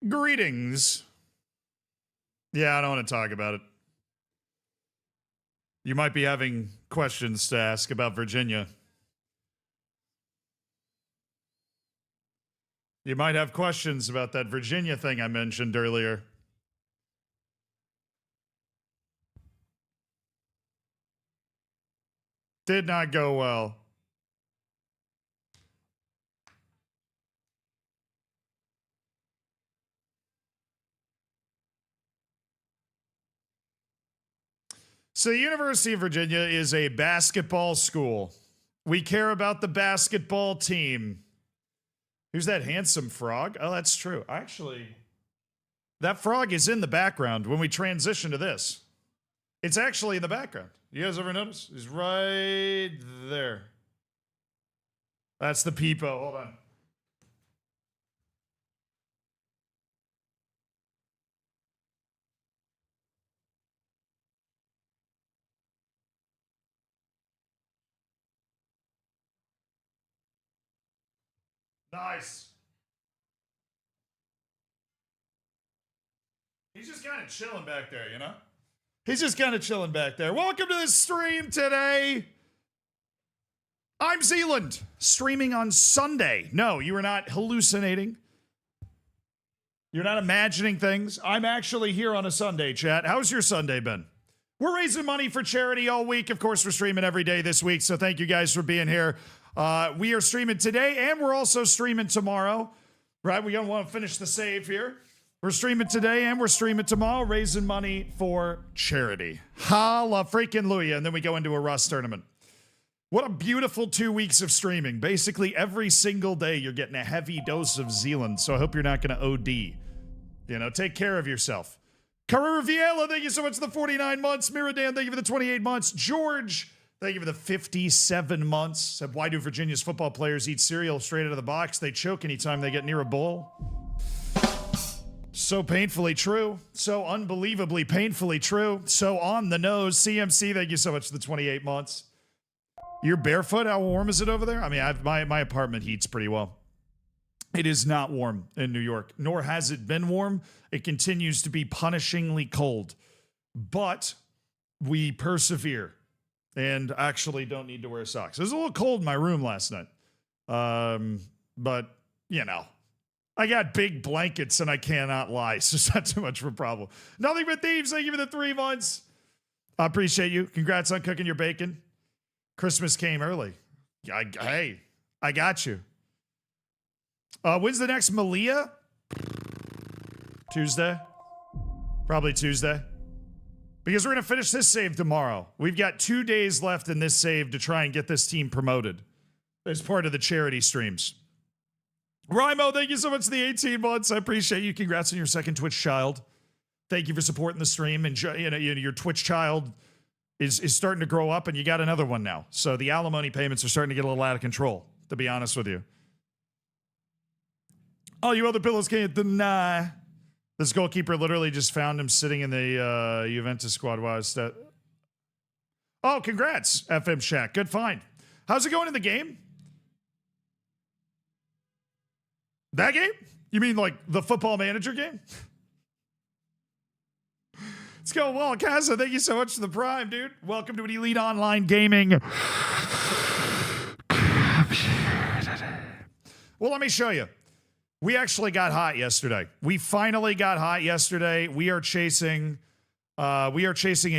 Greetings. Yeah, I don't want to talk about it. You might be having questions to ask about Virginia. You might have questions about that Virginia thing I mentioned earlier. Did not go well. So, the University of Virginia is a basketball school. We care about the basketball team. Who's that handsome frog? Oh, that's true. Actually, that frog is in the background when we transition to this. It's actually in the background. You guys ever notice? He's right there. That's the peepo. Hold on. Nice. He's just kind of chilling back there, you know? He's just kind of chilling back there. Welcome to the stream today. I'm Zealand, streaming on Sunday. No, you are not hallucinating. You're not imagining things. I'm actually here on a Sunday, chat. How's your Sunday been? We're raising money for charity all week. Of course, we're streaming every day this week, so thank you guys for being here. We are streaming today, and we're also streaming tomorrow, right? We don't want to finish the save here. We're streaming today, and we're streaming tomorrow, raising money for charity. Holla freaking Luya, and then we go into a Rust tournament. What a beautiful 2 weeks of streaming. Basically, every single day, you're getting a heavy dose of Zealand, so I hope you're not going to OD. You know, take care of yourself. Carrera Viela, thank you so much for the 49 months. Miradan, thank you for the 28 months. George, thank you for the 57 months. Said, why do Virginia's football players eat cereal straight out of the box? They choke anytime they get near a bowl. So painfully true. So unbelievably painfully true. So on the nose. CMC, thank you so much for the 28 months. You're barefoot? How warm is it over there? I mean, my apartment heats pretty well. It is not warm in New York, nor has it been warm. It continues to be punishingly cold. But we persevere and actually don't need to wear socks. It was a little cold in my room last night. But, you know, I got big blankets and I cannot lie, so it's not too much of a problem. Nothing but thieves, thank you for the 3 months. I appreciate you. Congrats on cooking your bacon. Christmas came early. Hey, I got you. When's the next Malia? Tuesday? Probably Tuesday. Because we're going to finish this save tomorrow. We've got 2 days left in this save to try and get this team promoted as part of the charity streams. Rymo, thank you so much for the 18 months. I appreciate you. Congrats on your second Twitch child. Thank you for supporting the stream. And you know, your Twitch child is starting to grow up, and you got another one now. So the alimony payments are starting to get a little out of control, to be honest with you. Oh, you other pillows can't deny. This goalkeeper literally just found him sitting in the Juventus squad while I was Oh, congrats, FM Shack. Good find. How's it going in the game? That game? You mean like the Football Manager game? It's going well. Casa, thank you so much for the Prime, dude. Welcome to an Elite Online Gaming. Well, let me show you. We actually got hot yesterday. We finally got hot yesterday. We are chasing a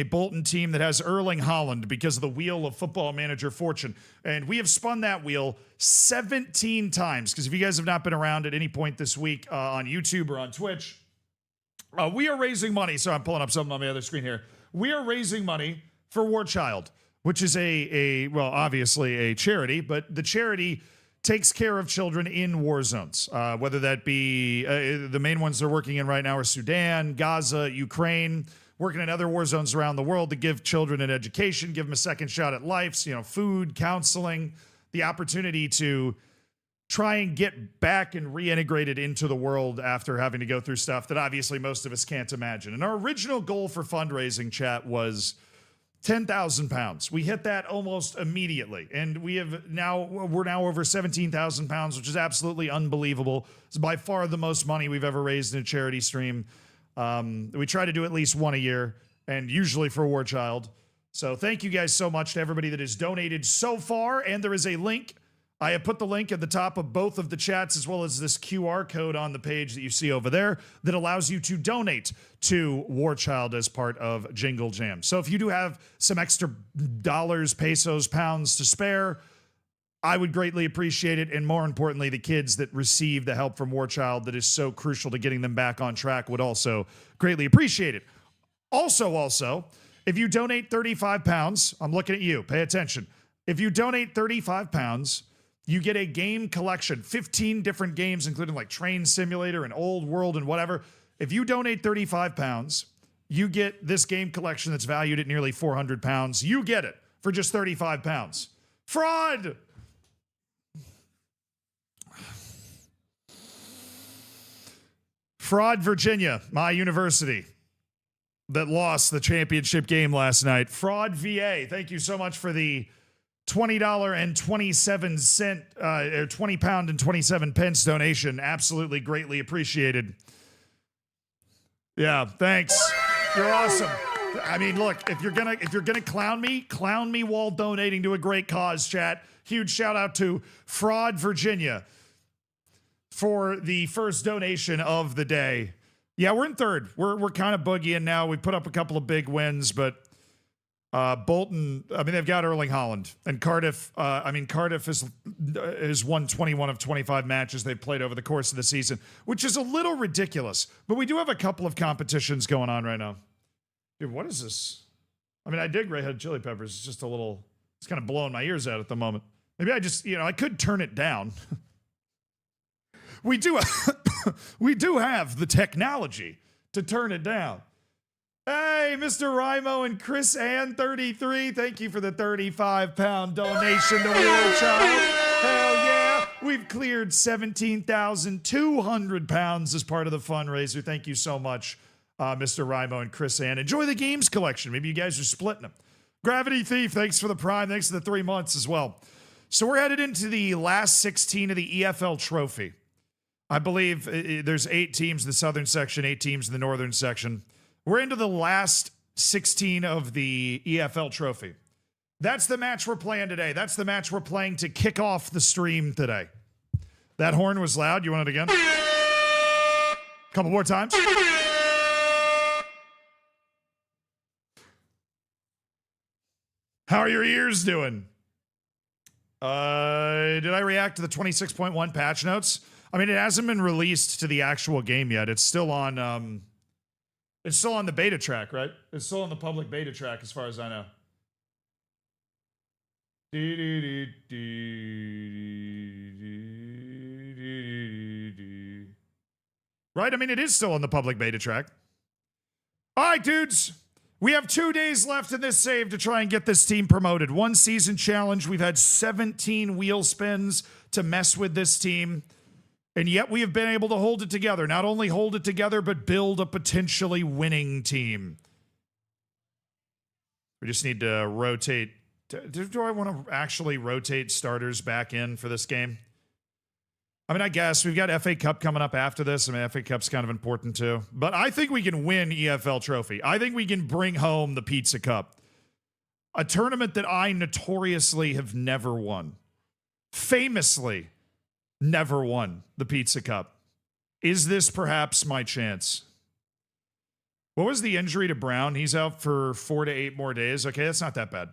Bolton team that has Erling Haaland because of the wheel of Football Manager Fortune. And we have spun that wheel 17 times. Because if you guys have not been around at any point this week on YouTube or on Twitch, we are raising money. So I'm pulling up something on the other screen here. We are raising money for War Child, which is well, obviously a charity, but the charity takes care of children in war zones, whether that be the main ones they're working in right now are Sudan, Gaza, Ukraine, working in other war zones around the world to give children an education, give them a second shot at life, so, you know, food, counseling, the opportunity to try and get back and reintegrated into the world after having to go through stuff that obviously most of us can't imagine. And our original goal for fundraising, chat, was 10,000 pounds. We hit that almost immediately. And we're now over 17,000 pounds, which is absolutely unbelievable. It's by far the most money we've ever raised in a charity stream. We try to do at least one a year, and usually for War Child. So thank you guys so much to everybody that has donated so far. And there is a link. I have put the link at the top of both of the chats, as well as this QR code on the page that you see over there that allows you to donate to War Child as part of Jingle Jam. So if you do have some extra dollars, pesos, pounds to spare, I would greatly appreciate it. And more importantly, the kids that receive the help from War Child that is so crucial to getting them back on track would also greatly appreciate it. Also, if you donate 35 pounds, I'm looking at you, pay attention. If you donate 35 pounds, you get a game collection, 15 different games, including like Train Simulator and Old World and whatever. If you donate 35 pounds, you get this game collection that's valued at nearly 400 pounds. You get it for just 35 pounds. Fraud! Fraud, Virginia, my university that lost the championship game last night. Fraud, VA, thank you so much for the $20.27, or 20 pound and 27 pence donation. Absolutely greatly appreciated. Yeah, thanks. You're awesome. I mean, look, if you're gonna clown me while donating to a great cause, chat. Huge shout out to Fraud, Virginia for the first donation of the day. Yeah, we're in third. We're kind of boogieing now. We put up a couple of big wins, but Bolton, I mean, they've got Erling Haaland, and Cardiff. Cardiff has won 21 of 25 matches they've played over the course of the season, which is a little ridiculous. But we do have a couple of competitions going on right now. Dude, what is this? I mean, I dig Red Hot Chili Peppers. It's just it's kind of blowing my ears out at the moment. Maybe I could turn it down. We do have the technology to turn it down. Hey, Mr. Rimo and Chris Ann 33, thank you for the 35-pound donation to War Child. Hell yeah. We've cleared 17,200 pounds as part of the fundraiser. Thank you so much, Mr. Rimo and Chris Ann. Enjoy the games collection. Maybe you guys are splitting them. Gravity Thief, thanks for the Prime. Thanks for the 3 months as well. So we're headed into the last 16 of the EFL Trophy. I believe there's 8 teams in the southern section, 8 teams in the northern section. We're into the last 16 of the EFL Trophy. That's the match we're playing today. That's the match we're playing to kick off the stream today. That horn was loud. You want it again? Couple more times. How are your ears doing? Did I react to the 26.1 patch notes? I mean, it hasn't been released to the actual game yet. It's still on the beta track, right? It's still on the public beta track as far as I know. Right? I mean, it is still on the public beta track. All right, dudes. We have 2 days left in this save to try and get this team promoted. 1 season challenge. We've had 17 wheel spins to mess with this team. And yet we have been able to hold it together. Not only hold it together, but build a potentially winning team. We just need to rotate. Do I want to actually rotate starters back in for this game? I mean, I guess we've got FA Cup coming up after this. I mean, FA Cup's kind of important too. But I think we can win EFL Trophy. I think we can bring home the Pizza Cup. A tournament that I notoriously have never won. Famously never won the Pizza Cup. Is this perhaps my chance? What was the injury to Brown? He's out for 4 to 8 more days. Okay, that's not that bad.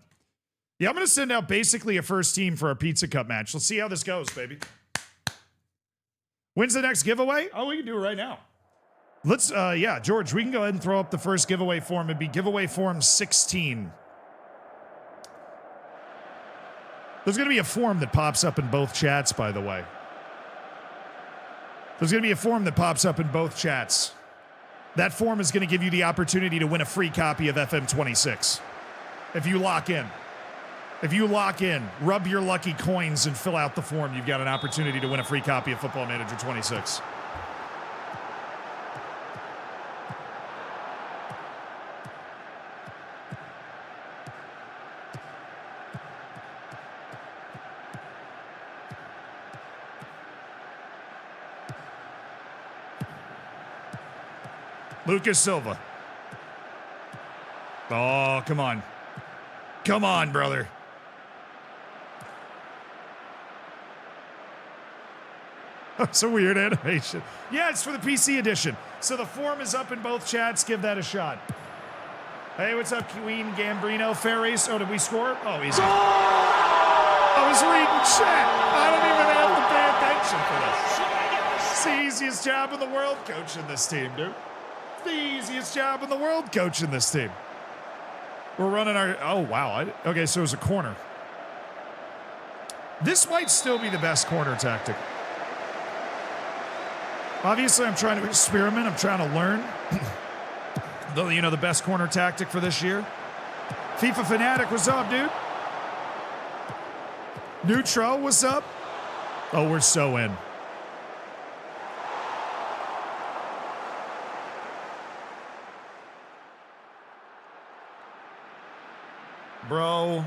Yeah, I'm going to send out basically a first team for our Pizza Cup match. Let's see how this goes, baby. When's the next giveaway? Oh, we can do it right now. Let's, yeah, George, we can go ahead and throw up the first giveaway form. It'd be giveaway form 16. There's going to be a form that pops up in both chats, by the way. There's going to be a form that pops up in both chats. That form is going to give you the opportunity to win a free copy of FM26. If you lock in. If you lock in, rub your lucky coins and fill out the form, you've got an opportunity to win a free copy of Football Manager 26. Lucas Silva. Oh, come on. Come on, brother. That's a weird animation. Yeah, it's for the PC edition. So the form is up in both chats. Give that a shot. Hey, what's up, Queen Gambrino? Fair race. Oh, did we score? Oh, easy. I was reading chat. I don't even have to pay attention for this. It's the easiest job in the world coaching this team, dude. It's the easiest job in the world coaching this team. We're running our... Oh, wow. Okay, so it was a corner. This might still be the best corner tactic. Obviously, I'm trying to experiment. I'm trying to learn. You know, the best corner tactic for this year. FIFA Fanatic, what's up, dude? Neutral, what's up? Oh, we're so in. Bro.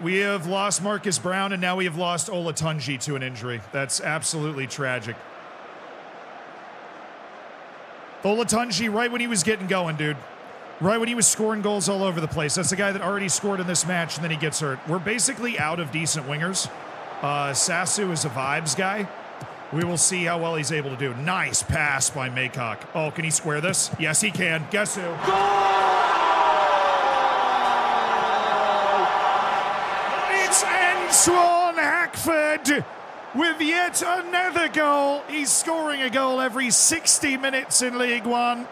We have lost Marcus Brown, and now we have lost Olatunji to an injury. That's absolutely tragic. Olatunji, right when he was getting going, dude. Right when he was scoring goals all over the place. That's the guy that already scored in this match, and then he gets hurt. We're basically out of decent wingers. Sasu is a vibes guy. We will see how well he's able to do. Nice pass by Maycock. Oh, can he square this? Yes, he can. Guess who? Antoine Hackford with yet another goal. He's scoring a goal every 60 minutes in League One.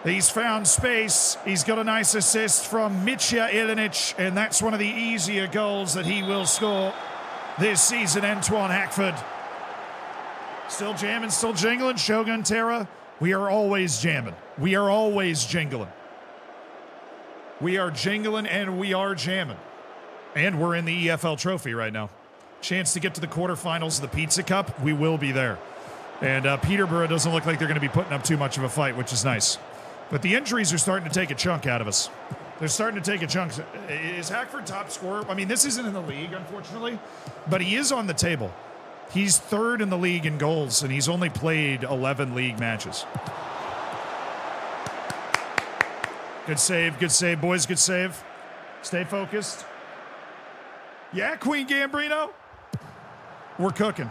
He's found space. He's got a nice assist from Mitja Ilinic, and that's one of the easier goals that he will score this season, Antoine Hackford. Still jamming, still jingling. Shogun Terra, we are always jamming. We are always jingling. We are jingling and we are jamming. And we're in the EFL Trophy right now. Chance to get to the quarterfinals of the Pizza Cup. We will be there. And Peterborough doesn't look like they're going to be putting up too much of a fight, which is nice. But the injuries are starting to take a chunk out of us. They're starting to take a chunk. Is Hackford top scorer? I mean, this isn't in the league, unfortunately, but he is on the table. He's third in the league in goals, and he's only played 11 league matches. Good save, boys, good save. Stay focused. Yeah, Queen Gambrino. We're cooking.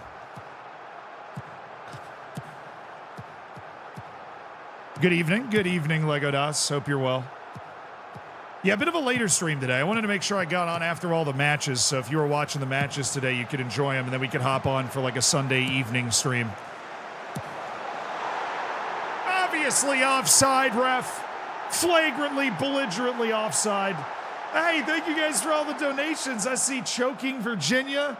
Good evening, Lego Das. Hope you're well. Yeah, a bit of a later stream today. I wanted to make sure I got on after all the matches, so if you were watching the matches today, you could enjoy them, and then we could hop on for like a Sunday evening stream. Obviously offside, ref. Flagrantly, belligerently offside. Hey, thank you guys for all the donations. I see Choking Virginia.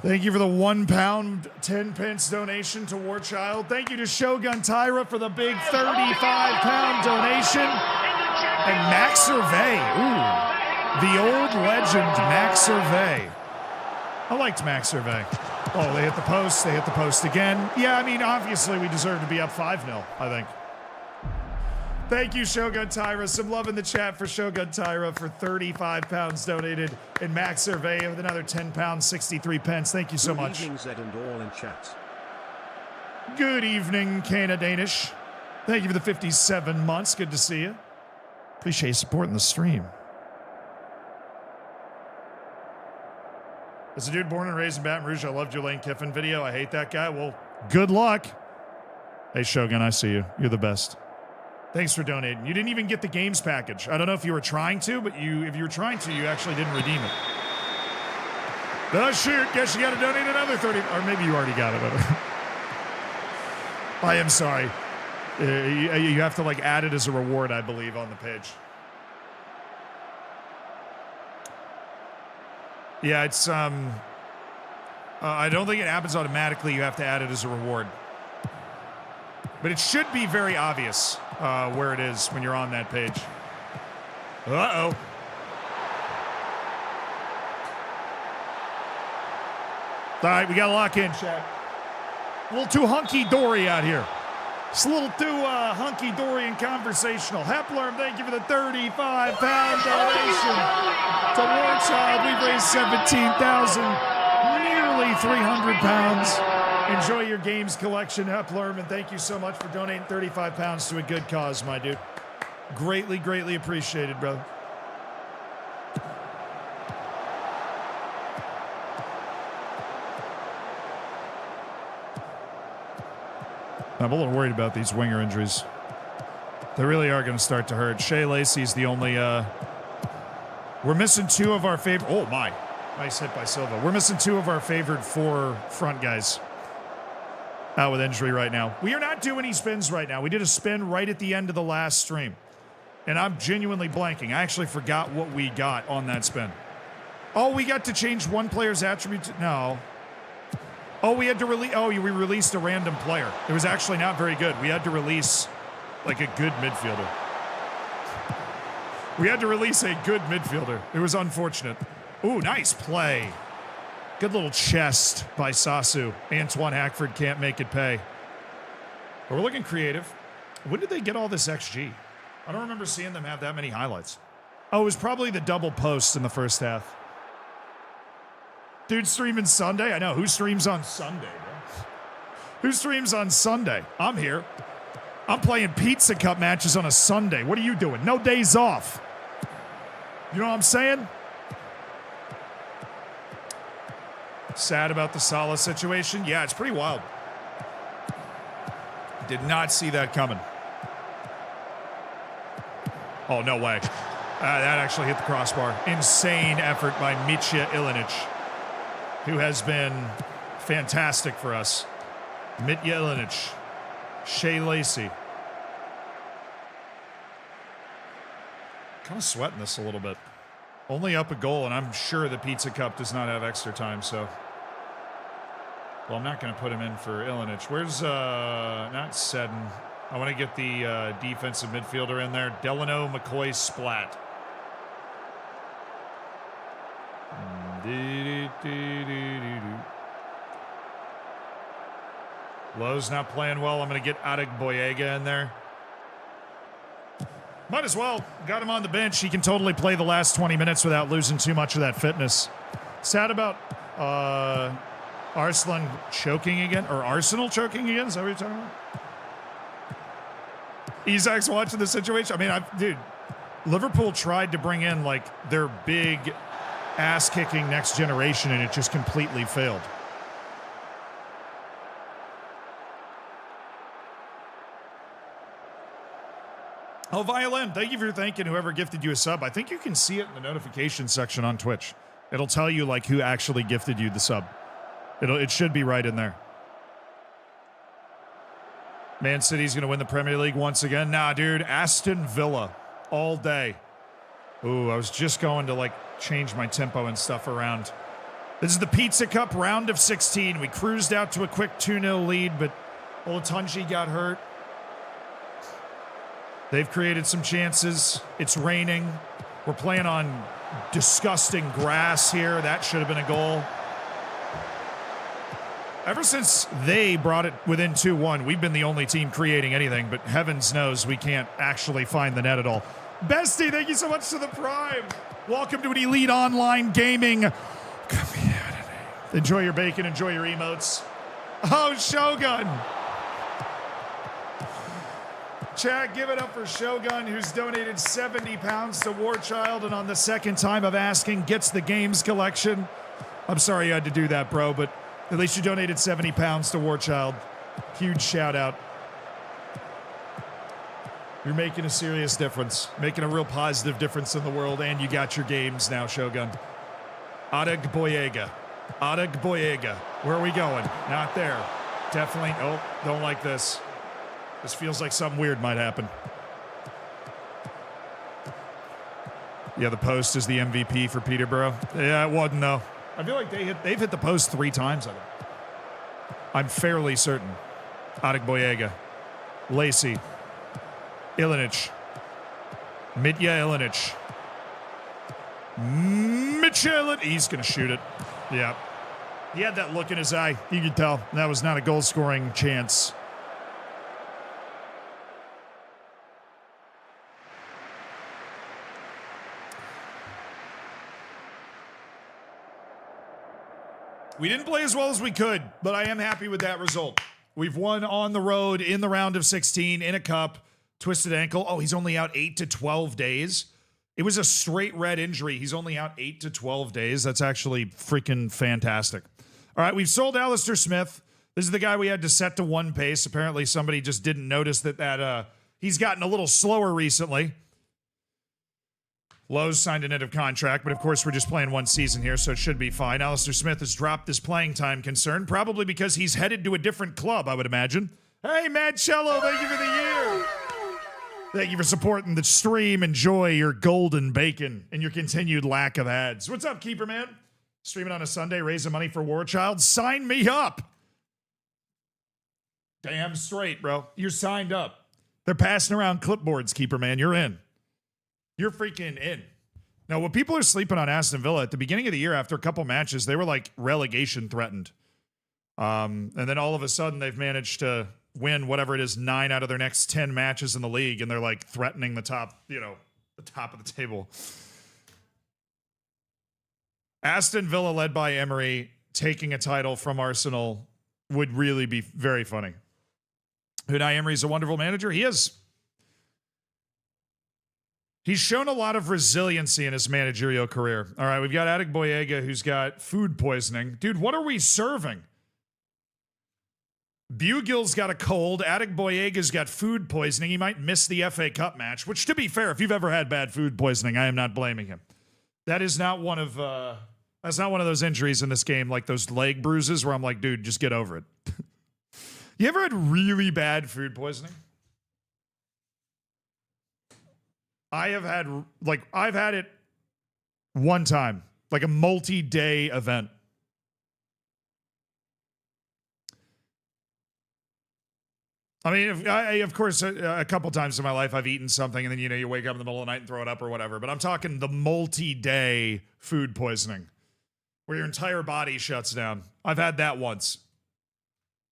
Thank you for the £1, 10 pence donation to War Child. Thank you to Shogun Tyra for the big £35 donation. And Max Survey. Ooh, the old legend, Max Survey. I liked Max Survey. Oh, they hit the post. They hit the post again. Yeah, I mean, obviously we deserve to be up 5-0, I think. Thank you, Shogun Tyra. Some love in the chat for Shogun Tyra for £35 donated. And Max Survey with another £10, 63 pence. Thank you so much. Good evening, Zed and all in chat. Good evening, Cana Danish. Thank you for the 57 months. Good to see you. Appreciate you supporting the stream. As a dude born and raised in Baton Rouge, I loved your Lane Kiffin video. I hate that guy. Well, good luck. Hey, Shogun, I see you. You're the best. Thanks for donating. You didn't even get the games package. I don't know if you were trying to, but if you were trying to, you actually didn't redeem it. Oh, shoot. Guess you got to donate another 30. Or maybe you already got it. I am sorry. You have to, like, add it as a reward, I believe, on the page. Yeah, it's, I don't think it happens automatically. You have to add it as a reward. But it should be very obvious where it is when you're on that page. Uh-oh. All right, we got to lock in, chat. A little too hunky-dory out here. It's a little too hunky-dory and conversational. Hepler, thank you for the 35-pound donation to War Child. We've raised 17,000, nearly 300 pounds. Enjoy your games collection, Hepler, and thank you so much for donating 35 pounds to a good cause, my dude. Greatly, greatly appreciated, brother. I'm a little worried about these winger injuries. They really are going to start to hurt. Shea Lacey's the only... We're missing two of our favorite... Oh, my. Nice hit by Silva. We're missing two of our favored four front guys out with injury right now. We are not doing any spins right now. We did a spin right at the end of the last stream. And I'm genuinely blanking. I actually forgot what we got on that spin. Oh, we got to change one player's attribute to... No. Oh, we had to release... Oh, we released a random player. It was actually not very good. We had to release, like, a good midfielder. We had to release a good midfielder. It was unfortunate. Ooh, nice play. Good little chest by Sasu. Antoine Hackford can't make it pay. But we're looking creative. When did they get all this XG? I don't remember seeing them have that many highlights. Oh, it was probably the double post in the first half. Dude streaming Sunday? I know. Who streams on Sunday, bro? Who streams on Sunday? I'm here. I'm playing Pizza Cup matches on a Sunday. What are you doing? No days off. You know what I'm saying? Sad about the Salah situation? Yeah, it's pretty wild. Did not see that coming. Oh, no way. That actually hit the crossbar. Insane effort by Mitja Ilinic, who has been fantastic for us. Mitja Ilinic, Shea Lacey. Kind of sweating this a little bit. Only up a goal, and I'm sure the Pizza Cup does not have extra time, so... Well, I'm not going to put him in for Ilinic. Where's, not Seddon. I want to get the defensive midfielder in there. Delano McCoy Splat. Lowe's not playing well. I'm going to get Adegboyega in there. Might as well. Got him on the bench. He can totally play the last 20 minutes without losing too much of that fitness. Sad about Arslan choking again, or Arsenal choking again. Is that what you're talking about? Isaac's watching the situation. I mean, dude, Liverpool tried to bring in like their big ass-kicking next generation, and it just completely failed. Oh, Violin, thank you for thanking whoever gifted you a sub. I think you can see it in the notification section on Twitch. It'll tell you like who actually gifted you the sub. It should be right in there. Man City's going to win the Premier League once again. Nah, dude, Aston Villa all day. Ooh, I was just going to like change my tempo and stuff around. This is the Pizza Cup round of 16. We cruised out to a quick 2-0 lead, but Olatunji got hurt. They've created some chances. It's raining. We're playing on disgusting grass here. That should have been a goal. Ever since they brought it within 2-1, we've been the only team creating anything, but heavens knows we can't actually find the net at all. Bestie, thank you so much to the Prime. Welcome to an Elite Online Gaming. Enjoy your bacon, enjoy your emotes. Oh, Shogun. Chat, give it up for Shogun, who's donated 70 pounds to War Child, and on the second time of asking, gets the games collection. I'm sorry you had to do that, bro, but at least you donated 70 pounds to War Child. Huge shout out. You're making a serious difference, making a real positive difference in the world, and you got your games now, Shogun. Adegboyega. Adegboyega. Where are we going? Not there. Definitely. Oh, don't like this. This feels like something weird might happen. Yeah, the post is the MVP for Peterborough. Yeah, it wasn't, though. I feel like they've hit the post 3 times, I think. I'm fairly certain. Adegboyega. Lacey. Ilinic. Mitja Ilinic. Mitja. He's going to shoot it. Yeah. He had that look in his eye. You could tell that was not a goal-scoring chance. We didn't play as well as we could, but I am happy with that result. We've won on the road in the round of 16 in a cup. Twisted ankle. Oh, he's only out 8 to 12 days. It was a straight red injury. He's only out 8 to 12 days. That's actually freaking fantastic. All right, we've sold Alistair Smith. This is the guy we had to set to 1 pace. Apparently somebody just didn't notice that he's gotten a little slower recently. Lowe's signed an end of contract, but of course we're just playing 1 season here, so it should be fine. Alistair Smith has dropped his playing time concern, probably because he's headed to a different club, I would imagine. Hey, Mancello, thank you for the year. Thank you for supporting the stream. Enjoy your golden bacon and your continued lack of ads. What's up, Keeper Man? Streaming on a Sunday, raising money for War Child. Sign me up. Damn straight, bro. You're signed up. They're passing around clipboards, Keeper Man. You're in. You're freaking in. Now, what people are sleeping on Aston Villa, at the beginning of the year, after a couple matches, they were like relegation threatened. And then all of a sudden, they've managed to win whatever it is, 9 out of their next 10 matches in the league, and they're like threatening the top, the top of the table. Aston Villa, led by Emery, taking a title from Arsenal would really be very funny. Unai Emery's a wonderful manager. He is. He's shown a lot of resiliency in his managerial career. All right, we've got Adegboyega, who's got food poisoning. Dude, what are we serving? Bugill's got a cold. Adegboyega's got food poisoning. He might miss the FA Cup match, which, to be fair, if you've ever had bad food poisoning, I am not blaming him. That is not one of that's not one of those injuries in this game, like those leg bruises where I'm like, dude, just get over it. You ever had really bad food poisoning? I've had it one time, like a multi-day event. I mean, of course, a couple times in my life I've eaten something and then, you wake up in the middle of the night and throw it up or whatever. But I'm talking the multi-day food poisoning where your entire body shuts down. I've had that once.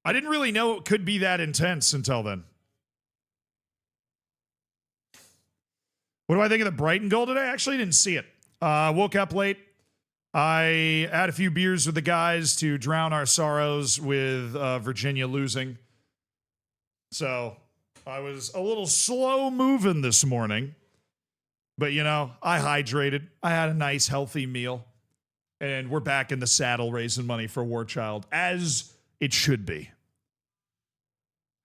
I didn't really know it could be that intense until then. What do I think of the Brighton goal today? I actually didn't see it. Woke up late. I had a few beers with the guys to drown our sorrows with Virginia losing. So I was a little slow moving this morning. But, I hydrated. I had a nice, healthy meal. And we're back in the saddle raising money for War Child, as it should be.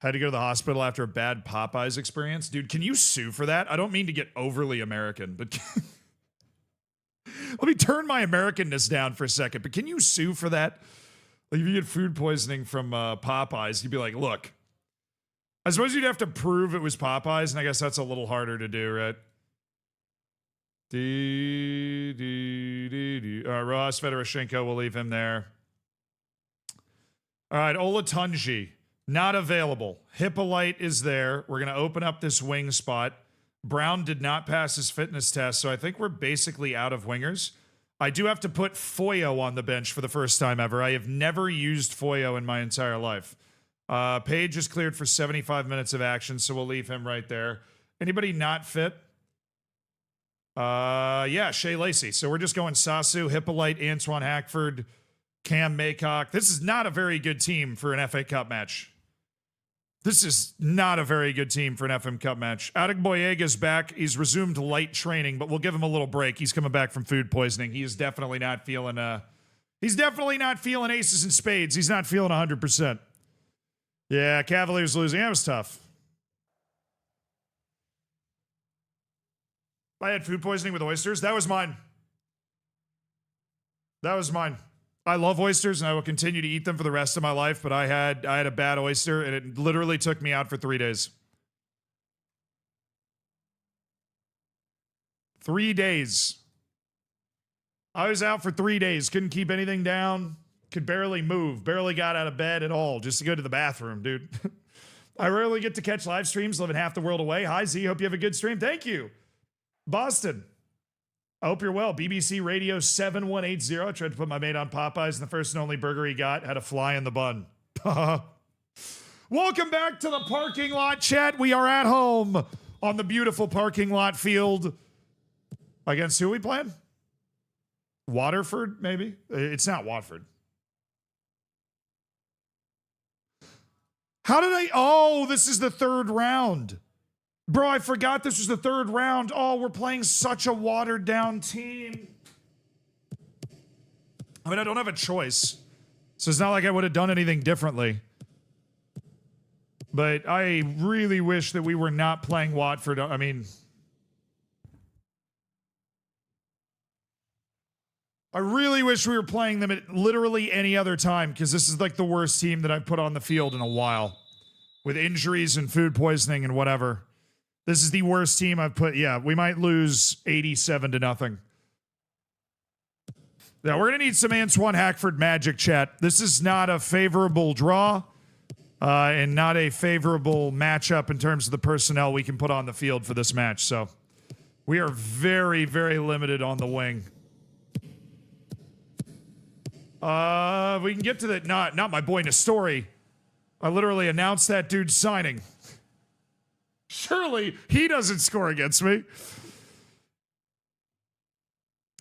Had to go to the hospital after a bad Popeyes experience. Dude, can you sue for that? I don't mean to get overly American, but let me turn my Americanness down for a second. But can you sue for that? Like, if you get food poisoning from Popeyes, you'd be like, look, I suppose you'd have to prove it was Popeyes, and I guess that's a little harder to do, right? Ross Fedoroshenko, we'll leave him there. All right, Olatunji. Not available. Hippolyte is there. We're going to open up this wing spot. Brown did not pass his fitness test, so I think we're basically out of wingers. I do have to put Foyo on the bench for the first time ever. I have never used Foyo in my entire life. Page is cleared for 75 minutes of action, so we'll leave him right there. Anybody not fit? Yeah, Shea Lacey. So we're just going Sasu, Hippolyte, Antoine Hackford, Cam Maycock. This is not a very good team for an FA Cup match. This is not a very good team for an FM Cup match. Adegboyega's back. He's resumed light training, but we'll give him a little break. He's coming back from food poisoning. He is definitely not feeling aces and spades. He's not feeling 100%. Yeah, Cavaliers losing. That was tough. I had food poisoning with oysters. That was mine. I love oysters, and I will continue to eat them for the rest of my life, but I had a bad oyster, and it literally took me out for 3 days. 3 days. I was out for 3 days. Couldn't keep anything down. Could barely move. Barely got out of bed at all just to go to the bathroom, dude. I rarely get to catch live streams living half the world away. Hi, Z. Hope you have a good stream. Thank you. Boston. I hope you're well. BBC Radio 7180. I tried to put my mate on Popeyes, and the first and only burger he got had a fly in the bun. Welcome back to the parking lot chat. We are at home on the beautiful parking lot field. Against who we playing? Waterford, maybe? It's not Watford. How did I? Oh, this is the third round. Bro, I forgot this was the third round. Oh, we're playing such a watered down team. I mean, I don't have a choice. So it's not like I would have done anything differently. But I really wish that we were not playing Watford. I mean, I really wish we were playing them at literally any other time, because this is like the worst team that I've put on the field in a while. With injuries and food poisoning and whatever. This is the worst team I've put. Yeah, we might lose 87-0. Now, we're going to need some Antoine Hackford magic, chat. This is not a favorable draw and not a favorable matchup in terms of the personnel we can put on the field for this match. So we are very, very limited on the wing. We can get to that. Not my boy Nestori. I literally announced that dude's signing. Surely he doesn't score against me.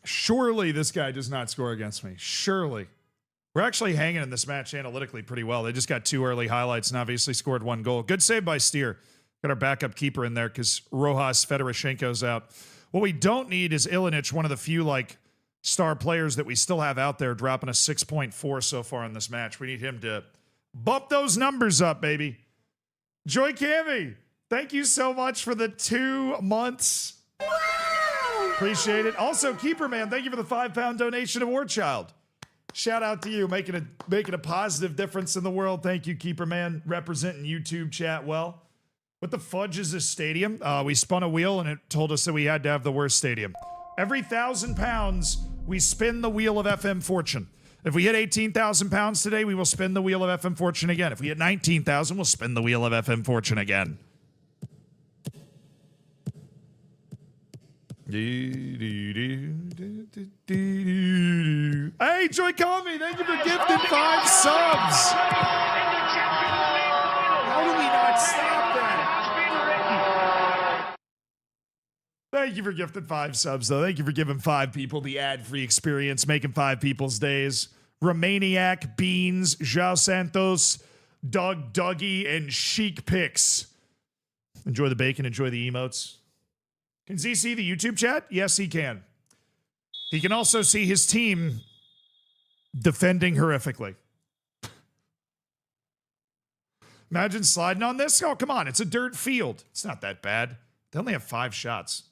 Surely this guy does not score against me. Surely. We're actually hanging in this match analytically pretty well. They just got 2 early highlights and obviously scored 1 goal. Good save by Steer. Got our backup keeper in there because Rojas Fedorashenko's out. What we don't need is Ilinic, one of the few like star players that we still have out there, dropping a 6.4 so far in this match. We need him to bump those numbers up, baby. Joy Cammy, thank you so much for the 2 months. Appreciate it. Also, Keeper Man, thank you for the £5 donation to War Child. Shout out to you, making a positive difference in the world. Thank you, Keeper Man, representing YouTube chat well. What the fudge is this stadium? We spun a wheel and it told us that we had to have the worst stadium. Every £1,000, we spin the wheel of FM Fortune. If we hit 18,000 pounds today, we will spin the wheel of FM Fortune again. If we hit 19,000, we'll spin the wheel of FM Fortune again. Hey, Joy Comey, thank you for gifting 5 subs. How do we not stop that? Thank you for gifting 5 subs, though. Thank you for giving 5 people the ad-free experience, making 5 people's days. Romaniac, Beans, João Santos, Doug Dougie, and Chic Picks. Enjoy the bacon, enjoy the emotes. Can Z see the YouTube chat? Yes, he can. He can also see his team defending horrifically. Imagine sliding on this. Oh, come on. It's a dirt field. It's not that bad. They only have 5 shots.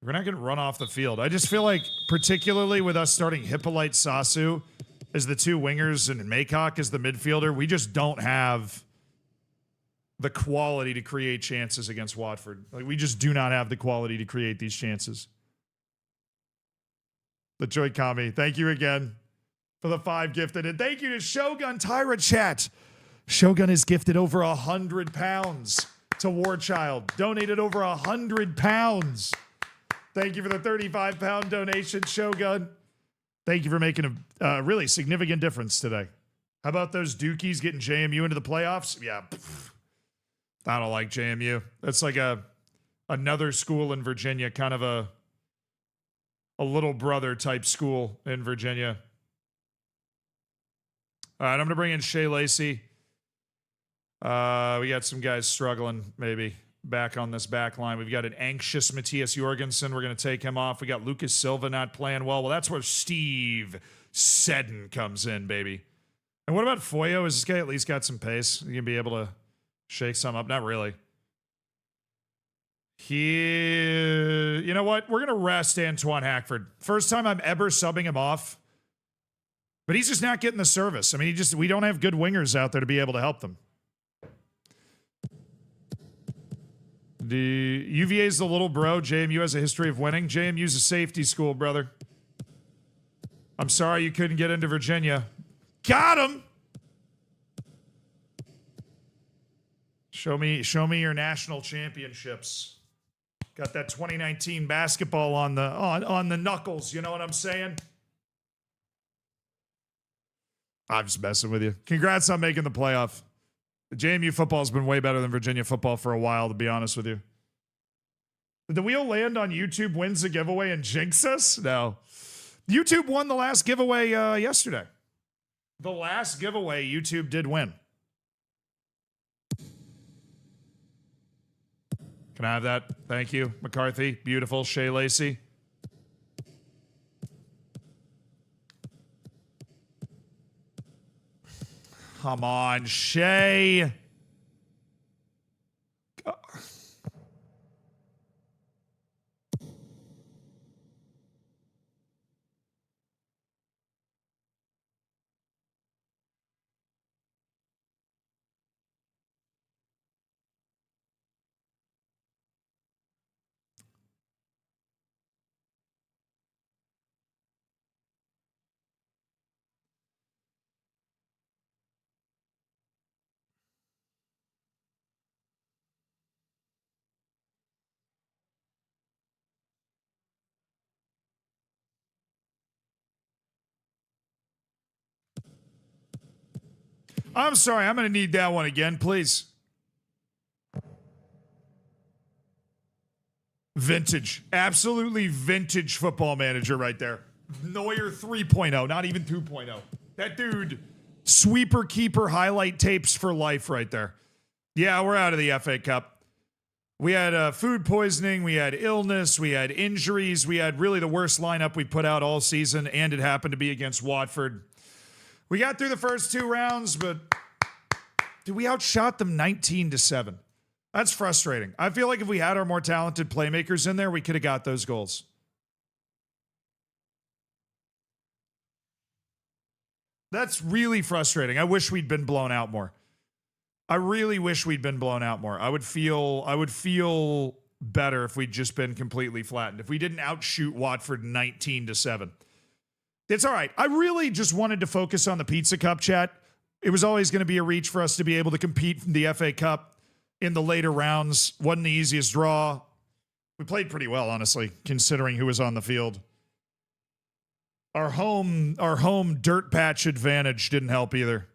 We're not going to run off the field. I just feel like, particularly with us starting Hippolyte Sasu as the 2 wingers and Maycock as the midfielder, we just don't have the quality to create chances against Watford. Like, we just do not have the quality to create these chances. The Joy Kami, thank you again for the 5 gifted. And thank you to Shogun Tyra Chat. Shogun has gifted over £100 to War Child. Donated over £100. Thank you for the £35 donation, Shogun. Thank you for making a really significant difference today. How about those Dukies getting JMU into the playoffs? Yeah. I don't like JMU. That's like another school in Virginia, kind of a little brother type school in Virginia. All right, I'm going to bring in Shea Lacey. We got some guys struggling, maybe, back on this back line. We've got an anxious Matthias Jorgensen. We're going to take him off. We got Lucas Silva not playing well. Well, that's where Steve Seddon comes in, baby. And what about Foyo? Is this guy at least got some pace? You can be able to shake some up? Not really. You know what? We're going to rest Antoine Hackford. First time I'm ever subbing him off. But he's just not getting the service. I mean, we don't have good wingers out there to be able to help them. The UVA's the little bro. JMU has a history of winning. JMU's a safety school, brother. I'm sorry you couldn't get into Virginia. Got him! Show me your national championships. Got that 2019 basketball on the knuckles, you know what I'm saying? I'm just messing with you. Congrats on making the playoff. The JMU football has been way better than Virginia football for a while, to be honest with you. Did the wheel land on YouTube wins the giveaway and jinx us? No. YouTube won the last giveaway yesterday. The last giveaway YouTube did win. Can I have that? Thank you, McCarthy. Beautiful. Shea Lacey. Come on, Shea. I'm sorry. I'm going to need that one again, please. Vintage. Absolutely vintage Football Manager right there. Neuer 3.0, not even 2.0. That dude, sweeper keeper highlight tapes for life right there. Yeah, we're out of the FA Cup. We had food poisoning, we had illness, we had injuries, we had really the worst lineup we put out all season, and it happened to be against Watford. We got through the first 2 rounds, but dude, we outshot them 19-7. That's frustrating. I feel like if we had our more talented playmakers in there, we could have got those goals. That's really frustrating. I wish we'd been blown out more. I really wish we'd been blown out more. I would feel better if we'd just been completely flattened. If we didn't outshoot Watford 19-7. It's all right. I really just wanted to focus on the Pizza Cup, chat. It was always going to be a reach for us to be able to compete in the FA Cup in the later rounds. Wasn't the easiest draw. We played pretty well, honestly, considering who was on the field. Our home dirt patch advantage didn't help either.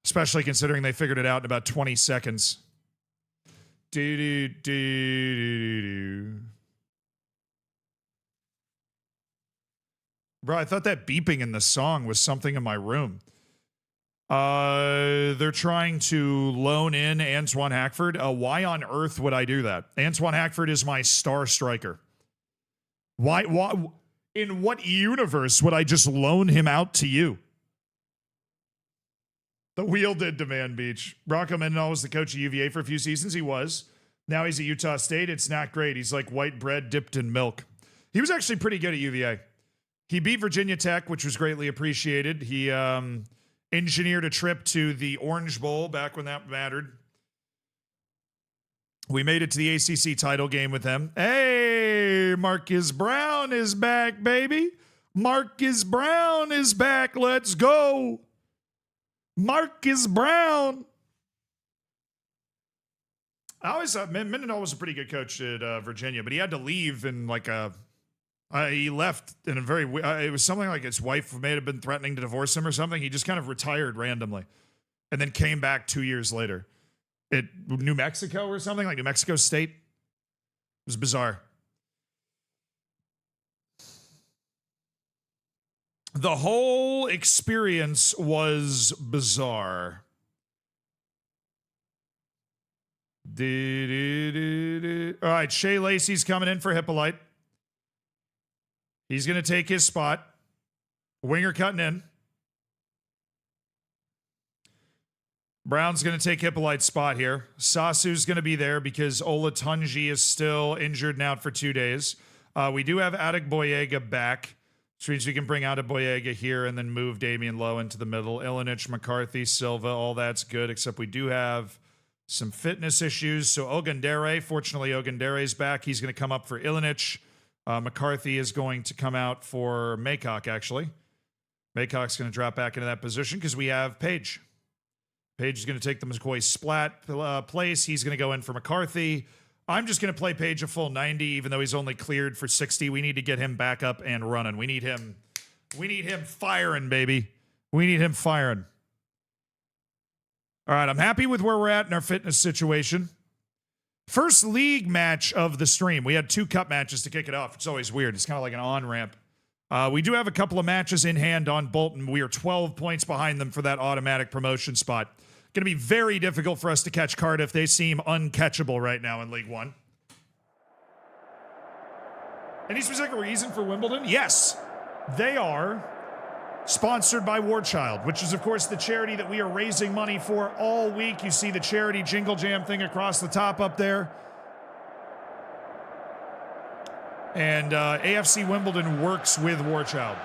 Especially considering they figured it out in about 20 seconds. Bro, I thought that beeping in the song was something in my room. They're trying to loan in Antoine Hackford. Why on earth would I do that? Antoine Hackford is my star striker. Why? In what universe would I just loan him out to you? The wheel did demand Beach. Rocco Mendenhall was the coach of UVA for a few seasons. He was. Now he's at Utah State. It's not great. He's like white bread dipped in milk. He was actually pretty good at UVA. He beat Virginia Tech, which was greatly appreciated. He engineered a trip to the Orange Bowl back when that mattered. We made it to the ACC title game with them. Hey, Marcus Brown is back, baby. Marcus Brown is back. Let's go. Marcus Brown. I always thought Mendenhall was a pretty good coach at Virginia, but he had to leave in like a... he left in a very... it was something like his wife may have been threatening to divorce him or something. He just kind of retired randomly and then came back 2 years later. At New Mexico or something, like New Mexico State. It was bizarre. The whole experience was bizarre. All right, Shea Lacey's coming in for Hippolyte. He's going to take his spot. Winger cutting in. Brown's going to take Hippolyte's spot here. Sasu's going to be there because Olatunji is still injured and out for 2 days. We do have Adegboyega back, which means we can bring Adegboyega here and then move Damian Lowe into the middle. Ilinich, McCarthy, Silva, all that's good, except we do have some fitness issues. So Ogundere, fortunately Ogundere's back. He's going to come up for Ilinich. McCarthy is going to come out for Maycock, actually. Maycock's going to drop back into that position because we have Page. Page is going to take the McCoy splat place. He's going to go in for McCarthy. I'm just going to play Page a full 90, even though he's only cleared for 60. We need to get him back up and running. We need him firing, baby. We need him firing. All right, I'm happy with where we're at in our fitness situation. First league match of the stream. We had 2 cup matches to kick it off. It's always weird. It's kind of like an on-ramp. We do have a couple of matches in hand on Bolton. We are 12 points behind them for that automatic promotion spot. Going to be very difficult for us to catch Cardiff. They seem uncatchable right now in League One. Any specific reason for Wimbledon? Yes. They are sponsored by War Child, which is, of course, the charity that we are raising money for all week. You see the charity Jingle Jam thing across the top up there. And AFC Wimbledon works with War Child.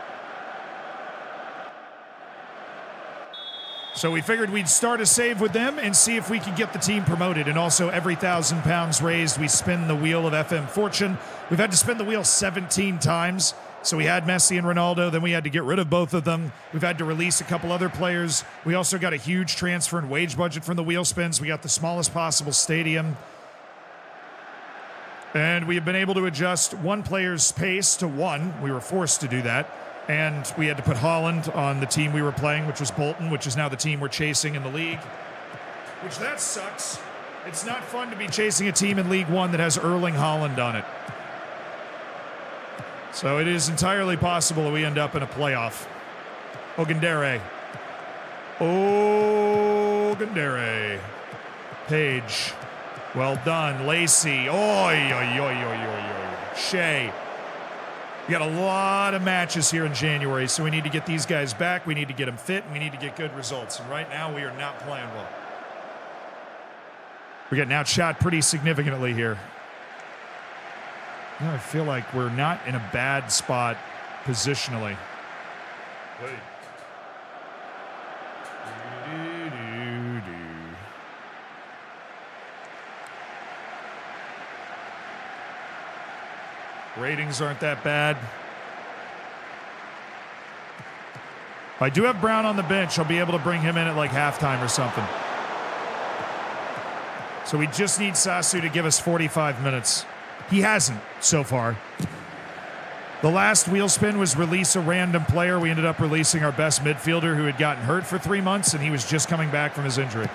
So we figured we'd start a save with them and see if we could get the team promoted. And also, every £1,000 raised, we spin the wheel of FM Fortune. We've had to spin the wheel 17 times. So we had Messi and Ronaldo, then we had to get rid of both of them. We've had to release a couple other players. We also got a huge transfer and wage budget from the wheel spins. We got the smallest possible stadium. And we have been able to adjust one player's pace to one. We were forced to do that. And we had to put Holland on the team we were playing, which was Bolton, which is now the team we're chasing in the league. Which that sucks. It's not fun to be chasing a team in League One that has Erling Haaland on it. So it is entirely possible that we end up in a playoff. Ogundere. Ogundere. Page. Well done. Lacey. Oi, oi, oi, oi, oi, oi. Shea. We got a lot of matches here in January, so we need to get these guys back. We need to get them fit, and we need to get good results. And right now, we are not playing well. We're getting outshot pretty significantly here. Yeah, I feel like we're not in a bad spot positionally. Wait. Ratings aren't that bad. I do have Brown on the bench. I'll be able to bring him in at like halftime or something. So we just need Sasu to give us 45 minutes. He hasn't so far. The last wheel spin was release a random player. We ended up releasing our best midfielder who had gotten hurt for 3 months, and he was just coming back from his injury.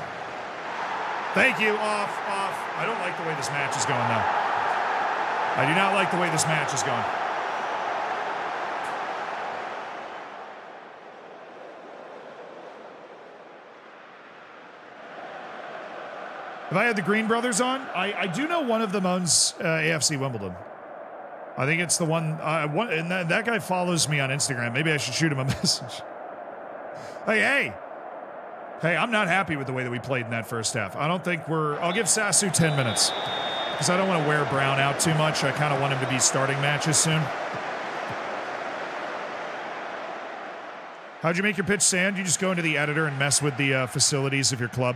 Thank you. Off. I don't like the way this match is going now. I do not like the way this match is going. Have I had the Green Brothers on? I do know one of them owns AFC Wimbledon. I think it's the one, and that guy follows me on Instagram. Maybe I should shoot him a message. Hey, I'm not happy with the way that we played in that first half. I don't think I'll give Sasu 10 minutes. Because I don't want to wear Brown out too much. I kind of want him to be starting matches soon. How'd you make your pitch sand? You just go into the editor and mess with the facilities of your club.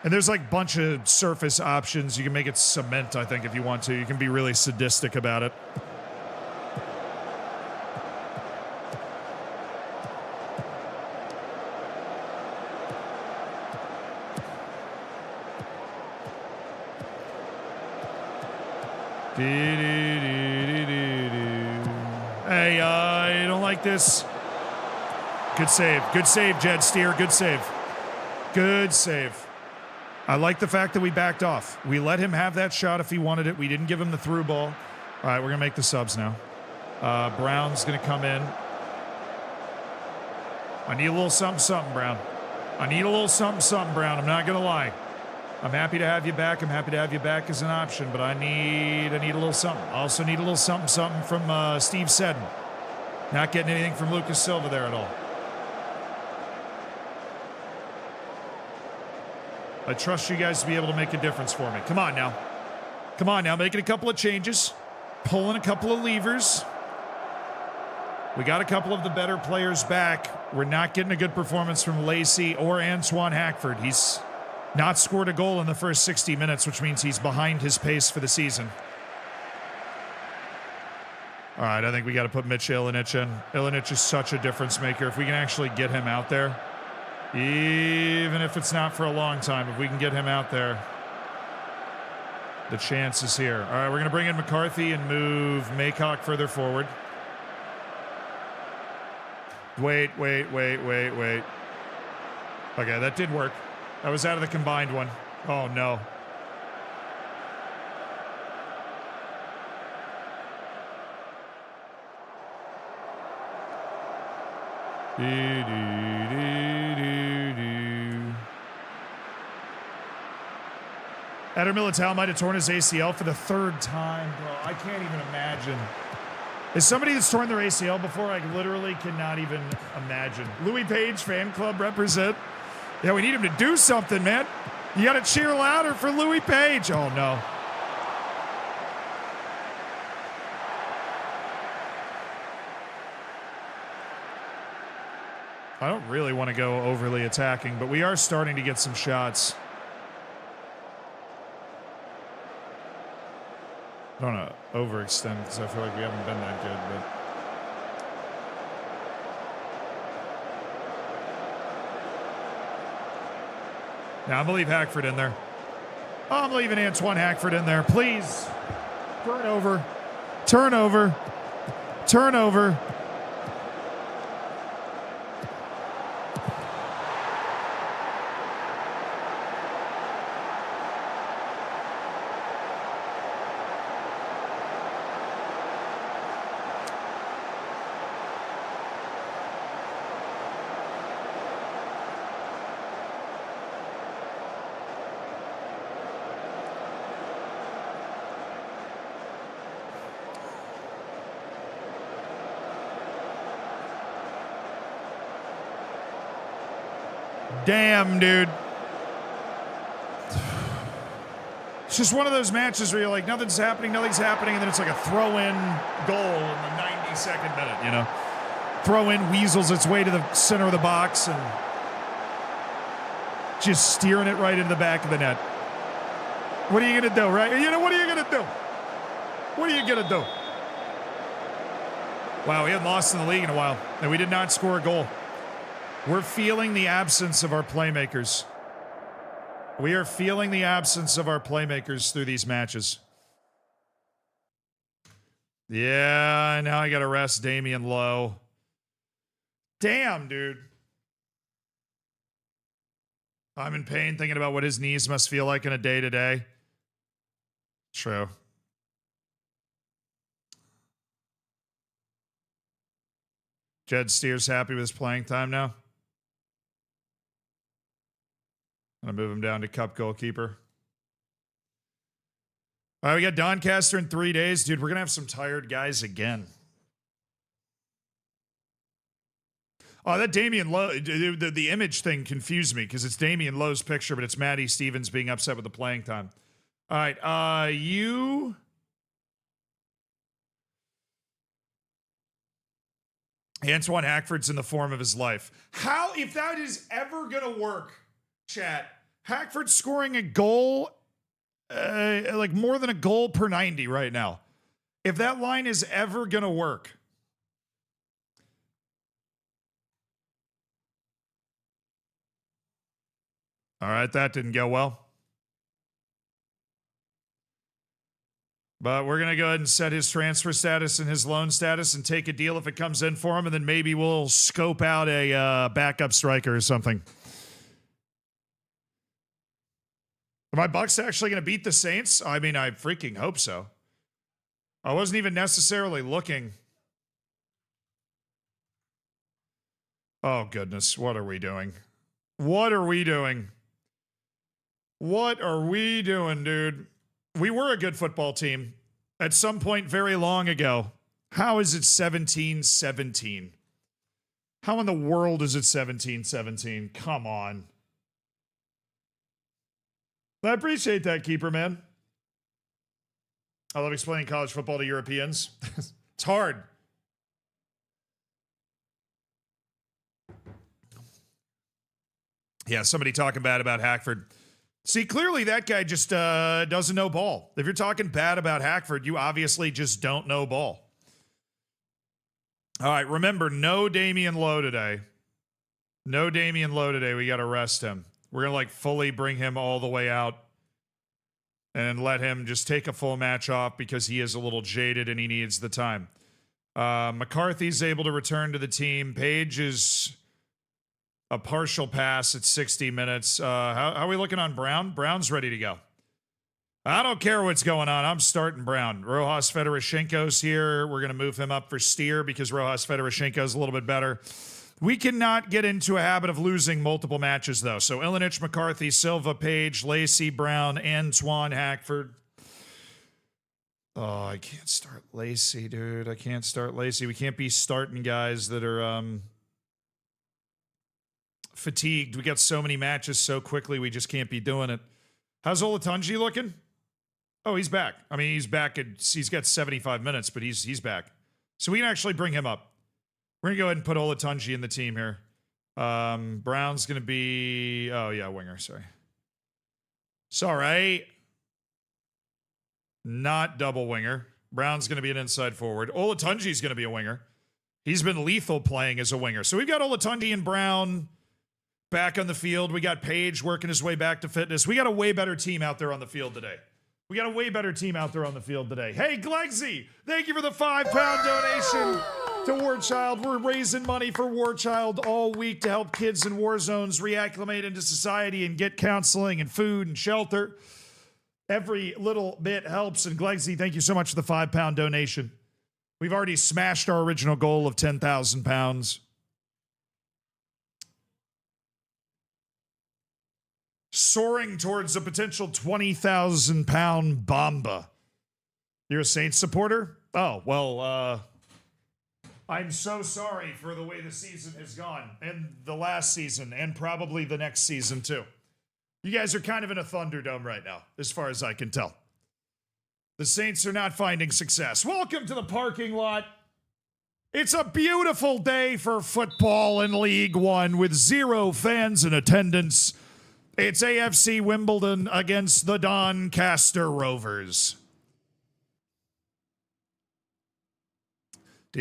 And there's like a bunch of surface options. You can make it cement, I think, if you want to. You can be really sadistic about it. Hey, I don't like this. Good save. Good save, Jed Steer. Good save. Good save. I like the fact that we backed off. We let him have that shot if he wanted it. We didn't give him the through ball. All right, we're going to make the subs now. Brown's going to come in. I need a little something, Brown. I need a little something, Brown. I'm not going to lie. I'm happy to have you back. I'm happy to have you back as an option, but I need a little something. I also need a little something from Steve Seddon. Not getting anything from Lucas Silva there at all. I trust you guys to be able to make a difference for me. Come on now. Come on now. Making a couple of changes. Pulling a couple of levers. We got a couple of the better players back. We're not getting a good performance from Lacey or Antoine Hackford. He's not scored a goal in the first 60 minutes, which means he's behind his pace for the season. All right, I think we got to put Mitch Ilinic in. Ilinic is such a difference maker. If we can actually get him out there, even if it's not for a long time, if we can get him out there, the chance is here. All right, we're going to bring in McCarthy and move Maycock further forward. Wait. Okay, that did work. That was out of the combined one. Oh, no. Eder Militao might have torn his ACL for the third time, bro. I can't even imagine. As somebody that's torn their ACL before, I literally cannot even imagine. Louis Page fan club represent. Yeah, we need him to do something, man. You got to cheer louder for Louis Page. Oh, no. I don't really want to go overly attacking, but we are starting to get some shots. I don't want to overextend because I feel like we haven't been that good, but... Yeah, I'm going to leave Hackford in there. Oh, I'm leaving Antoine Hackford in there. Please. Turn over. Turn over. Turn over. Damn, dude. It's just one of those matches where you're like, nothing's happening, and then it's like a throw-in goal in the 92nd minute, you know? Throw-in weasels its way to the center of the box and just steering it right into the back of the net. What are you going to do, right? You know, what are you going to do? What are you going to do? Wow, we hadn't lost in the league in a while, and we did not score a goal. We're feeling the absence of our playmakers. We are feeling the absence of our playmakers through these matches. Yeah, now I got to rest Damian Lowe. Damn, dude. I'm in pain thinking about what his knees must feel like in a day-to-day. True. Jed Steer's happy with his playing time now. I'm going to move him down to cup goalkeeper. All right, we got Doncaster in 3 days. Dude, we're going to have some tired guys again. Oh, that Damian Lowe, the image thing confused me because it's Damian Lowe's picture, but it's Maddie Stevens being upset with the playing time. All right, you... Antoine Hackford's in the form of his life. How, if that is ever going to work, chat, Hackford scoring a goal, like more than a goal per 90 right now. If that line is ever going to work. All right, that didn't go well. But we're going to go ahead and set his transfer status and his loan status and take a deal if it comes in for him, and then maybe we'll scope out a backup striker or something. Are my Bucks actually going to beat the Saints? I mean, I freaking hope so. I wasn't even necessarily looking. Oh, goodness. What are we doing? What are we doing? What are we doing, dude? We were a good football team at some point very long ago. How is it 17-17? How in the world is it 17-17? Come on. I appreciate that, keeper, man. I love explaining college football to Europeans. It's hard. Yeah, somebody talking bad about Hackford. See, clearly that guy just doesn't know ball. If you're talking bad about Hackford, you obviously just don't know ball. All right, remember, no Damian Lowe today. No Damian Lowe today. We got to rest him. We're going to like fully bring him all the way out and let him just take a full match off because he is a little jaded and he needs the time. McCarthy's able to return to the team. Page is a partial pass at 60 minutes. How are we looking on Brown? Brown's ready to go. I don't care what's going on. I'm starting Brown. Rojas Fedoroshenko's here. We're going to move him up for Steer because Rojas Fedoroshenko's a little bit better. We cannot get into a habit of losing multiple matches, though. So Ilinich, McCarthy, Silva, Page, Lacey, Brown, Antoine, Hackford. Oh, I can't start Lacey, dude. I can't start Lacey. We can't be starting guys that are fatigued. We got so many matches so quickly, we just can't be doing it. How's Olatunji looking? Oh, he's back. I mean, he's back. He's got 75 minutes, but he's back. So we can actually bring him up. We're going to go ahead and put Olatunji in the team here. Brown's going to be... Oh, yeah, winger. Sorry. It's all right. Not double winger. Brown's going to be an inside forward. Olatunji's going to be a winger. He's been lethal playing as a winger. So we've got Olatunji and Brown back on the field. We got Page working his way back to fitness. We got a way better team out there on the field today. We got a way better team out there on the field today. Hey, Glegsy, thank you for the £5 donation to War Child. We're raising money for War Child all week to help kids in war zones reacclimate into society and get counseling and food and shelter. Every little bit helps. And Glegsy, thank you so much for the £5 donation. We've already smashed our original goal of £10,000. Soaring towards a potential 20,000-pound Bamba. You're a Saints supporter? Oh, well, I'm so sorry for the way the season has gone, and the last season, and probably the next season, too. You guys are kind of in a Thunderdome right now, as far as I can tell. The Saints are not finding success. Welcome to the parking lot. It's a beautiful day for football in League One with 0 fans in attendance. It's AFC Wimbledon against the Doncaster Rovers. I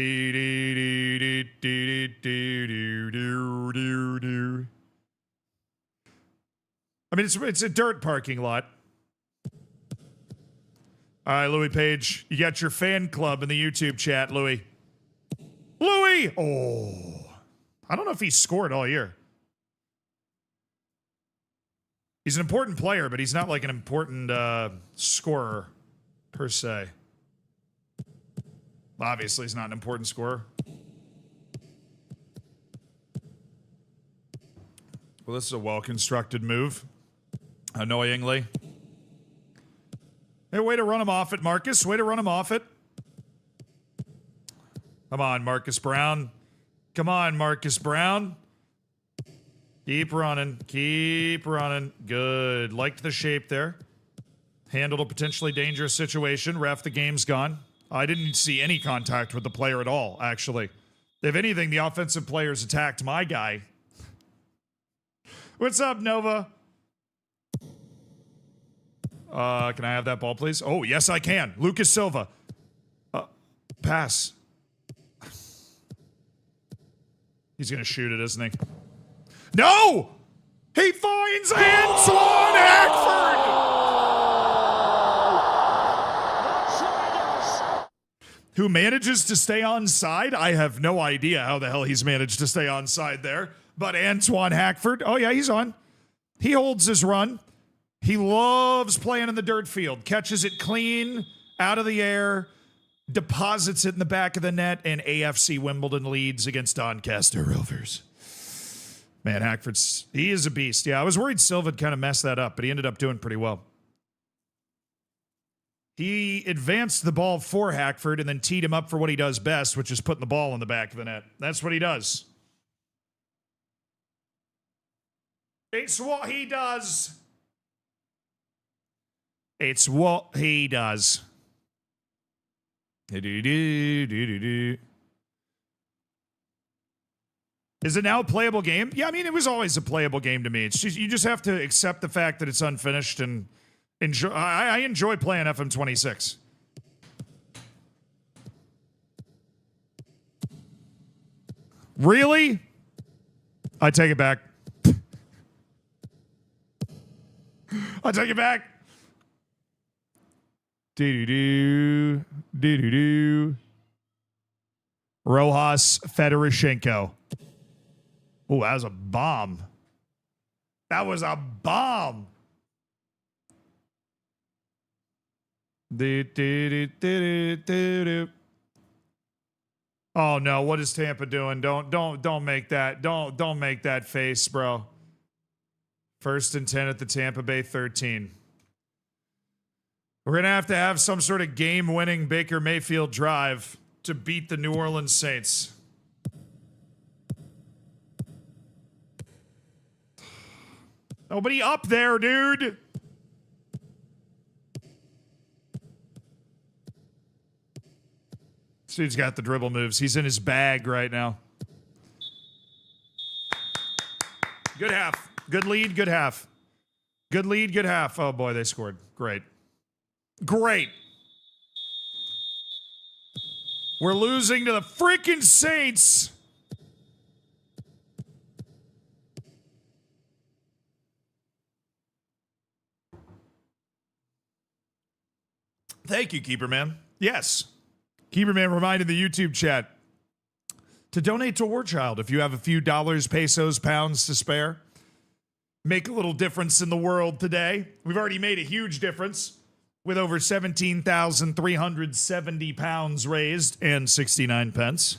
mean, it's a dirt parking lot. All right, Louis Page, you got your fan club in the YouTube chat, Louis. Louis! Oh, I don't know if he scored all year. He's an important player, but he's not like an important scorer, per se. Obviously, he's not an important scorer. Well, this is a well-constructed move. Annoyingly. Hey, way to run him off it, Marcus. Way to run him off it. Come on, Marcus Brown. Come on, Marcus Brown. Keep running. Keep running. Good. Liked the shape there. Handled a potentially dangerous situation. Ref, the game's gone. I didn't see any contact with the player at all, actually. If anything, the offensive players attacked my guy. What's up, Nova? Can I have that ball, please? Oh, yes, I can. Lucas Silva. Pass. He's going to shoot it, isn't he? No! He finds Antoine Hackford! Who manages to stay on side? I have no idea how the hell he's managed to stay on side there. But Antoine Hackford, oh yeah, he's on. He holds his run. He loves playing in the dirt field. Catches it clean, out of the air, deposits it in the back of the net, and AFC Wimbledon leads against Doncaster Rovers. Man, he is a beast. Yeah, I was worried Silva'd kind of messed that up, but he ended up doing pretty well. He advanced the ball for Hackford and then teed him up for what he does best, which is putting the ball in the back of the net. That's what he does. It's what he does. It's what he does. Is it now a playable game? Yeah, I mean, it was always a playable game to me. It's just, you just have to accept the fact that it's unfinished and enjoy. I enjoy playing FM26. Really? I take it back. I take it back. Do-do-do. Do-do-do. Rojas Fedorushenko. Oh, that was a bomb. That was a bomb. Oh no, what is Tampa doing? Don't make that. Don't make that face, bro. 1st and 10 at the Tampa Bay 13. We're going to have some sort of game-winning Baker Mayfield drive to beat the New Orleans Saints. Nobody up there, dude. This dude's got the dribble moves. He's in his bag right now. Good half. Good lead, good half. Good lead, good half. Oh boy, they scored. Great. Great. We're losing to the freaking Saints. Thank you, Keeper Man. Yes. Keeper Man reminded the YouTube chat to donate to War Child if you have a few dollars, pesos, pounds to spare. Make a little difference in the world today. We've already made a huge difference with over 17,370 pounds raised and 69 pence.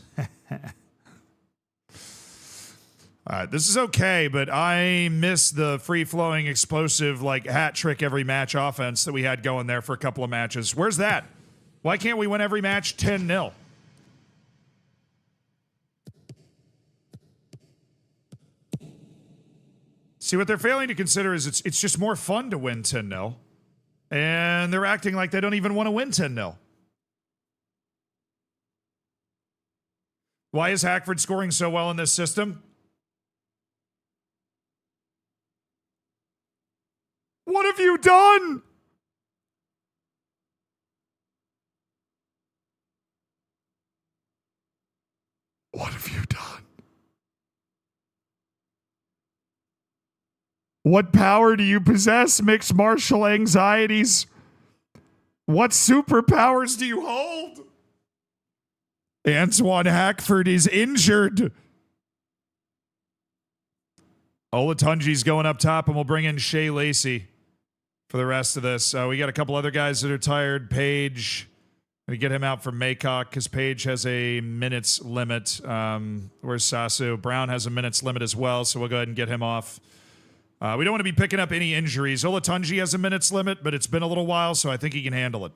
All right, this is okay, but I miss the free-flowing, explosive, like, hat trick every match offense that we had going there for a couple of matches. Where's that? Why can't we win every match 10-0? See, what they're failing to consider is it's just more fun to win 10-0. And they're acting like they don't even want to win 10-0. Why is Hackford scoring so well in this system? What have you done? What have you done? What power do you possess, mixed martial anxieties? What superpowers do you hold? Antoine Hackford is injured. Olatunji's going up top, and we'll bring in Shea Lacey for the rest of this. We got a couple other guys that are tired. Page, going to get him out for Maycock because Page has a minutes limit. Where's Sasu? Brown has a minutes limit as well, so we'll go ahead and get him off. We don't want to be picking up any injuries. Olatunji has a minutes limit, but it's been a little while, so I think he can handle it.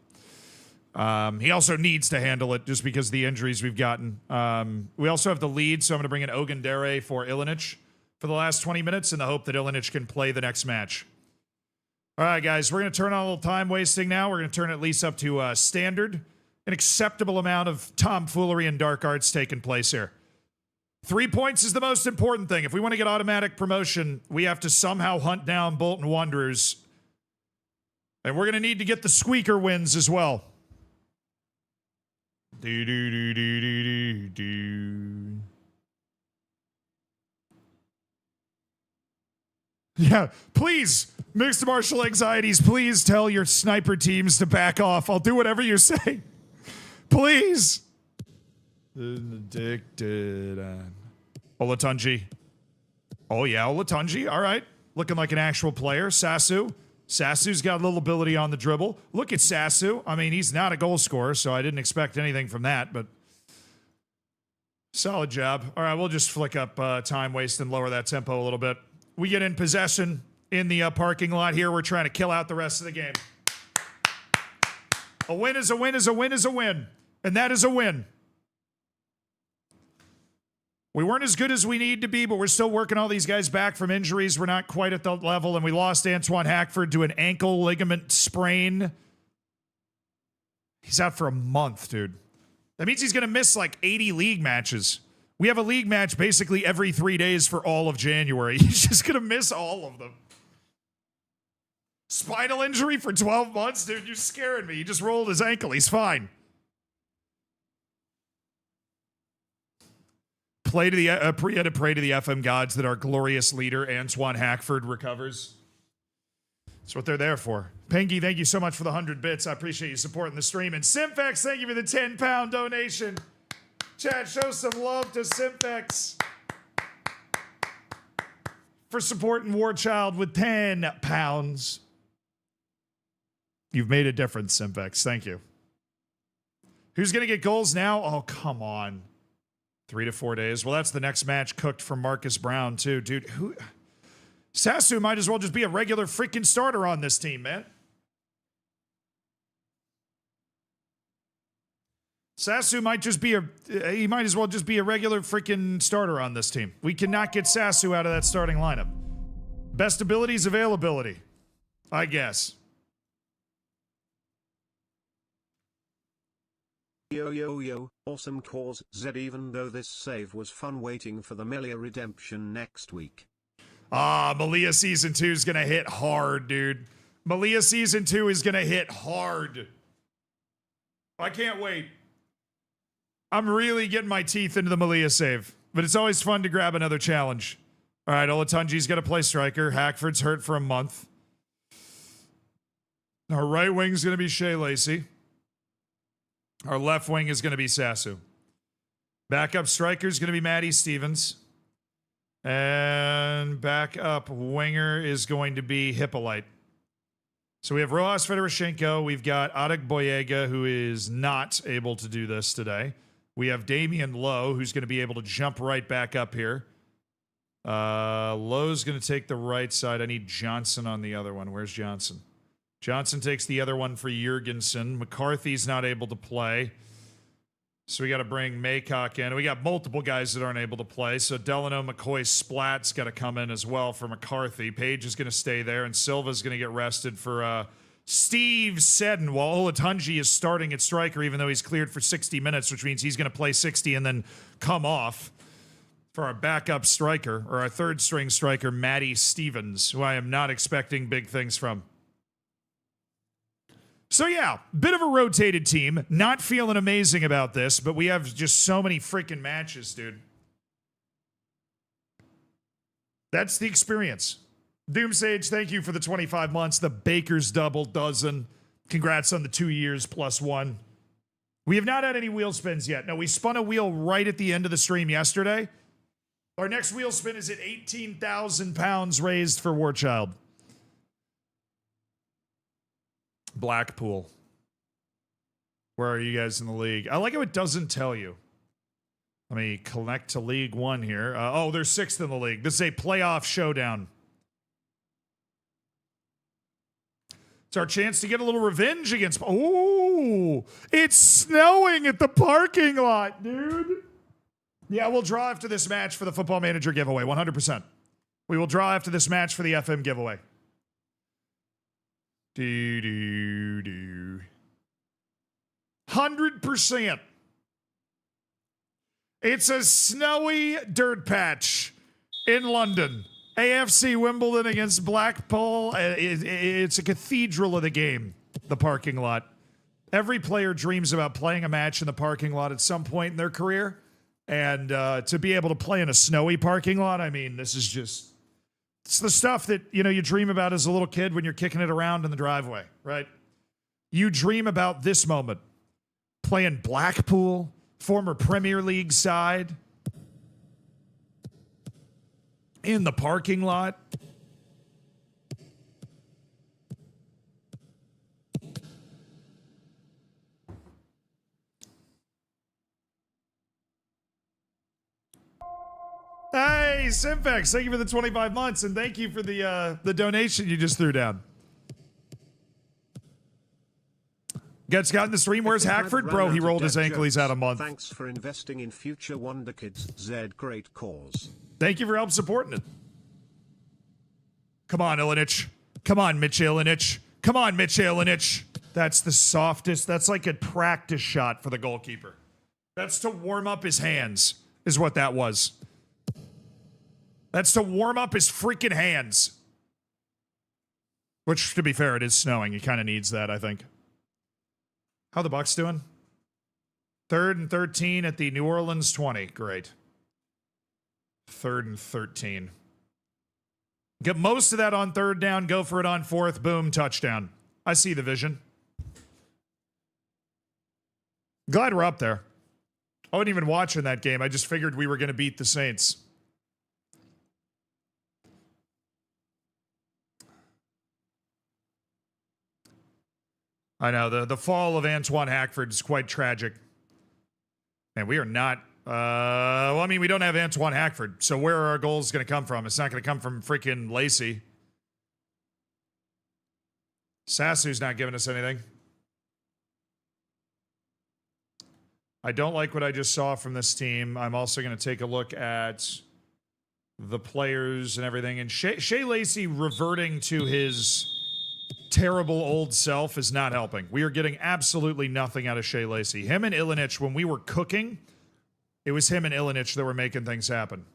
He also needs to handle it just because of the injuries we've gotten. We also have the lead, so I'm going to bring in Ogundere for Ilinic for the last 20 minutes in the hope that Ilinic can play the next match. All right, guys, we're going to turn on a little time wasting now. We're going to turn at least up to standard. An acceptable amount of tomfoolery and dark arts taking place here. 3 points is the most important thing. If we want to get automatic promotion, we have to somehow hunt down Bolton Wanderers. And we're going to need to get the squeaker wins as well. Yeah, please, mixed martial anxieties, please tell your sniper teams to back off. I'll do whatever you say. Please. Addicted. Olatunji. Oh, yeah, Olatunji. All right. Looking like an actual player. Sasu. Sasu's got a little ability on the dribble. Look at Sasu. I mean, he's not a goal scorer, so I didn't expect anything from that, but solid job. All right, we'll just flick up time waste and lower that tempo a little bit. We get in possession in the parking lot here. We're trying to kill out the rest of the game. A win is a win is a win is a win. And that is a win. We weren't as good as we need to be, but we're still working all these guys back from injuries. We're not quite at the level, and we lost Antoine Hackford to an ankle ligament sprain. He's out for a month, dude. That means he's going to miss like 80 league matches. We have a league match basically every 3 days for all of January. He's just going to miss all of them. Spinal injury for 12 months? Dude, you're scaring me. He just rolled his ankle. He's fine. Pray to the FM gods that our glorious leader, Antoine Hackford, recovers. That's what they're there for. Pengy, thank you so much for the 100 bits. I appreciate you supporting the stream. And Simphex, thank you for the 10-pound donation. Chat, show some love to Simphex for supporting War Child with 10 pounds. You've made a difference, Simphex. Thank you. Who's going to get goals now? Oh, come on. 3 to 4 days. Well, that's the next match cooked for Marcus Brown, too. Dude, Sasu might as well just be a regular freaking starter on this team, man. Sasu might just be he might as well just be a regular freaking starter on this team. We cannot get Sasu out of that starting lineup. Best abilities, availability, I guess. Yo, awesome cause, Zed, even though this save was fun, waiting for the Melia redemption next week. Melia Season 2 is gonna hit hard, dude. Melia Season 2 is gonna hit hard. I can't wait. I'm really getting my teeth into the Melia save, but it's always fun to grab another challenge. All right, Olatunji's got to play striker. Hackford's hurt for a month. Our right wing's going to be Shea Lacey. Our left wing is going to be Sasu. Backup striker's going to be Maddie Stevens. And backup winger is going to be Hippolyte. So we have Rojas Fedoroshenko. We've got Adek Boyega, who is not able to do this today. We have Damian Lowe, who's going to be able to jump right back up here. Lowe's going to take the right side. I need Johnson on the other one. Where's Johnson? Johnson takes the other one for Jurgensen. McCarthy's not able to play. So we got to bring Maycock in. We got multiple guys that aren't able to play. So Delano McCoy Splat's got to come in as well for McCarthy. Page is going to stay there, and Silva's going to get rested for Steve Seddon, while Olatunji is starting at striker, even though he's cleared for 60 minutes, which means he's going to play 60 and then come off for our backup striker, or our third string striker, Maddie Stevens, who I am not expecting big things from. So yeah, bit of a rotated team. Not feeling amazing about this, but we have just so many freaking matches, dude. That's the experience. Doomsage, thank you for the 25 months. The Baker's double dozen. Congrats on the 2 years plus one. We have not had any wheel spins yet. No, we spun a wheel right at the end of the stream yesterday. Our next wheel spin is at 18,000 pounds raised for Warchild. Blackpool. Where are you guys in the league? I like how it doesn't tell you. Let me connect to League One here. They're 6th in the league. This is a playoff showdown. It's our chance to get a little revenge against... Oh, it's snowing at the parking lot, dude. Yeah, we'll draw after this match for the Football Manager giveaway, 100%. We will draw after this match for the FM giveaway. 100%. It's a snowy dirt patch in London. AFC Wimbledon against Blackpool. It's a cathedral of the game, the parking lot. Every player dreams about playing a match in the parking lot at some point in their career. And to be able to play in a snowy parking lot, I mean, this is just... It's the stuff that, you dream about as a little kid when you're kicking it around in the driveway, right? You dream about this moment. Playing Blackpool, former Premier League side, in the parking lot. Hey, Simpex, thank you for the 25 months, and thank you for the donation you just threw down. Gets got in the stream. Where's Hackford? Bro, he rolled his ankle. He's out a month. Thanks for investing in future Wonder Kids. Zed, great cause. Thank you for help supporting it. Come on, Ilinich. Come on, Mitch Ilinich. Come on, Mitch Ilinich. That's the softest. That's like a practice shot for the goalkeeper. That's to warm up his hands, is what that was. That's to warm up his freaking hands. Which, to be fair, it is snowing. He kind of needs that, I think. How the Bucks doing? 3rd and 13 at the New Orleans 20. Great. 3rd and 13. Get most of that on 3rd down. Go for it on 4th. Boom. Touchdown. I see the vision. Glad we're up there. I wasn't even watching that game. I just figured we were going to beat the Saints. I know, the fall of Antoine Hackford is quite tragic. And we are not Well, I mean, we don't have Antoine Hackford, so where are our goals going to come from? It's not going to come from freaking Lacey. Sassu's not giving us anything. I don't like what I just saw from this team. I'm also going to take a look at the players and everything. And Shea Lacey reverting to his terrible old self is not helping. We are getting absolutely nothing out of Shea Lacey. Him and Ilinic, when we were cooking, it was him and Ilinic that were making things happen.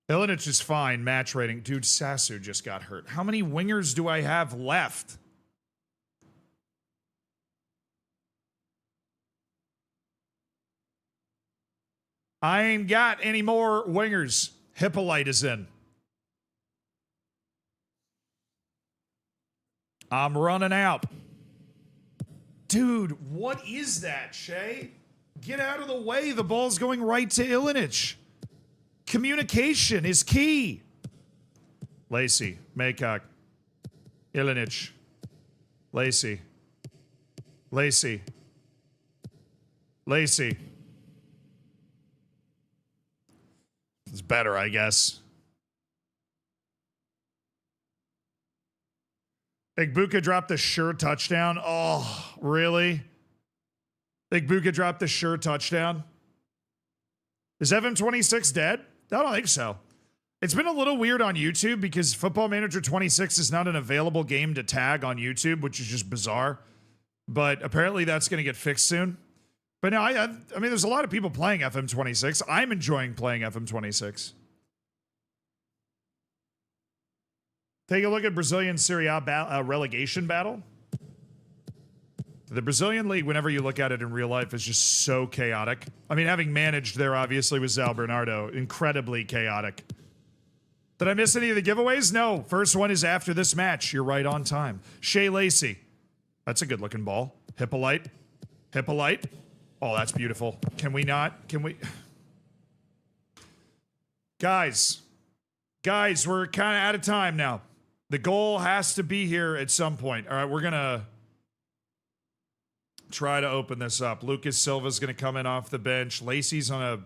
Ilinic is fine, match rating. Dude, Sassu just got hurt. How many wingers do I have left? I ain't got any more wingers. Hippolyte is in. I'm running out. Dude, what is that, Shay? Get out of the way. The ball's going right to Ilinic. Communication is key. Lacey, Maycock, Ilinic, Lacey, Lacey, Lacey. It's better, I guess. Igbuka dropped the sure touchdown. Oh, really? Igbuka dropped the sure touchdown? Is FM26 dead? I don't think so. It's been a little weird on YouTube because Football Manager 26 is not an available game to tag on YouTube, which is just bizarre. But apparently that's going to get fixed soon. But no, I mean, there's a lot of people playing FM26. I'm enjoying playing FM26. Take a look at Brazilian Serie A relegation battle. The Brazilian league, whenever you look at it in real life, is just so chaotic. I mean, having managed there, obviously, with Zal Bernardo, incredibly chaotic. Did I miss any of the giveaways? No. First one is after this match. You're right on time. Shea Lacey. That's a good-looking ball. Hippolyte. Hippolyte. Oh, that's beautiful. Can we not? Can we? Guys, we're kind of out of time now. The goal has to be here at some point. All right, we're going to try to open this up. Lucas Silva's going to come in off the bench. Lacey's on a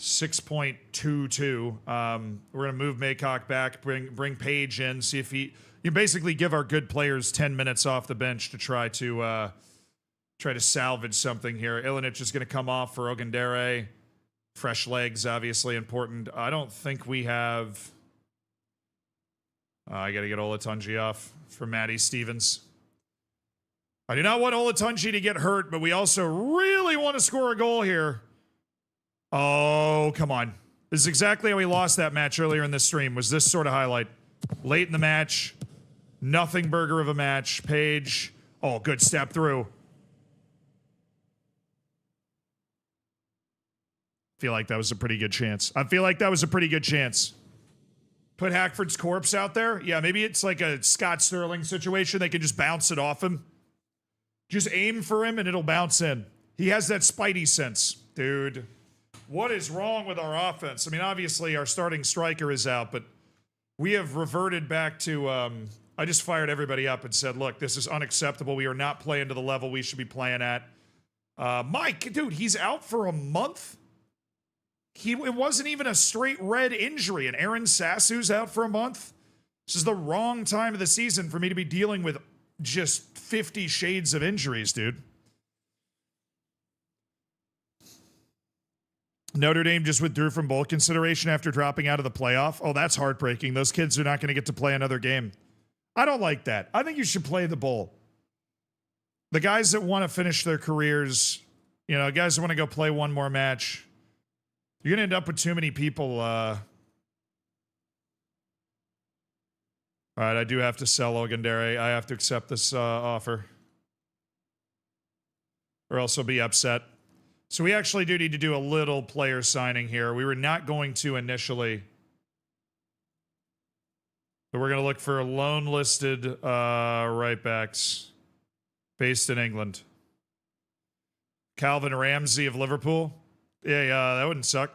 6.22. We're going to move Maycock back, bring Page in, see if you basically give our good players 10 minutes off the bench to try to salvage something here. Ilinic is going to come off for Ogundere. Fresh legs, obviously important. I don't think we have... I got to get Olatunji off for Maddie Stevens. I do not want Olatunji to get hurt, but we also really want to score a goal here. Oh, come on. This is exactly how we lost that match earlier in this stream, was this sort of highlight. Late in the match, nothing burger of a match. Page, oh, good step through. Feel like that was a pretty good chance. Put Hackford's corpse out there. Yeah, maybe it's like a Scott Sterling situation. They can just bounce it off him. Just aim for him and it'll bounce in. He has that spidey sense. Dude, what is wrong with our offense? I mean, obviously our starting striker is out, but we have reverted back to, I just fired everybody up and said, look, this is unacceptable. We are not playing to the level we should be playing at. Mike, dude, he's out for a month. It wasn't even a straight red injury, and Aaron Sassu's out for a month. This is the wrong time of the season for me to be dealing with just 50 shades of injuries, dude. Notre Dame just withdrew from bowl consideration after dropping out of the playoff. Oh, that's heartbreaking. Those kids are not going to get to play another game. I don't like that. I think you should play the bowl. The guys that want to finish their careers, guys that want to go play one more match, you're going to end up with too many people. All right, I do have to sell Ogundere. I have to accept this offer, or else I'll be upset. So we actually do need to do a little player signing here. We were not going to initially. But we're going to look for loan listed right backs based in England. Calvin Ramsey of Liverpool. Yeah, that wouldn't suck.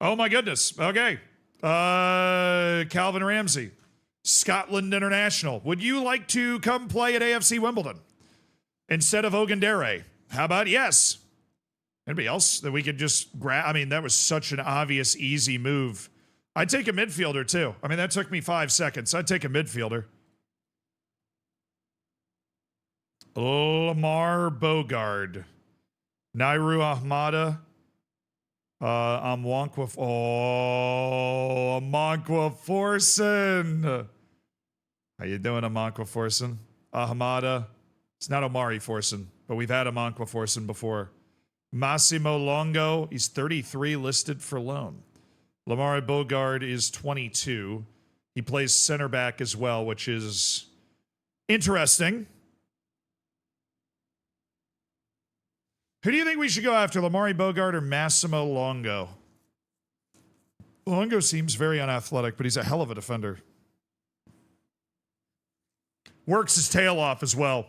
Oh my goodness. Okay. Calvin Ramsey, Scotland International. Would you like to come play at AFC Wimbledon instead of Ogundere? How about yes? Anybody else that we could just grab? I mean, that was such an obvious, easy move. I'd take a midfielder too. I mean, that took me 5 seconds. I'd take a midfielder. Lamar Bogard, Nairu Ahmada, Amankwa Forson. How you doing, Amankwa Forson? Ahmada. It's not Omari Forson, but we've had Amankwa Forson before. Massimo Longo, he's 33, listed for loan. Lamar Bogard is 22. He plays center back as well, which is interesting. Who do you think we should go after, Lamar Bogard or Massimo Longo? Longo seems very unathletic, but he's a hell of a defender. Works his tail off as well.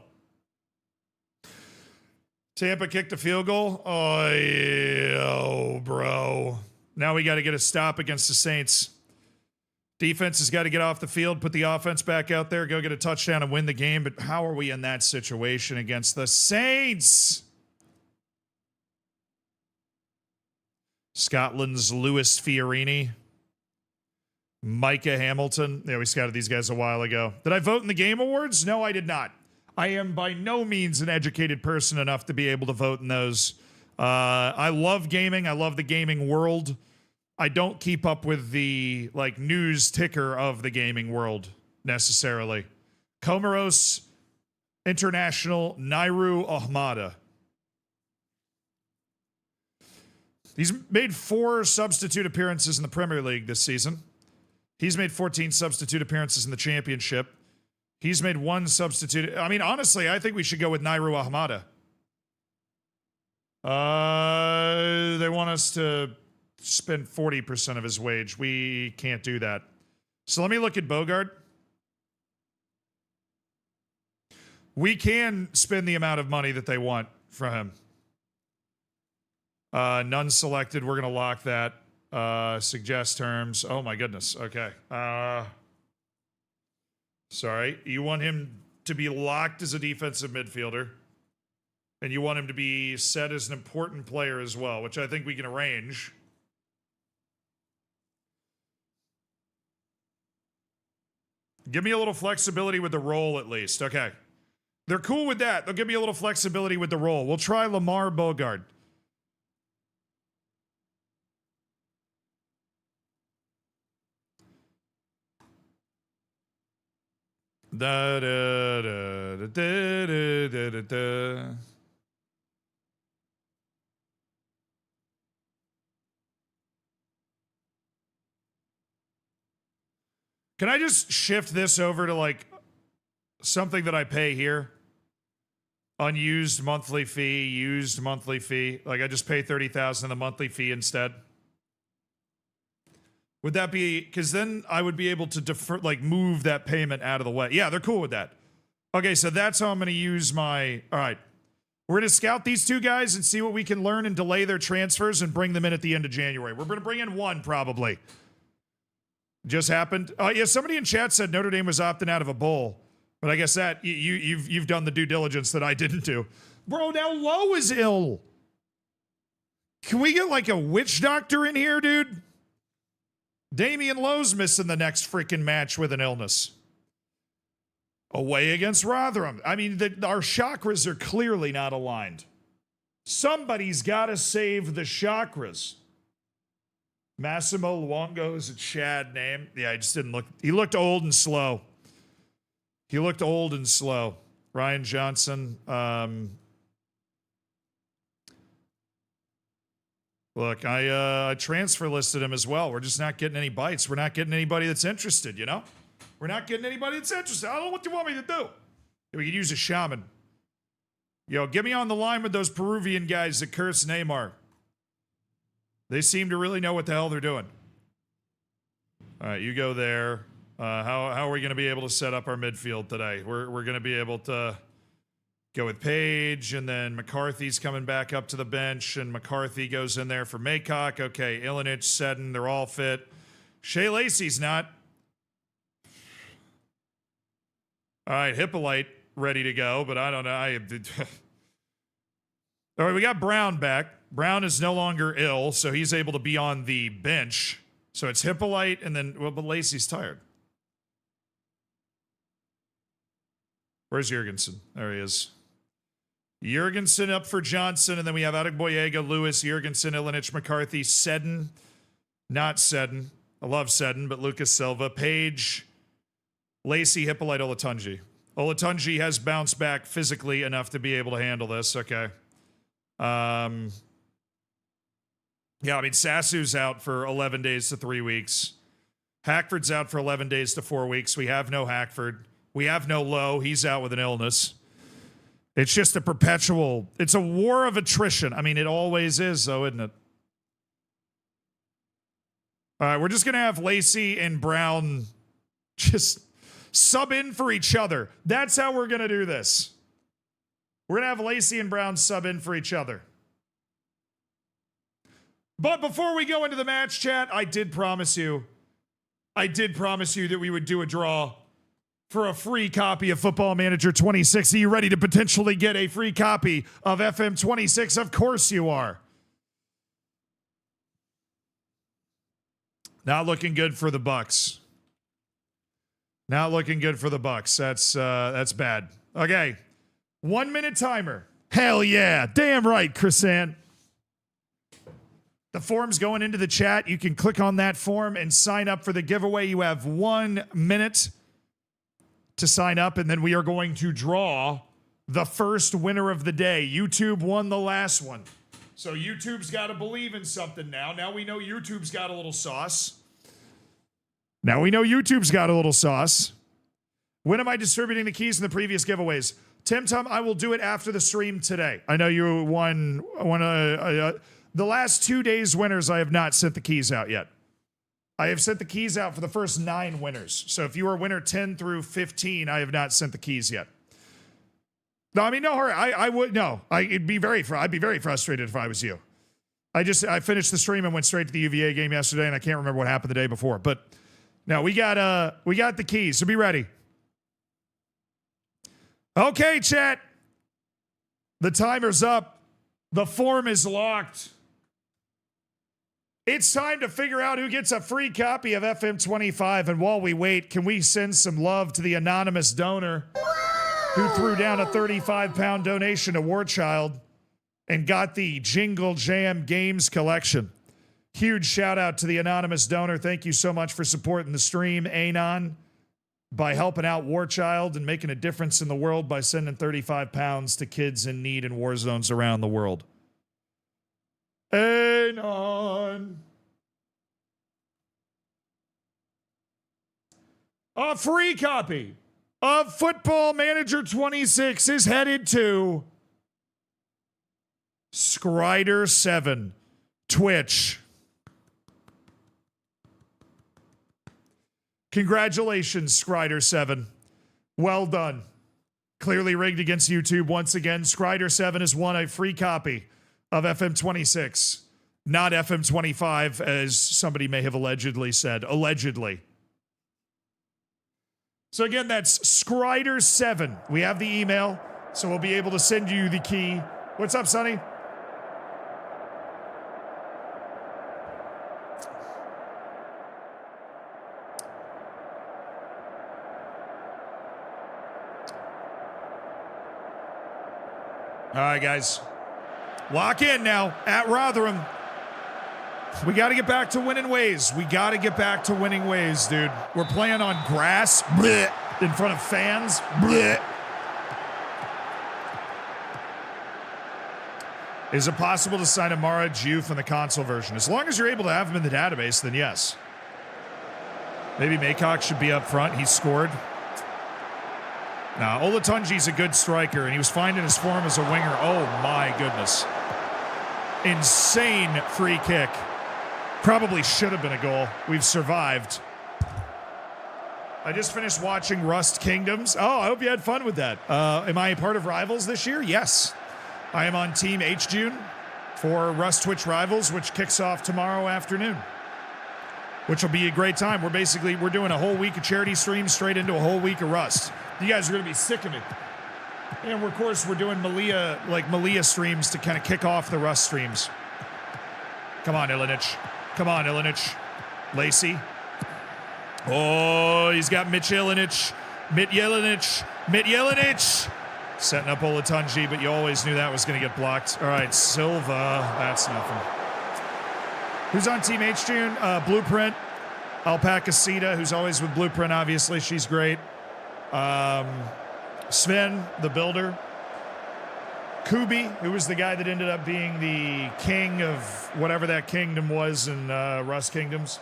Tampa kicked a field goal. Oh, yeah, bro. Now we got to get a stop against the Saints. Defense has got to get off the field, put the offense back out there, go get a touchdown and win the game. But how are we in that situation against the Saints? Scotland's Lewis Fiorini. Micah Hamilton. Yeah, we scouted these guys a while ago. Did I vote in the Game Awards? No, I did not. I am by no means an educated person enough to be able to vote in those. I love gaming. I love the gaming world. I don't keep up with the news ticker of the gaming world necessarily. Comoros International, Nairu Ahmada. He's made 4 substitute appearances in the Premier League this season. He's made 14 substitute appearances in the Championship. He's made 1 substitute. I mean, honestly, I think we should go with Nairu Ahmada. They want us to spend 40% of his wage. We can't do that. So let me look at Bogard. We can spend the amount of money that they want from him. None selected. We're going to lock that. Suggest terms. Oh my goodness. Okay. Sorry. You want him to be locked as a defensive midfielder. And you want him to be set as an important player as well, which I think we can arrange. Give me a little flexibility with the role at least. Okay. They're cool with that. They'll give me a little flexibility with the role. We'll try Lamar Bogard. Da, da, da, da, da, da, da, da. Can I just shift this over to something that I pay here? Unused monthly fee, used monthly fee. I just pay $30,000 in the monthly fee instead. Would that be, because then I would be able to defer, move that payment out of the way. Yeah, they're cool with that. Okay, so that's how I'm going to use my, all right. We're going to scout these 2 guys and see what we can learn and delay their transfers and bring them in at the end of January. We're going to bring in 1 probably. Just happened. Yeah, somebody in chat said Notre Dame was opting out of a bowl. But I guess that, you've done the due diligence that I didn't do. Bro, now Lowe is ill. Can we get a witch doctor in here, dude? Damian Lowe's missing the next freaking match with an illness. Away against Rotherham. I mean, our chakras are clearly not aligned. Somebody's got to save the chakras. Massimo Luongo is a Chad name. Yeah, I just didn't look. He looked old and slow. Ryan Johnson. Look, I transfer listed him as well. We're just not getting any bites. We're not getting anybody that's interested, you know? We're not getting anybody that's interested. I don't know what you want me to do. We could use a shaman. Yo, get me on the line with those Peruvian guys that curse Neymar. They seem to really know what the hell they're doing. All right, you go there. How are we going to be able to set up our midfield today? We're going to be able to Go with Page, and then McCarthy's coming back up to the bench, and McCarthy goes in there for Maycock. Okay, Ilinic, Seddon, they're all fit. Shea Lacey's not. All right, Hippolyte ready to go, but I don't know. All right, we got Brown back. Brown is no longer ill, so he's able to be on the bench. So it's Hippolyte, and then, well, but Lacey's tired. Where's Jurgensen? There he is. Jurgensen up for Johnson, and then we have Adegboyega, Lewis, Jurgensen, Ilinic, McCarthy, Seddon. Not Seddon. I love Seddon, but Lucas Silva, Page, Lacey, Hippolyte, Olatunji. Olatunji has bounced back physically enough to be able to handle this. Okay. Yeah, I mean, Sassu's out for 11 days to 3 weeks. Hackford's out for 11 days to 4 weeks. We have no Hackford. We have no Lowe. He's out with an illness. It's just a perpetual, it's a war of attrition. I mean, it always is, though, isn't it? All right, we're just going to have Lacey and Brown just sub in for each other. That's how we're going to do this. We're going to have Lacey and Brown sub in for each other. But before we go into the match, chat, I did promise you that we would do a draw for a free copy of Football Manager 26. Are you ready to potentially get a free copy of FM 26? Of course you are. Not looking good for the Bucks. Not looking good for the Bucks. That's bad. Okay. 1 minute timer. Hell yeah. Damn right, Chrisann. The form's going into the chat. You can click on that form and sign up for the giveaway. You have 1 minute to sign up, and then we are going to draw the first winner of the day. YouTube won the last one. So YouTube's got to believe in something now. Now we know YouTube's got a little sauce. When am I distributing the keys in the previous giveaways? Tim Tom, I will do it after the stream today. I know you won the last 2 days winners. I have not sent the keys out yet. I have sent the keys out for the first 9 winners. So if you are winner 10 through 15, I have not sent the keys yet. No, I mean, no hurry. I'd be very frustrated if I was you. I finished the stream and went straight to the UVA game yesterday, and I can't remember what happened the day before. But no, we got the keys, so be ready. Okay, chat. The timer's up. The form is locked. It's time to figure out who gets a free copy of FM 25. And while we wait, can we send some love to the anonymous donor who threw down a 35-pound donation to War Child and got the Jingle Jam Games collection? Huge shout out to the anonymous donor. Thank you so much for supporting the stream, Anon, by helping out War Child and making a difference in the world by sending 35 pounds to kids in need in war zones around the world. Anon. A free copy of Football Manager 26 is headed to Skrider7, Twitch. Congratulations, Skrider7. Well done. Clearly rigged against YouTube once again. Skrider7 has won a free copy of FM 26, not FM 25, as somebody may have allegedly said. Allegedly. So again, that's Skrider7. We have the email, so we'll be able to send you the key. What's up, Sonny? All right, guys. Lock in now at Rotherham. We got to get back to winning ways. Dude. We're playing on grass bleh, in front of fans. Bleh. Is it possible to sign Amara Diouf from the console version? As long as you're able to have him in the database, then yes. Maybe Maycock should be up front. He scored. Now, Olatunji's a good striker, and he was finding his form as a winger. Oh, my goodness. Insane free kick. Probably should have been a goal. We've survived. I just finished watching Rust Kingdoms. Oh, I hope you had fun with that. Am I a part of Rivals this year? Yes. I am on Team H-June for Rust Twitch Rivals, which kicks off tomorrow afternoon, which will be a great time. We're doing a whole week of charity streams straight into a whole week of Rust. You guys are going to be sick of it. And of course, we're doing Malia streams to kind of kick off the Rust streams. Come on, Ilinic. Come on, Ilinic. Lacey. Oh, he's got Mitch Jelenic. Setting up Olatunji, but you always knew that was going to get blocked. All right, Silva. That's nothing. Who's on Team H-June? Blueprint. Alpaca Sita, who's always with Blueprint, obviously. She's great. Sven, the builder. Kubi, who was the guy that ended up being the king of whatever that kingdom was in Rust Kingdoms.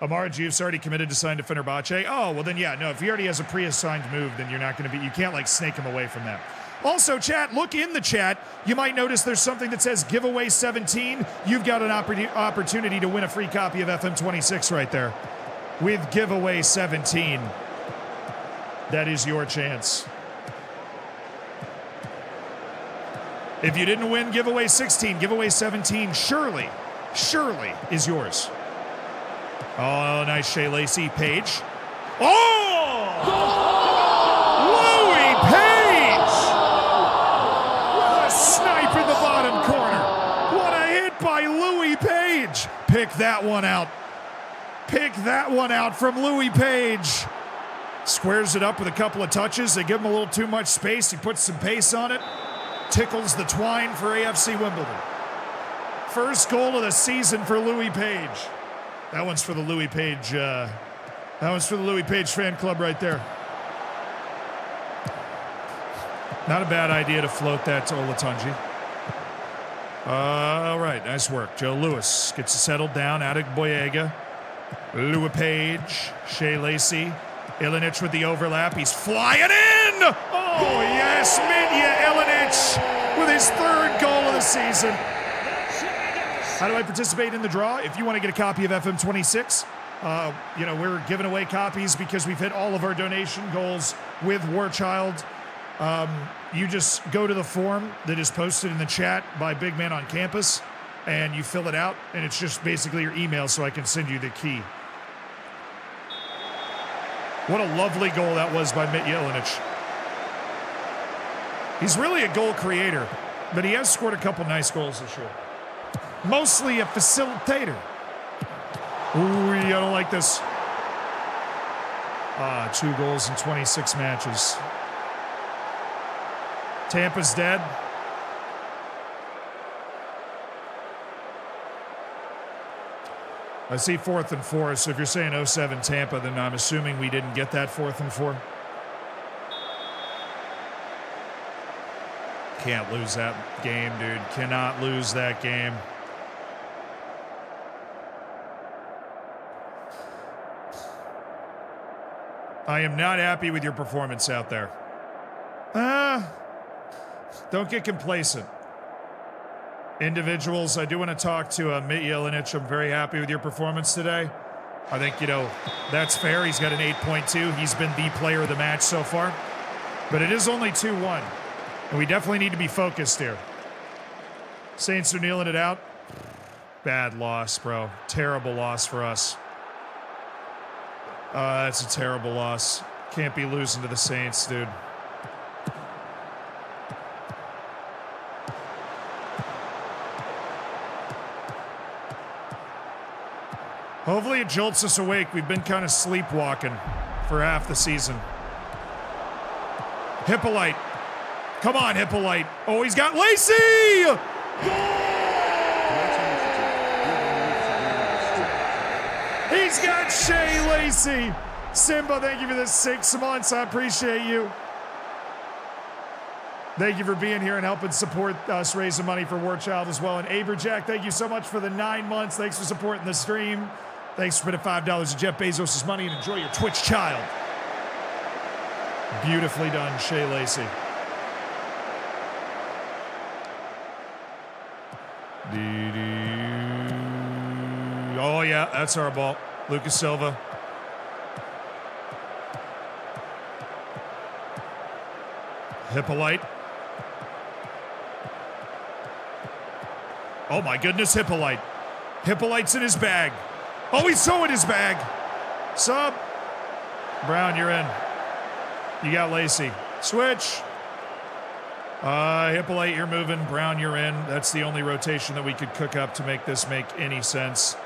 Amara Juve's already committed to sign to Fenerbahce. Oh, well then, yeah, no, if he already has a pre-assigned move, then you're not going to be, you can't like snake him away from that. Also, chat, look in the chat. You might notice there's something that says giveaway 17. You've got an opportunity to win a free copy of FM26 right there. With giveaway 17. That is your chance. If you didn't win giveaway 16, giveaway 17 surely is yours. Oh, nice Shea Lacey. Page. Oh! Louis Page! What a snipe in the bottom corner. What a hit by Louis Page. Pick that one out. Pick that one out from Louis Page. Squares it up with a couple of touches. They give him a little too much space. He puts some pace on it. Tickles the twine for AFC Wimbledon. First goal of the season for Louis Page. That one's for the Louis Page. That one's for the Louis Page fan club right there. Not a bad idea to float that to Olatunji. All right, nice work. Joe Lewis gets settled down. Adek Boyega. Louis Page. Shea Lacey. Ilinic with the overlap. He's flying in! Oh, yes, Mitya Ilinic with his third goal of the season. How do I participate in the draw? If you want to get a copy of FM26, we're giving away copies because we've hit all of our donation goals with Warchild. You just go to the form that is posted in the chat by Big Man on Campus, and you fill it out, and it's just basically your email so I can send you the key. What a lovely goal that was by Mitya Ilinic. He's really a goal creator, but he has scored a couple nice goals this year. Mostly a facilitator. Ooh, I don't like this. 2 goals in 26 matches. Tampa's dead. I see 4th and 4, so if you're saying 07 Tampa, then I'm assuming we didn't get that 4th and 4. Can't lose that game, dude. Cannot lose that game. I am not happy with your performance out there. Don't get complacent. Individuals, I do want to talk to Mitya Ilinic. I'm very happy with your performance today. I think, that's fair. He's got an 8.2. He's been the player of the match so far. But it is only 2-1. And we definitely need to be focused here. Saints are kneeling it out. Bad loss, bro. Terrible loss for us. That's a terrible loss. Can't be losing to the Saints, dude. Hopefully it jolts us awake. We've been kind of sleepwalking for half the season. Hippolyte. Come on, Hippolyte. Oh, he's got Lacey! He's got Shea Lacey. Simba, thank you for the 6 months. I appreciate you. Thank you for being here and helping support us raising money for War Child as well. And Aberjack, thank you so much for the 9 months. Thanks for supporting the stream. Thanks for putting $5 of Jeff Bezos' money and enjoy your Twitch child. Beautifully done, Shea Lacey. Oh, yeah. Yeah, that's our ball. Lucas Silva. Hippolyte. Oh my goodness, Hippolyte. Hippolyte's in his bag. Oh, he's so in his bag. Sub. Brown, you're in. You got Lacey. Switch. Hippolyte, you're moving. Brown, you're in. That's the only rotation that we could cook up to make this make any sense.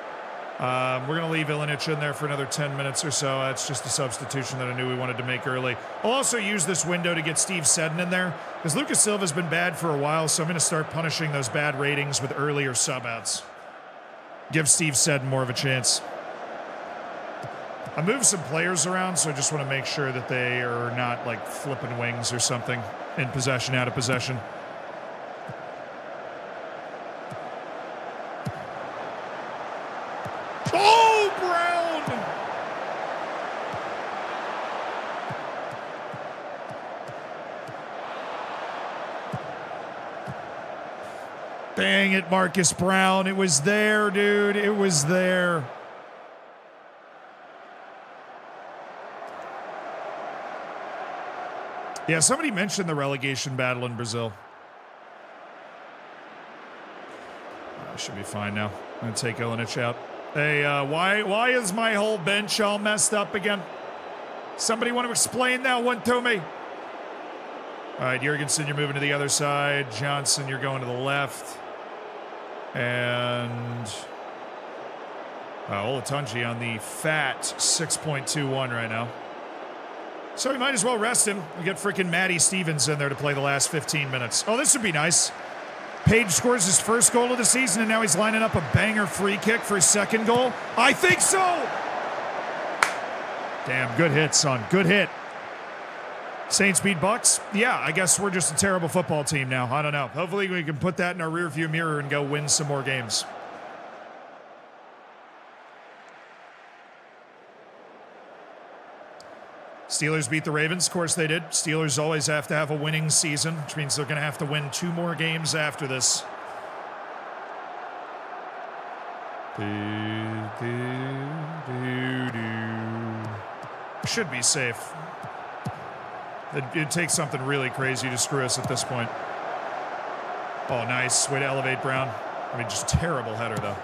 We're going to leave Ilinic in there for another 10 minutes or so. That's just a substitution that I knew we wanted to make early. I'll also use this window to get Steve Seddon in there, because Lucas Silva's been bad for a while, so I'm going to start punishing those bad ratings with earlier sub-outs. Give Steve Seddon more of a chance. I moved some players around, so I just want to make sure that they are not, like, flipping wings or something. In possession, out of possession. Oh, Brown! Dang it, Marcus Brown. It was there, dude. It was there. Yeah, somebody mentioned the relegation battle in Brazil. I should be fine now. I'm going to take Ilinic out. Hey, why is my whole bench all messed up again? Somebody want to explain that one to me? All right, Jurgensen, you're moving to the other side. Johnson, you're going to the left. And Olatunji on the fat 6.21 right now. So we might as well rest him. We get freaking Matty Stevens in there to play the last 15 minutes. Oh, this would be nice. Page scores his first goal of the season, and now he's lining up a banger free kick for his second goal. I think so! Damn, good hit, son. Good hit. Saints beat Bucks? Yeah, I guess we're just a terrible football team now. I don't know. Hopefully we can put that in our rearview mirror and go win some more games. Steelers beat the Ravens. Of course they did. Steelers always have to have a winning season, which means they're going to have to win 2 more games after this. Should be safe. It'd take something really crazy to screw us at this point. Oh, nice. Way to elevate Brown. I mean, just terrible header, though.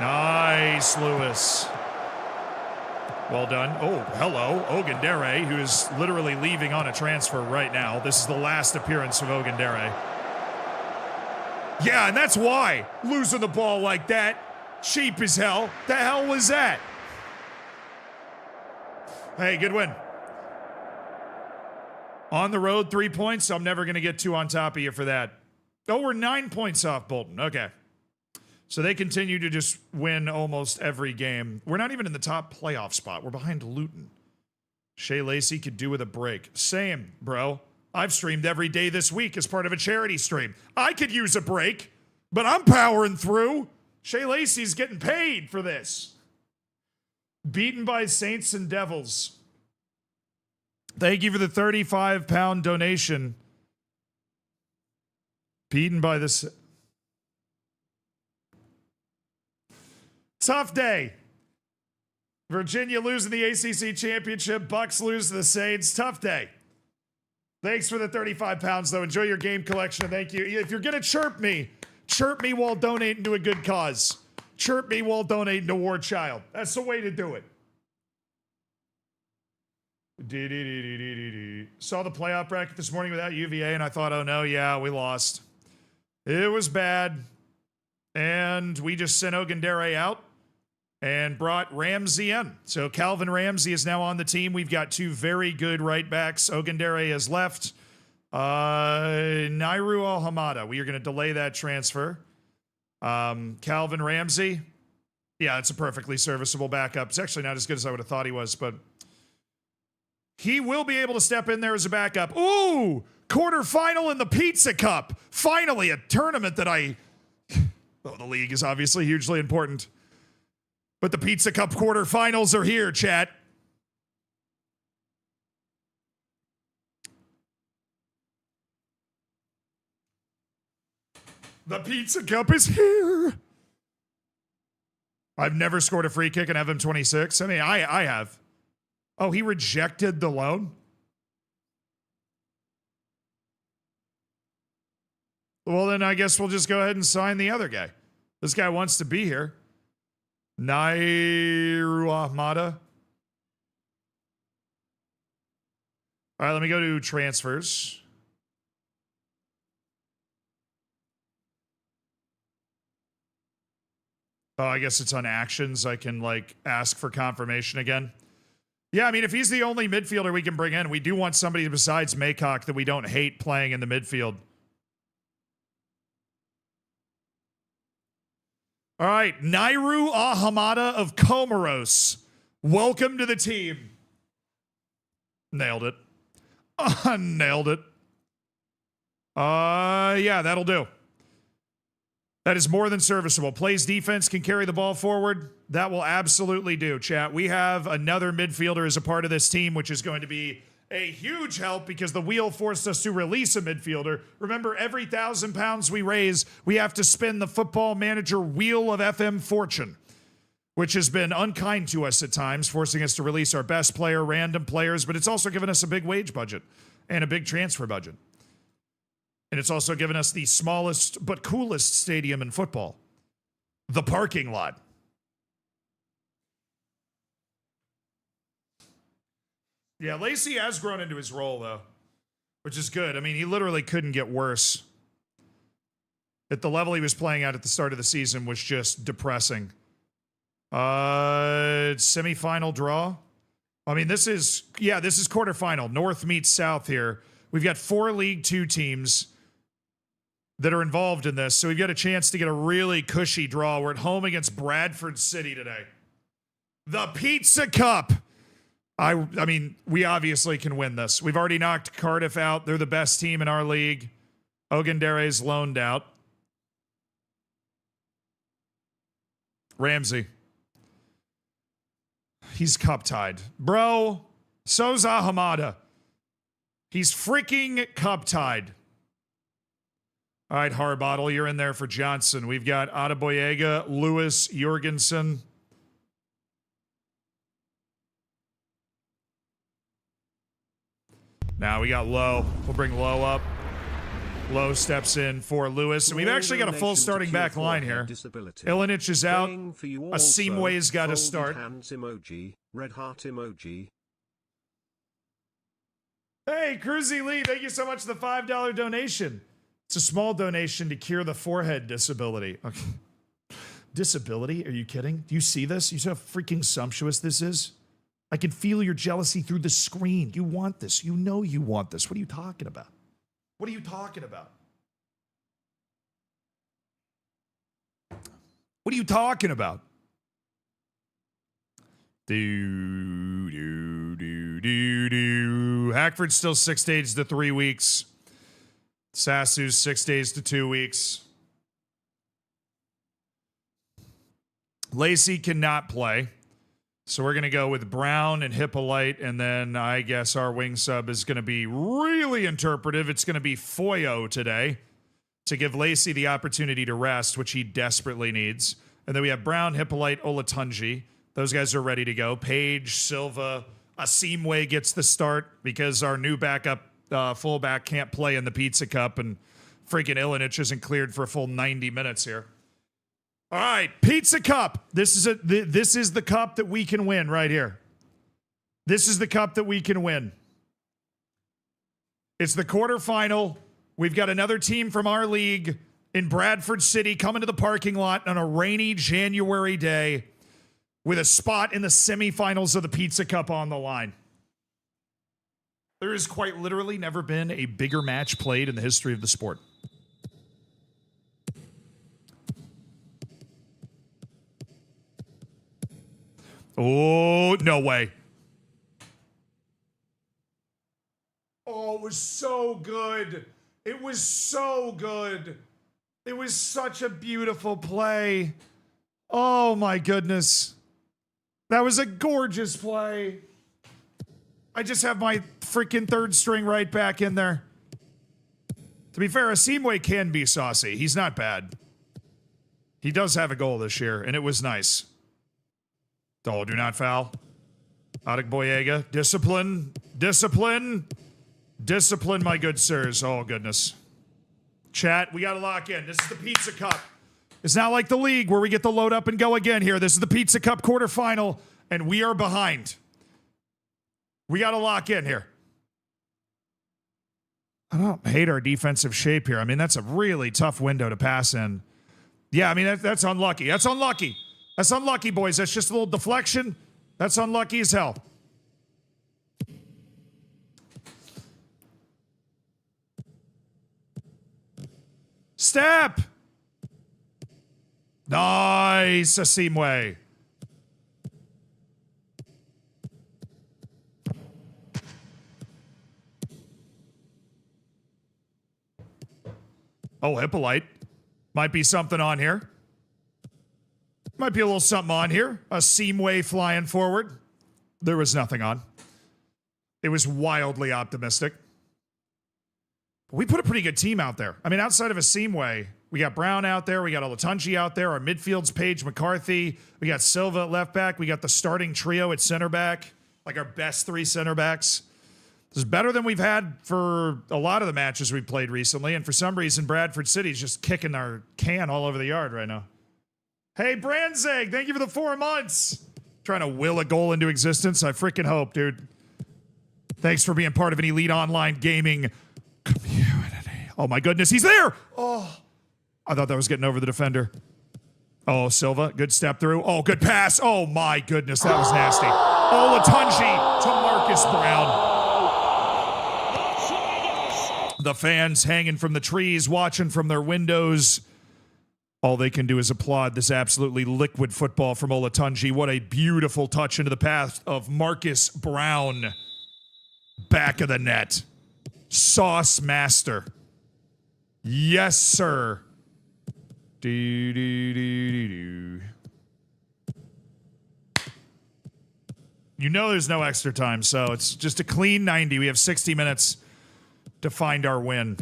Nice, Lewis. Well done. Oh, hello, Ogundere, who is literally leaving on a transfer right now. This is the last appearance of Ogundere. Yeah, and that's why. Losing the ball like that. Cheap as hell. The hell was that? Hey, good win. On the road, 3 points. I'm never going to get 2 on top of you for that. Oh, we're 9 points off Bolton. Okay. So they continue to just win almost every game. We're not even in the top playoff spot. We're behind Luton. Shea Lacey could do with a break. Same, bro. I've streamed every day this week as part of a charity stream. I could use a break, but I'm powering through. Shea Lacey's getting paid for this. Beaten by Saints and Devils. Thank you for the 35-pound donation. Beaten by the... Tough day. Virginia losing the ACC championship. Bucks lose to the Saints. Tough day. Thanks for the 35 pounds, though. Enjoy your game collection. Thank you. If you're going to chirp me while donating to a good cause. Chirp me while donating to War Child. That's the way to do it. Saw the playoff bracket this morning without UVA, and I thought, oh no, yeah, we lost. It was bad. And we just sent Ogundere out and brought Ramsey in. So Calvin Ramsey is now on the team. We've got 2 very good right backs. Ogundere has left. Nairu Alhamada. We are going to delay that transfer. Calvin Ramsey. Yeah, it's a perfectly serviceable backup. It's actually not as good as I would have thought he was, but he will be able to step in there as a backup. Ooh, quarterfinal in the Pizza Cup. Finally, a tournament that well, the league is obviously hugely important. But the Pizza Cup quarterfinals are here, chat. The Pizza Cup is here. I've never scored a free kick and have him 26. I mean, I have. Oh, he rejected the loan? Well, then I guess we'll just go ahead and sign the other guy. This guy wants to be here. Nairu Ahmada. All right, let me go to transfers. Oh, I guess it's on actions. I can, like, ask for confirmation again. Yeah, I mean, if he's the only midfielder we can bring in, we do want somebody besides Maycock that we don't hate playing in the midfield. All right, Nairu Ahmada of Comoros. Welcome to the team. Nailed it. Nailed it. Yeah, that'll do. That is more than serviceable. Plays defense, can carry the ball forward. That will absolutely do, chat. We have another midfielder as a part of this team, which is going to be a huge help because the wheel forced us to release a midfielder. Remember, every 1,000 pounds we raise, we have to spin the Football Manager Wheel of FM Fortune, which has been unkind to us at times, forcing us to release our best player, random players, but it's also given us a big wage budget and a big transfer budget. And it's also given us the smallest but coolest stadium in football, the parking lot. Yeah, Lacey has grown into his role, though, which is good. I mean, he literally couldn't get worse. At the level he was playing at the start of the season was just depressing. Semifinal draw. I mean, this is quarterfinal. North meets South here. We've got 4 League 2 teams that are involved in this, so we've got a chance to get a really cushy draw. We're at home against Bradford City today. The Pizza Cup. I mean, we obviously can win this. We've already knocked Cardiff out. They're the best team in our league. Ogundere's loaned out. Ramsey. He's cup tied. Bro, so's Ahmada. He's freaking cup tied. All right, Harbottle, you're in there for Johnson. We've got Adeboyega, Lewis, Jorgensen. Now we got Lowe. We'll bring Lowe up. Lowe steps in for Lewis. And we've actually got a full starting back line here. Ilinic is out. Asimwe's got to start. Hands emoji, red heart emoji. Hey, Cruzy Lee, thank you so much for the $5 donation. It's a small donation to cure the forehead disability. Okay. Disability? Are you kidding? Do you see this? You see how freaking sumptuous this is? I can feel your jealousy through the screen. You want this. You know you want this. What are you talking about? What are you talking about? What are you talking about? Hackford's still 6 days to 3 weeks. Sassu's 6 days to 2 weeks. Lacey cannot play. So we're going to go with Brown and Hippolyte, and then I guess our wing sub is going to be really interpretive. It's going to be Foyo today to give Lacey the opportunity to rest, which he desperately needs. And then we have Brown, Hippolyte, Olatunji. Those guys are ready to go. Page, Silva, Asimwe gets the start because our new backup fullback can't play in the Pizza Cup, and freaking Ilinic isn't cleared for a full 90 minutes here. All right, Pizza Cup. This is the cup that we can win right here. This is the cup that we can win. It's the quarterfinal. We've got another team from our league in Bradford City coming to the parking lot on a rainy January day with a spot in the semifinals of the Pizza Cup on the line. There has quite literally never been a bigger match played in the history of the sport. Oh, no way. Oh, it was so good. It was so good. It was such a beautiful play. Oh, my goodness. That was a gorgeous play. I just have my freaking third string right back in there. To be fair, Asimwe can be saucy. He's not bad. He does have a goal this year, and it was nice. Oh, do not foul. Adegboyega. Discipline. Discipline. Discipline, my good sirs. Oh, goodness. Chat, we got to lock in. This is the Pizza Cup. It's not like the league where we get to load up and go again here. This is the Pizza Cup quarterfinal, and we are behind. We got to lock in here. I don't hate our defensive shape here. I mean, that's a really tough window to pass in. Yeah, I mean, that's unlucky. That's unlucky. That's unlucky, boys. That's just a little deflection. That's unlucky as hell. Step. Nice, Asimwe. Oh, Hippolyte. Might be something on here. Might be a little something on here. Asimwe flying forward. There was nothing on. It was wildly optimistic. We put a pretty good team out there. I mean, outside of Asimwe, we got Brown out there. We got Olatunji out there. Our midfield's Paige McCarthy. We got Silva at left back. We got the starting trio at center back. Like our best three center backs. This is better than we've had for a lot of the matches we've played recently. And for some reason, Bradford City's just kicking our can all over the yard right now. Hey, Branzeg, thank you for the 4 months. Trying to will a goal into existence. I freaking hope, dude. Thanks for being part of an elite online gaming community. Oh my goodness, he's there! Oh, I thought that was getting over the defender. Oh, Silva, good step through. Oh, good pass. Oh my goodness, that was nasty. Oh, Olatunji to Marcus Brown. The fans hanging from the trees, watching from their windows. All they can do is applaud this absolutely liquid football from Olatunji. What a beautiful touch into the path of Marcus Brown. Back of the net. Sauce master. Yes, sir. Do, do, do, do, do. You know there's no extra time, so it's just a clean 90. We have 60 minutes to find our win.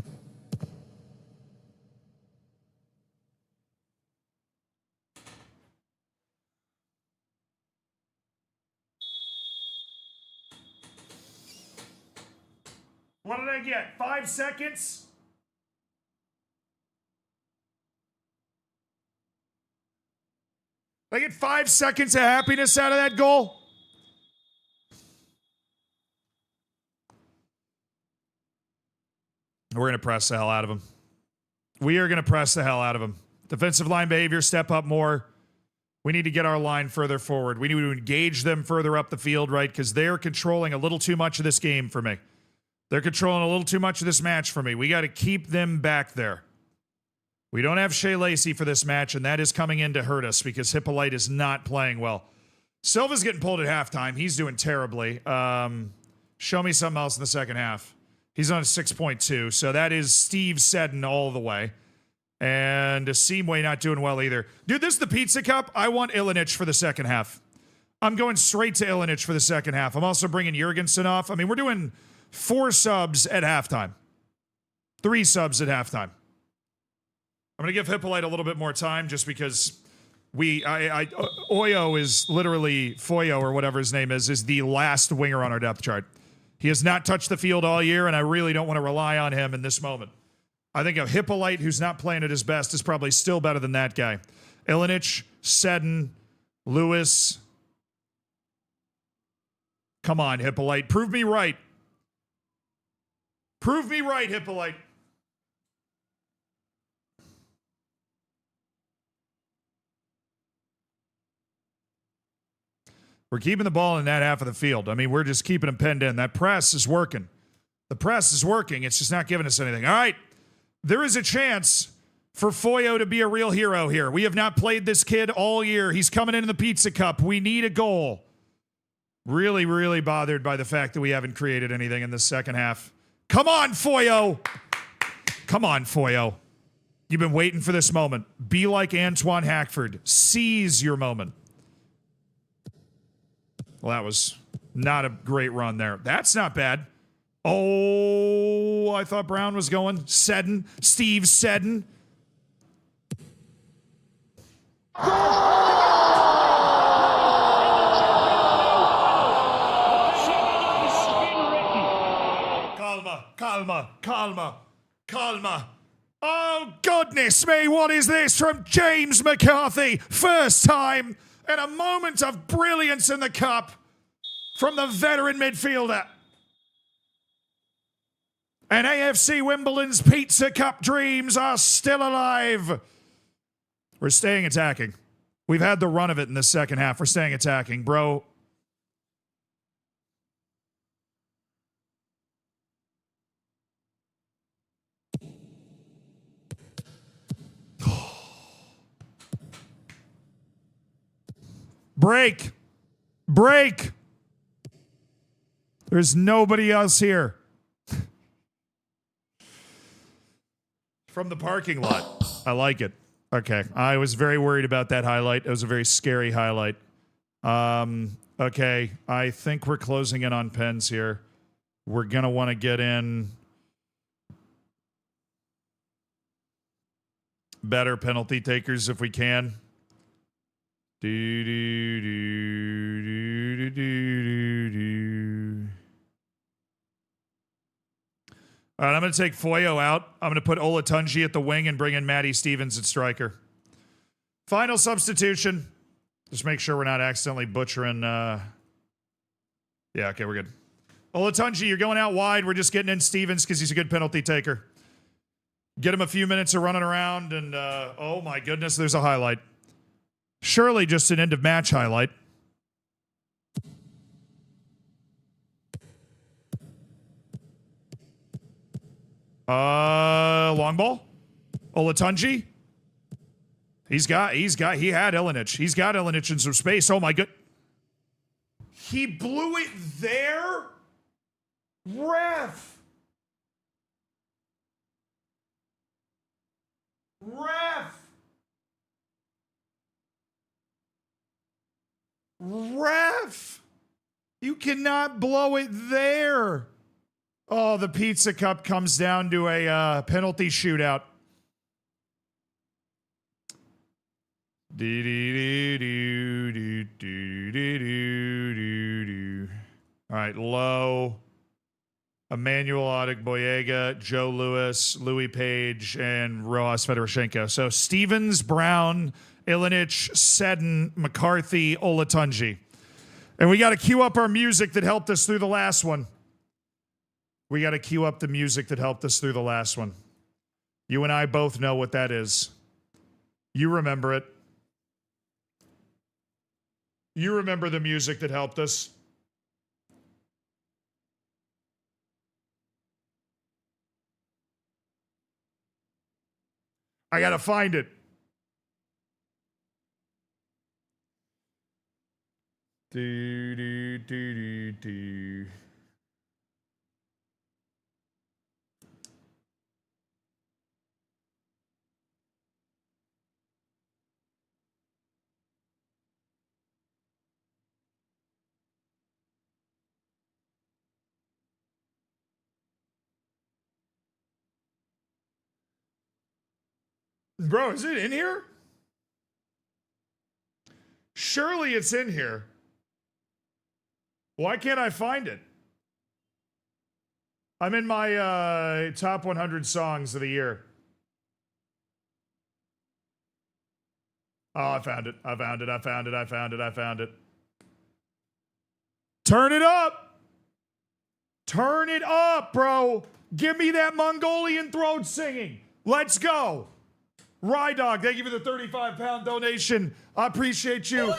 What did I get? 5 seconds? Did I get 5 seconds of happiness out of that goal? We're going to press the hell out of him. We are going to press the hell out of him. Defensive line behavior, step up more. We need to get our line further forward. We need to engage them further up the field, right? Because they're controlling a little too much of this game for me. They're controlling a little too much of this match for me. We got to keep them back there. We don't have Shea Lacey for this match, and that is coming in to hurt us because Hippolyte is not playing well. Silva's getting pulled at halftime. He's doing terribly. Show me something else in the second half. He's on a 6.2, so that is Steve Seddon all the way. And Asimwe not doing well either. Dude, this is the Pizza Cup. I want Ilinic for the second half. I'm going straight to Ilinic for the second half. I'm also bringing Jurgensen off. I mean, we're doing 4 subs at halftime. 3 subs at halftime. I'm going to give Hippolyte a little bit more time just because Oyo is literally, Foyo or whatever his name is the last winger on our depth chart. He has not touched the field all year, and I really don't want to rely on him in this moment. I think a Hippolyte who's not playing at his best is probably still better than that guy. Ilinic, Seddon, Lewis. Come on, Hippolyte. Prove me right. Prove me right, Hippolyte. We're keeping the ball in that half of the field. I mean, we're just keeping them penned in. That press is working. The press is working. It's just not giving us anything. All right. There is a chance for Foyo to be a real hero here. We have not played this kid all year. He's coming into the Pizza Cup. We need a goal. Really, really bothered by the fact that we haven't created anything in the second half. Come on, Foyo. Come on, Foyo. You've been waiting for this moment. Be like Antoine Hackford. Seize your moment. Well, that was not a great run there. That's not bad. Oh, I thought Brown was going. Seddon. Steve Seddon. Calma, calma, calma, calma. Oh, goodness me, what is this from James McCarthy? First time, and a moment of brilliance in the cup from the veteran midfielder. And AFC Wimbledon's Pizza Cup dreams are still alive. We're staying attacking. We've had the run of it in the second half. We're staying attacking, bro. Break. Break. There's nobody else here. From the parking lot. I like it. Okay. I was very worried about that highlight. It was a very scary highlight. Okay. I think we're closing in on pens here. We're going to want to get in better penalty takers if we can. All right, I'm going to take Foyo out. I'm going to put Olatunji at the wing and bring in Matty Stevens at striker. Final substitution. Just make sure we're not accidentally butchering. Yeah, okay, we're good. Olatunji, you're going out wide. We're just getting in Stevens because he's a good penalty taker. Get him a few minutes of running around, and oh my goodness, there's a highlight. Surely just an end-of-match highlight. Long ball. Olatunji. He had Ilinic. He's got Ilinic in some space. Oh my good. He blew it there? Ref. Ref. You cannot blow it there. Oh, the Pizza Cup comes down to a penalty shootout. All right, Lowe, Emmanuel Adegboyega, Joe Lewis, Louis Page, and Rojas Fedorchenko. So Stevens, Brown, Ilinic, Seddon, McCarthy, Olatunji. And we got to queue up our music that helped us through the last one. We got to queue up the music that helped us through the last one. You and I both know what that is. You remember it. You remember the music that helped us. I got to find it. Do. Bro, is it in here? Surely it's in here. Why can't I find it? I'm in my top 100 songs of the year. Oh, I found it. I found it. Turn it up. Turn it up, bro. Give me that Mongolian throat singing. Let's go. Rydog, thank you for the 35-pound donation. I appreciate you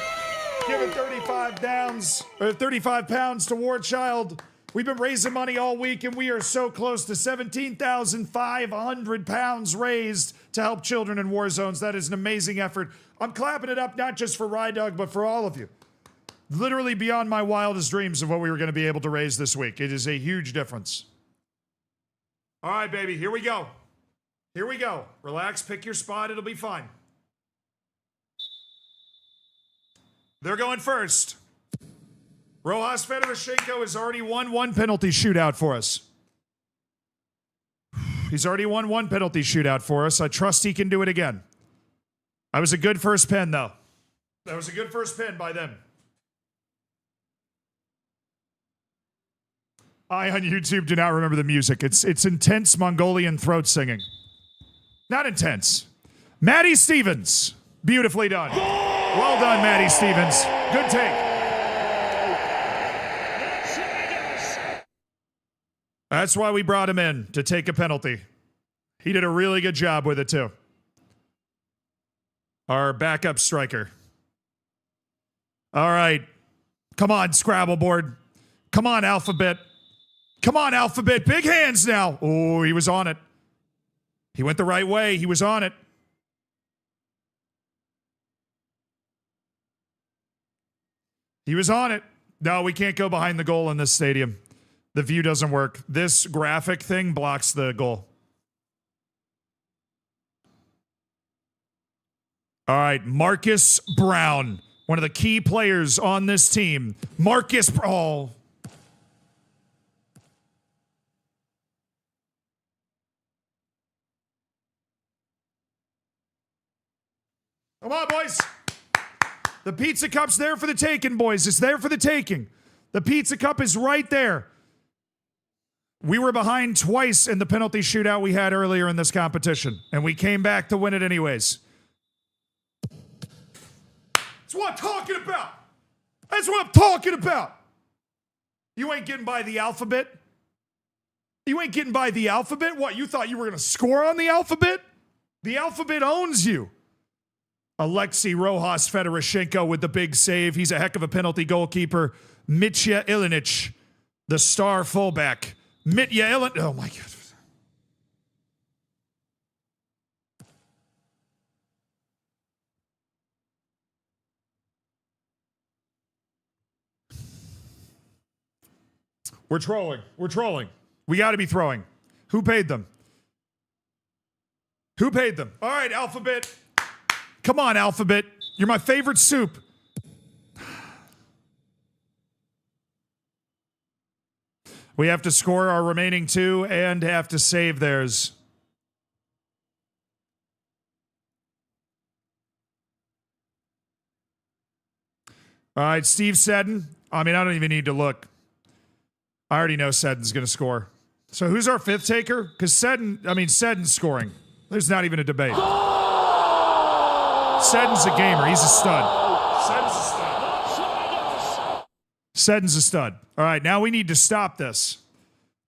giving 35 pounds to War Child. We've been raising money all week, and we are so close to 17,500 pounds raised to help children in war zones. That is an amazing effort. I'm clapping it up not just for Rydog, but for all of you. Literally beyond my wildest dreams of what we were going to be able to raise this week. It is a huge difference. All right, baby, here we go. Here we go. Relax, pick your spot, it'll be fine. They're going first. Rojas Fedorchenko has already won one penalty shootout for us. He's already won one penalty shootout for us. I trust he can do it again. That was a good first pen, though. That was a good first pen by them. I on YouTube do not remember the music. It's intense Mongolian throat singing. Not intense. Maddie Stevens. Beautifully done. Well done, Maddie Stevens. Good take. That's why we brought him in, to take a penalty. He did a really good job with it, too. Our backup striker. All right. Come on, Scrabble board. Come on, Alphabet. Come on, Alphabet. Big hands now. Oh, he was on it. He went the right way. He was on it. He was on it. No, we can't go behind the goal in this stadium. The view doesn't work. This graphic thing blocks the goal. All right, Marcus Brown, one of the key players on this team. Marcus, oh. Come on, boys. The pizza cup's there for the taking, boys. It's there for the taking. The pizza cup is right there. We were behind twice in the penalty shootout we had earlier in this competition, and we came back to win it anyways. That's what I'm talking about. That's what I'm talking about. You ain't getting by the alphabet. You ain't getting by the alphabet. What, you thought you were going to score on the alphabet? The alphabet owns you. Alexei Rojas Fedorashenko with the big save. He's a heck of a penalty goalkeeper. Mitya Ilinic, the star fullback. Mitya Ilinic. Oh, my God. We're trolling. We're trolling. We got to be throwing. Who paid them? Who paid them? All right, Alphabet. Come on, Alphabet. You're my favorite soup. We have to score our remaining two and have to save theirs. All right, Steve Seddon. I mean, I don't even need to look. I already know Seddon's going to score. So who's our fifth taker? Because Seddon's scoring. There's not even a debate. Seddon's a gamer. He's a stud. Seddon's a stud. Seddon's a stud. All right, now we need to stop this.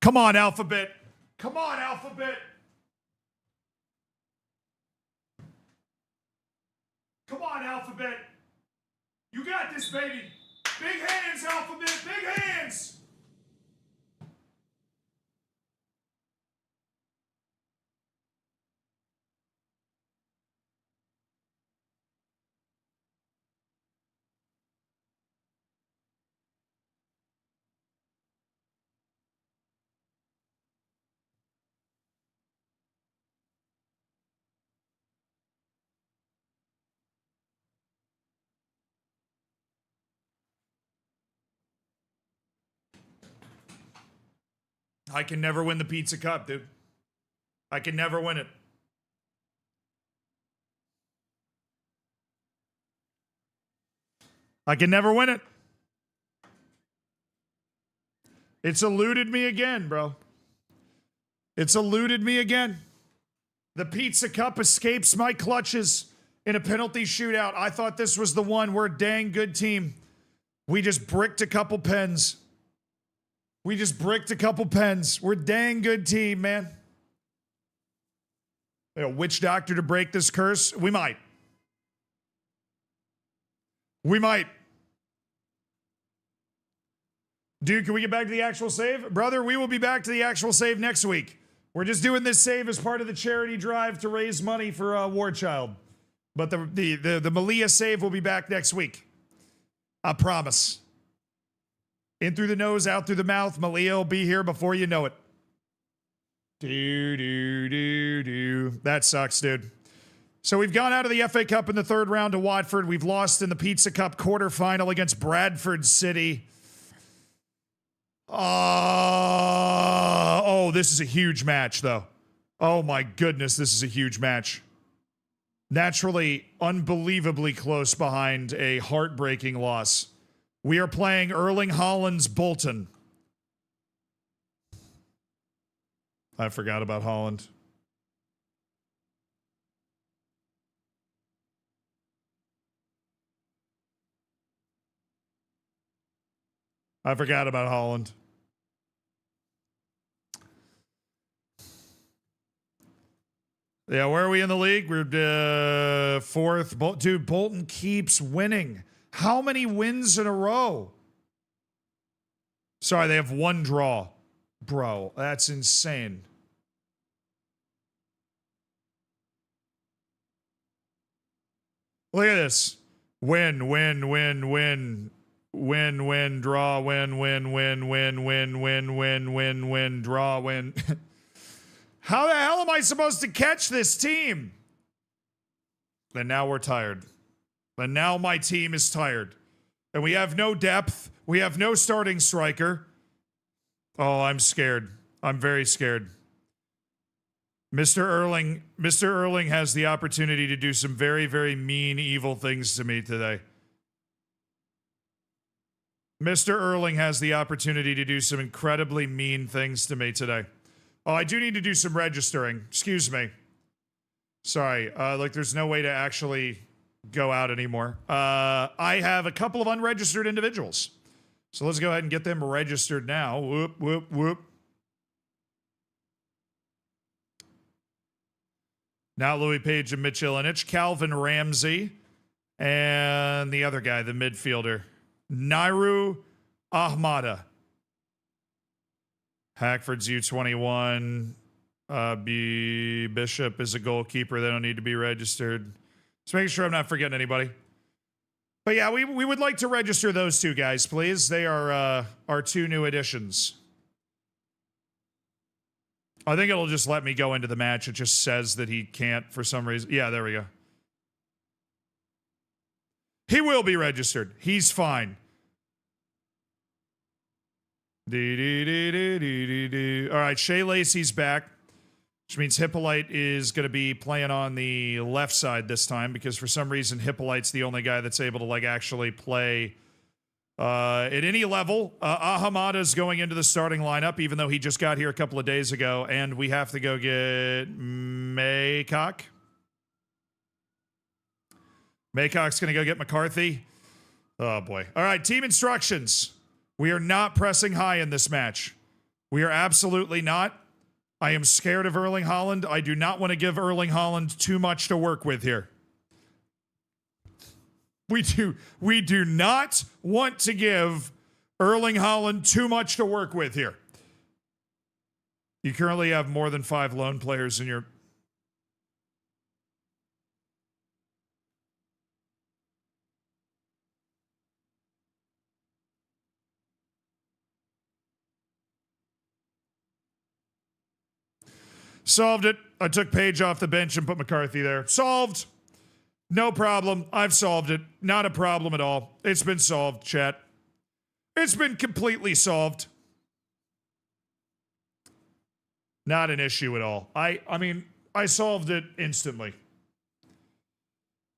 Come on, Alphabet. Come on, Alphabet. Come on, Alphabet. You got this, baby. Big hands, Alphabet. Big hands. I can never win the pizza cup, dude. I can never win it. I can never win it. It's eluded me again, bro. It's eluded me again. The pizza cup escapes my clutches in a penalty shootout. I thought this was the one. We're a dang good team. We just bricked a couple pens. We're a dang good team, man. A witch doctor to break this curse? We might. Dude, can we get back to the actual save? Brother, we will be back to the actual save next week. We're just doing this save as part of the charity drive to raise money for War Child. But the Malia save will be back next week. I promise. In through the nose, out through the mouth. Malia will be here before you know it. That sucks, dude. So we've gone out of the FA Cup in the third round to Watford. We've lost in the Pizza Cup quarterfinal against Bradford City. Oh, this is a huge match, though. Oh, my goodness, this is a huge match. Naturally, unbelievably close behind a heartbreaking loss. We are playing Erling Haaland's Bolton. I forgot about Holland. I forgot about Holland. Yeah, where are we in the league? We're fourth. Dude, Bolton keeps winning. How many wins in a row? Sorry, they have one draw. Bro, that's insane. Look at this. Win, win, win, win. Win, win, draw, win, win, win, win, win, win, win, win, win, draw, win. How the hell am I supposed to catch this team? And now we're tired. And now my team is tired. And we have no depth. We have no starting striker. Oh, I'm scared. I'm very scared. Mr. Erling has the opportunity to do some very, very mean, evil things to me today. Mr. Erling has the opportunity to do some incredibly mean things to me today. Oh, I do need to do some registering. Excuse me. Sorry. Like, there's no way to actually go out anymore. I have a couple of unregistered individuals. So let's go ahead and get them registered now. Whoop, whoop, whoop. Now Louis Page and Mitch Ilinich, Calvin Ramsey, and the other guy, the midfielder, Nairu Ahmada. Hackford's U21. Bishop is a goalkeeper. They don't need to be registered. Just making sure I'm not forgetting anybody. But yeah, we would like to register those two guys, please. They are our two new additions. I think it'll just let me go into the match. It just says that he can't for some reason. Yeah, there we go. He will be registered. He's fine. All right, Shea Lacey's back, which means Hippolyte is going to be playing on the left side this time because for some reason Hippolyte's the only guy that's able to like actually play at any level. Ahmada's going into the starting lineup, even though he just got here a couple of days ago, and we have to go get Maycock. Maycock's going to go get McCarthy. Oh, boy. All right, team instructions. We are not pressing high in this match. We are absolutely not. I am scared of Erling Haaland. I do not want to give Erling Haaland too much to work with here. We do not want to give Erling Haaland too much to work with here. You currently have more than 5 lone players in your... Solved it. I took Page off the bench and put McCarthy there. Solved. No problem. I've solved it. Not a problem at all. It's been solved, chat. It's been completely solved. Not an issue at all. I mean, I solved it instantly.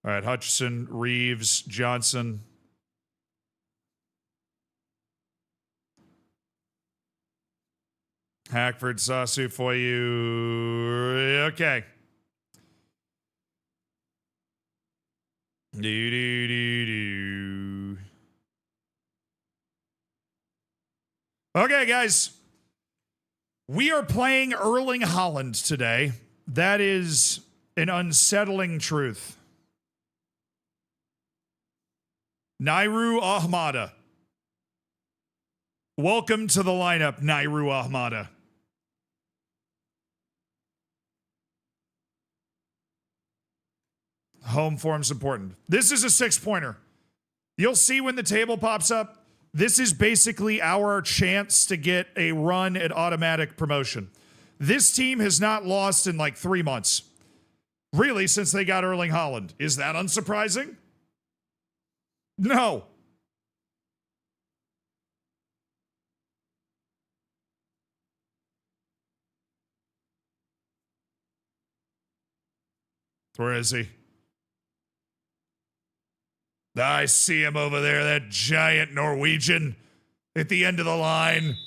All right, Hutchison, Reeves, Johnson. Hackford, Sasu for you. Okay. Okay, guys. We are playing Erling Haaland today. That is an unsettling truth. Nairu Ahmada. Welcome to the lineup, Nairu Ahmada. Home form's important. This is a 6-pointer. You'll see when the table pops up. This is basically our chance to get a run at automatic promotion. This team has not lost in like 3 months. Really, since they got Erling Haaland. Is that unsurprising? No. Where is he? I see him over there, that giant Norwegian at the end of the line.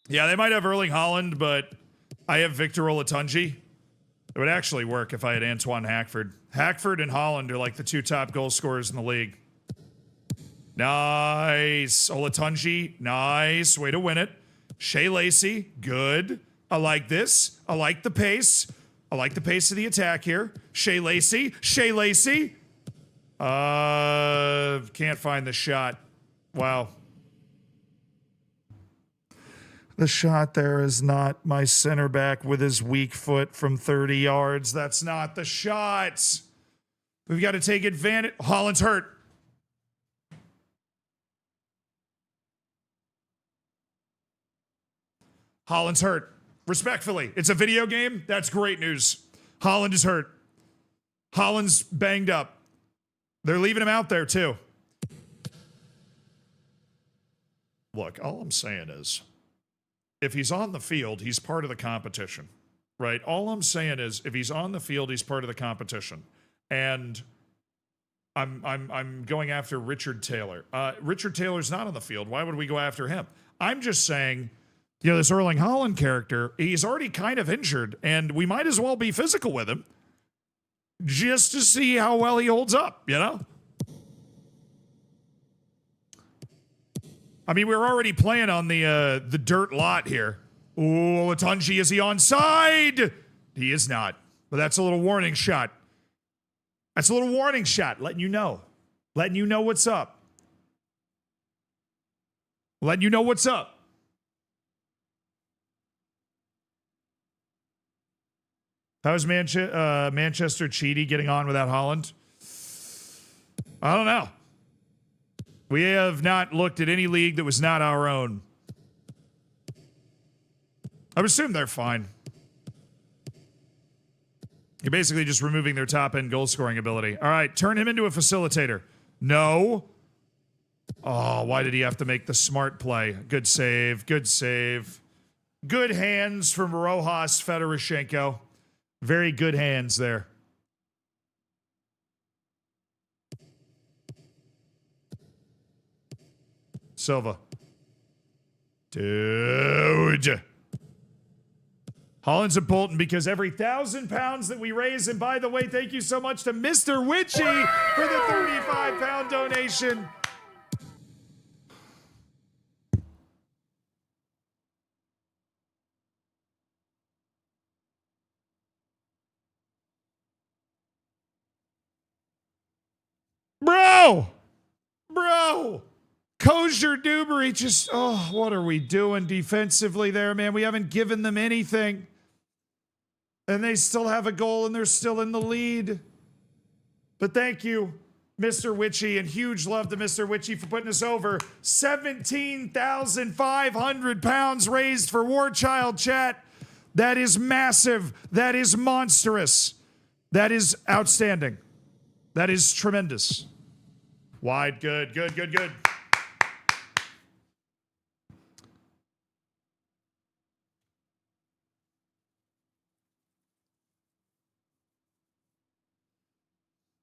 Yeah, they might have Erling Haaland, but I have Victor Olatunji. It would actually work if I had Antoine Hackford. Hackford and Haaland are like the two top goal scorers in the league. Nice. Olatunji, nice. Way to win it. Shea Lacey, good. I like this. I like the pace. I like the pace of the attack here. Shea Lacey. Shea Lacey. Can't find the shot. Wow. The shot there is not my center back with his weak foot from 30 yards. That's not the shot. We've got to take advantage. Haaland's hurt. Haaland's hurt. Respectfully, it's a video game. That's great news. Haaland is hurt. Haaland's banged up. They're leaving him out there too. Look, all I'm saying is, if he's on the field, he's part of the competition, right? All I'm saying is, if he's on the field, he's part of the competition. And I'm going after Richard Taylor. Richard Taylor's not on the field. Why would we go after him? I'm just saying, you know, this Erling Haaland character, he's already kind of injured, and we might as well be physical with him just to see how well he holds up, you know? I mean, we're already playing on the dirt lot here. Ooh, Olatunji, is he onside? He is not. But that's a little warning shot. That's a little warning shot, letting you know. Letting you know what's up. Letting you know what's up. How's Manchester Cheaty getting on without Haaland? I don't know. We have not looked at any league that was not our own. I would assume they're fine. You're basically just removing their top-end goal-scoring ability. All right, turn him into a facilitator. No. Oh, why did he have to make the smart play? Good save, good save. Good hands from Rojas Fedoroshenko. Very good hands there. Silva. Dude. Haaland's important because every 1,000 pounds that we raise, and by the way, thank you so much to Mr. Witchy for the 35-pound donation. Bro. Kosher Dubry just, oh, what are we doing defensively there, man? We haven't given them anything. And they still have a goal and they're still in the lead. But thank you, Mr. Witchy, and huge love to Mr. Witchy for putting us over. 17,500 pounds raised for War Child chat. That is massive. That is monstrous. That is outstanding. That is tremendous. Wide, good.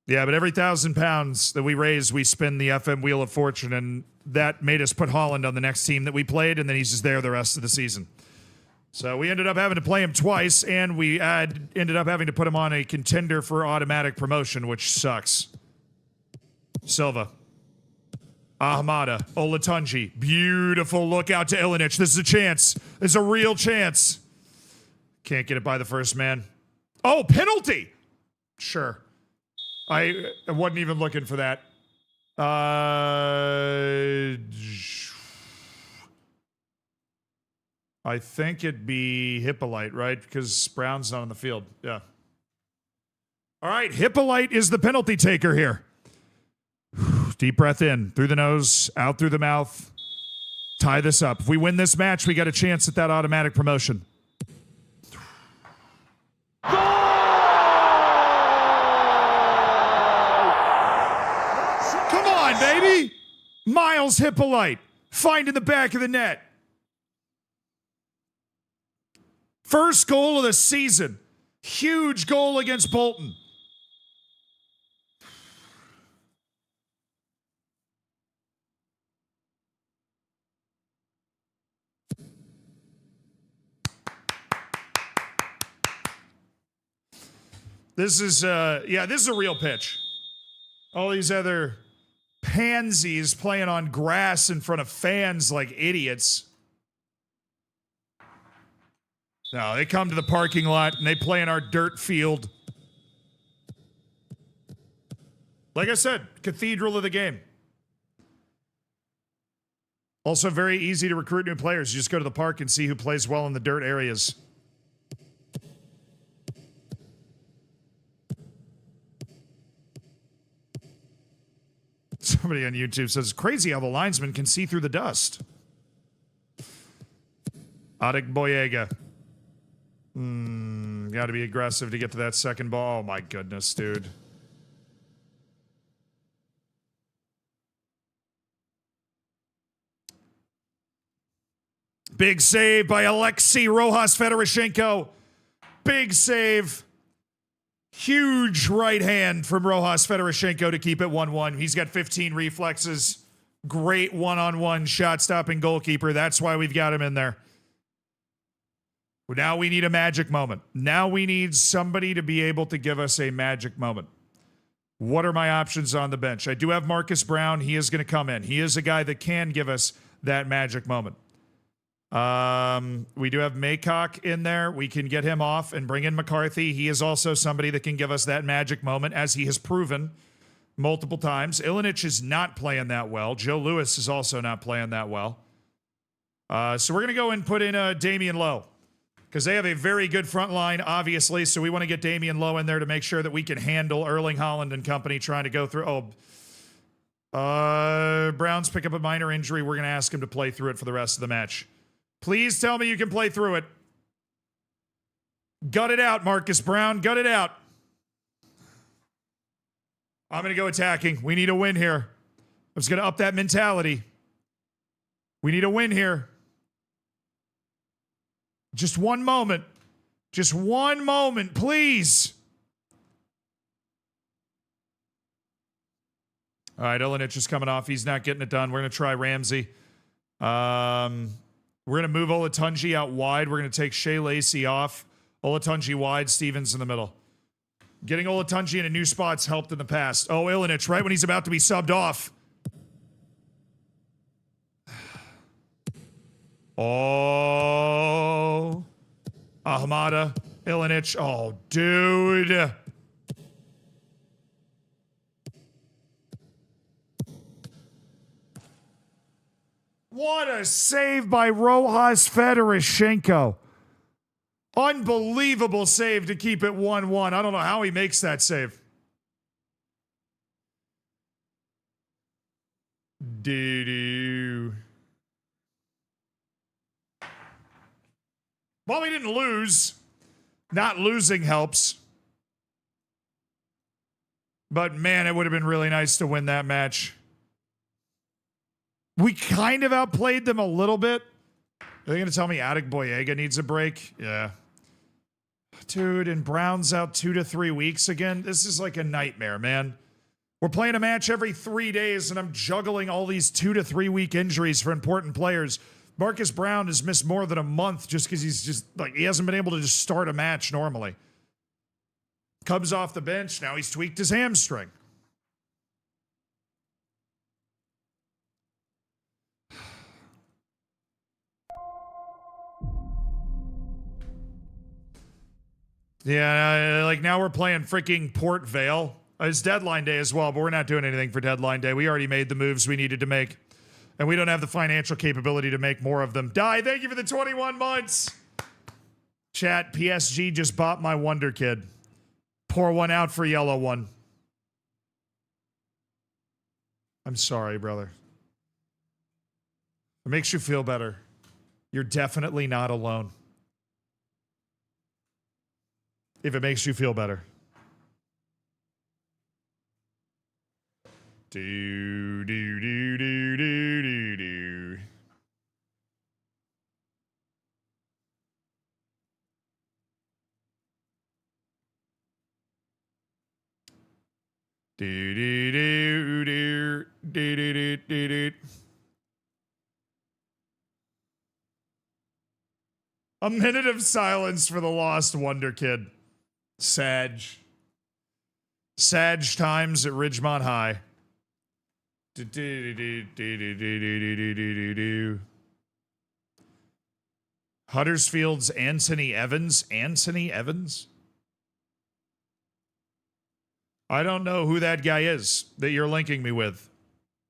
Yeah, but every 1,000 pounds that we raise, we spin the FM Wheel of Fortune, and that made us put Haaland on the next team that we played, and then he's just there the rest of the season. So we ended up having to play him twice, and we ended up having to put him on a contender for automatic promotion, which sucks. Silva. Ahmada. Olatunji. Beautiful look out to Ilinic. This is a chance. This is a real chance. Can't get it by the first man. Oh, penalty! Sure. I wasn't even looking for that. I think it'd be Hippolyte, right? Because Brown's not on the field. Yeah. All right, Hippolyte is the penalty taker here. Deep breath in, through the nose, out through the mouth. Tie this up. If we win this match, we got a chance at that automatic promotion. Come on, baby. Miles Hippolyte finding the back of the net. First goal of the season. Huge goal against Bolton. This is, yeah, this is a real pitch. All these other pansies playing on grass in front of fans like idiots. No, they come to the parking lot and they play in our dirt field. Like I said, cathedral of the game. Also very easy to recruit new players. You just go to the park and see who plays well in the dirt areas. Somebody on YouTube says, it's crazy how the linesman can see through the dust. Adek Boyega. Got to be aggressive to get to that second ball. Oh my goodness, dude. Big save by Alexei Rojas Fedorushenko. Big save. Huge right hand from Rojas Fedorushenko to keep it 1-1. He's got 15 reflexes. Great one-on-one shot-stopping goalkeeper. That's why we've got him in there. Now we need a magic moment. Now we need somebody to be able to give us a magic moment. What are my options on the bench? I do have Marcus Brown. He is going to come in. He is a guy that can give us that magic moment. We do have Maycock in there. We can get him off and bring in McCarthy. He is also somebody that can give us that magic moment, as he has proven multiple times. Ilinic is not playing that well. Joe Lewis is also not playing that well. So we're going to go and put in Damian Lowe, because they have a very good front line, obviously. So we want to get Damian Lowe in there to make sure that we can handle Erling Haaland and company trying to go through. Browns pick up a minor injury. We're going to ask him to play through it for the rest of the match. Please tell me you can play through it. Gut it out, Marcus Brown. Gut it out. I'm going to go attacking. We need a win here. I'm just going to up that mentality. We need a win here. Just one moment. Just one moment, please. All right, Ilinic is coming off. He's not getting it done. We're going to try Ramsey. We're going to move Olatunji out wide. We're going to take Shea Lacey off. Olatunji wide, Stevens in the middle. Getting Olatunji into new spots helped in the past. Oh, Ilinic, right when he's about to be subbed off. Oh. Ahmada, Ilinic. Oh, dude. What a save by Rojas Fedorushenko. Unbelievable save to keep it 1-1. I don't know how he makes that save. Doo-doo. Well, we didn't lose. Not losing helps. But man, it would have been really nice to win that match. We kind of outplayed them a little bit. Are they going to tell me Adek Boyega needs a break? Yeah. Dude, and Brown's out 2 to 3 weeks again. This is like a nightmare, man. We're playing a match every 3 days, and I'm juggling all these 2 to 3 week injuries for important players. Marcus Brown has missed more than a month just because he's just like, he hasn't been able to just start a match normally. Comes off the bench. Now he's tweaked his hamstring. Yeah, like now we're playing freaking Port Vale. It's deadline day as well, but we're not doing anything for deadline day. We already made the moves we needed to make, and we don't have the financial capability to make more of them. Die, thank you for the 21 months. Chat, PSG just bought my Wonder Kid. Pour one out for yellow one. I'm sorry, brother. It makes you feel better. You're definitely not alone. If it makes you feel better. Do, do, do, do, do, do, do. Do, do, do, do, do, do, do, do, do. A minute of silence for the lost Wonder Kid. Sag. Sag times at Ridgemont High. Huddersfield's Anthony Evans. Anthony Evans? I don't know who that guy is that you're linking me with.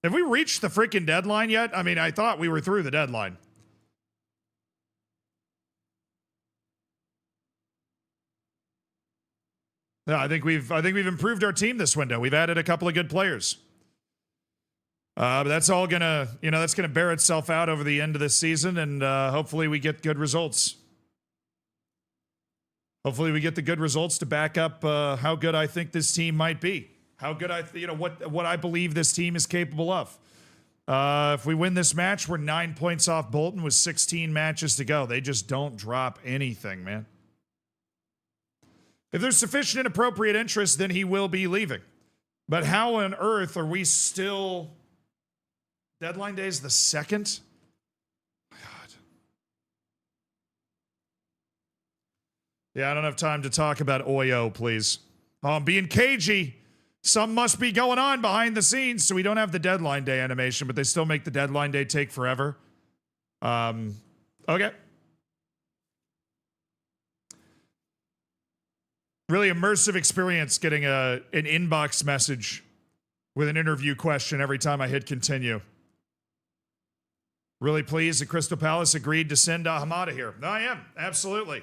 Have we reached the freaking deadline yet? I mean, I thought we were through the deadline. Yeah, I think we've improved our team this window. We've added a couple of good players. But that's all gonna, that's gonna bear itself out over the end of this season, and hopefully we get good results. Hopefully we get the good results to back up how good I think this team might be. How good what I believe this team is capable of. If we win this match, we're 9 points off Bolton with 16 matches to go. They just don't drop anything, man. If there's sufficient and appropriate interest, then he will be leaving. But how on earth are we still... Deadline day is the 2nd? God. Yeah, I don't have time to talk about Oyo, please. Oh, I'm being cagey. Some must be going on behind the scenes, so we don't have the deadline day animation, but they still make the deadline day take forever. Okay. Really immersive experience getting an inbox message with an interview question every time I hit continue. Really pleased that Crystal Palace agreed to send Ahmada here. No, I am. Absolutely.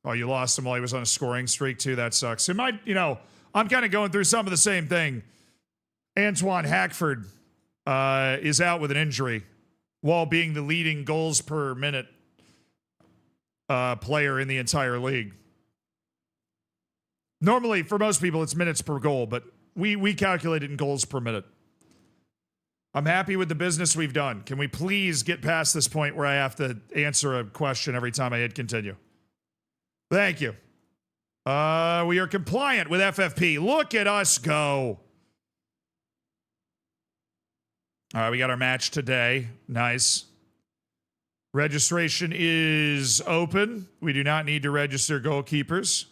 Oh, you lost him while he was on a scoring streak, too. That sucks. It might, I'm kind of going through some of the same thing. Antoine Hackford is out with an injury while being the leading goals per minute player in the entire league. Normally, for most people, it's minutes per goal, but we calculate it in goals per minute. I'm happy with the business we've done. Can we please get past this point where I have to answer a question every time I hit continue? Thank you. We are compliant with FFP. Look at us go. All right, we got our match today. Nice. Registration is open. We do not need to register goalkeepers.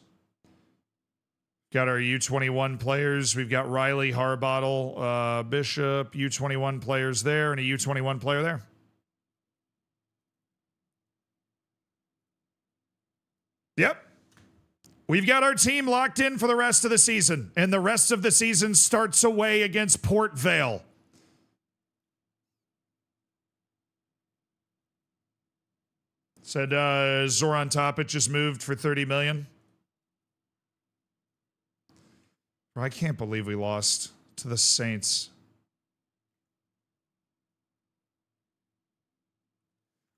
Got our U21 players. We've got Riley, Harbottle, Bishop, U21 players there, and a U21 player there. Yep. We've got our team locked in for the rest of the season, and the rest of the season starts away against Port Vale. Said Zoran Topic just moved for $30 million. I can't believe we lost to the Saints.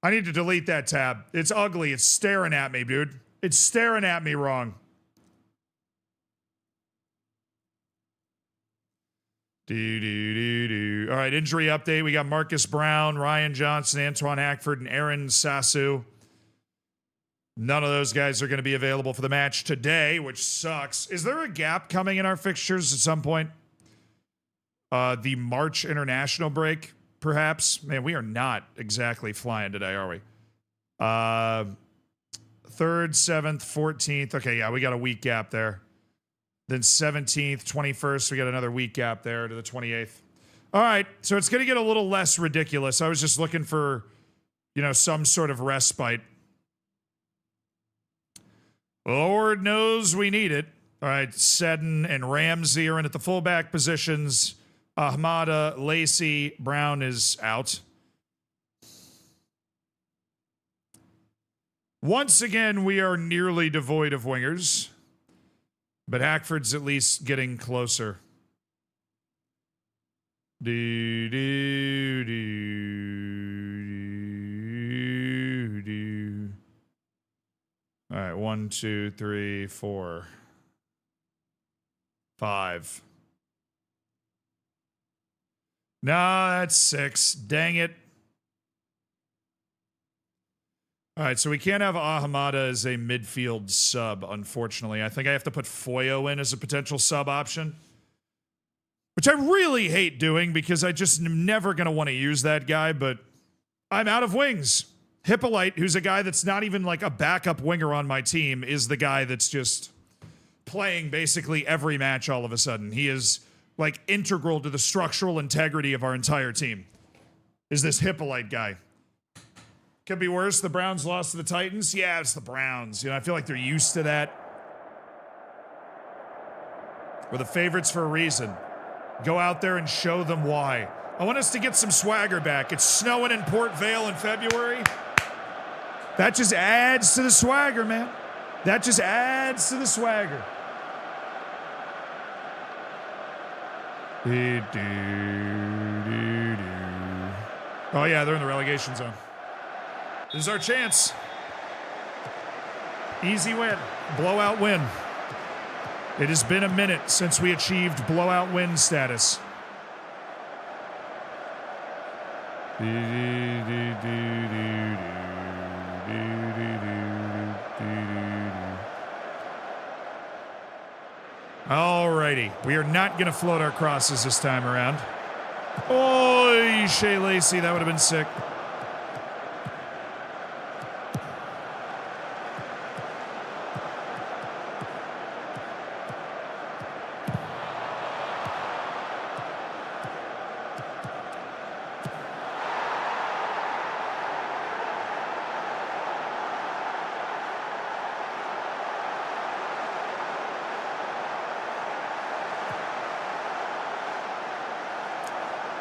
I need to delete that tab. It's ugly. It's staring at me, dude. It's staring at me wrong. All right, injury update. We got Marcus Brown, Ryan Johnson, Antoine Hackford, and Aaron Sasu. None of those guys are going to be available for the match today, which sucks. Is there a gap coming in our fixtures at some point? The March international break, perhaps? Man, we are not exactly flying today, are we? 3rd, 7th, 14th. Okay, yeah, we got a week gap there. Then 17th, 21st, we got another week gap there to the 28th. All right, so it's going to get a little less ridiculous. I was just looking for, some sort of respite. Lord knows we need it. All right, Seddon and Ramsey are in at the fullback positions. Ahmada, Lacey, Brown is out. Once again, we are nearly devoid of wingers. But Hackford's at least getting closer. All right, 1, 2, 3, 4, 5. No, that's 6. Dang it. All right, so we can't have Ahmada as a midfield sub, unfortunately. I think I have to put Foyo in as a potential sub option, which I really hate doing because I just am never going to want to use that guy, but I'm out of wings. Hippolyte, who's a guy that's not even like a backup winger on my team, is the guy that's just playing basically every match all of a sudden. He is like integral to the structural integrity of our entire team. Is this Hippolyte guy. Could be worse. The Browns lost to the Titans. Yeah, it's the Browns. You know, I feel like they're used to that. We're the favorites for a reason. Go out there and show them why. I want us to get some swagger back. It's snowing in Port Vale in February. That just adds to the swagger, man. That just adds to the swagger. Oh, yeah, they're in the relegation zone. This is our chance. Easy win. Blowout win. It has been a minute since we achieved blowout win status. Alrighty. We are not going to float our crosses this time around. Oh, Shea Lacey, that would have been sick.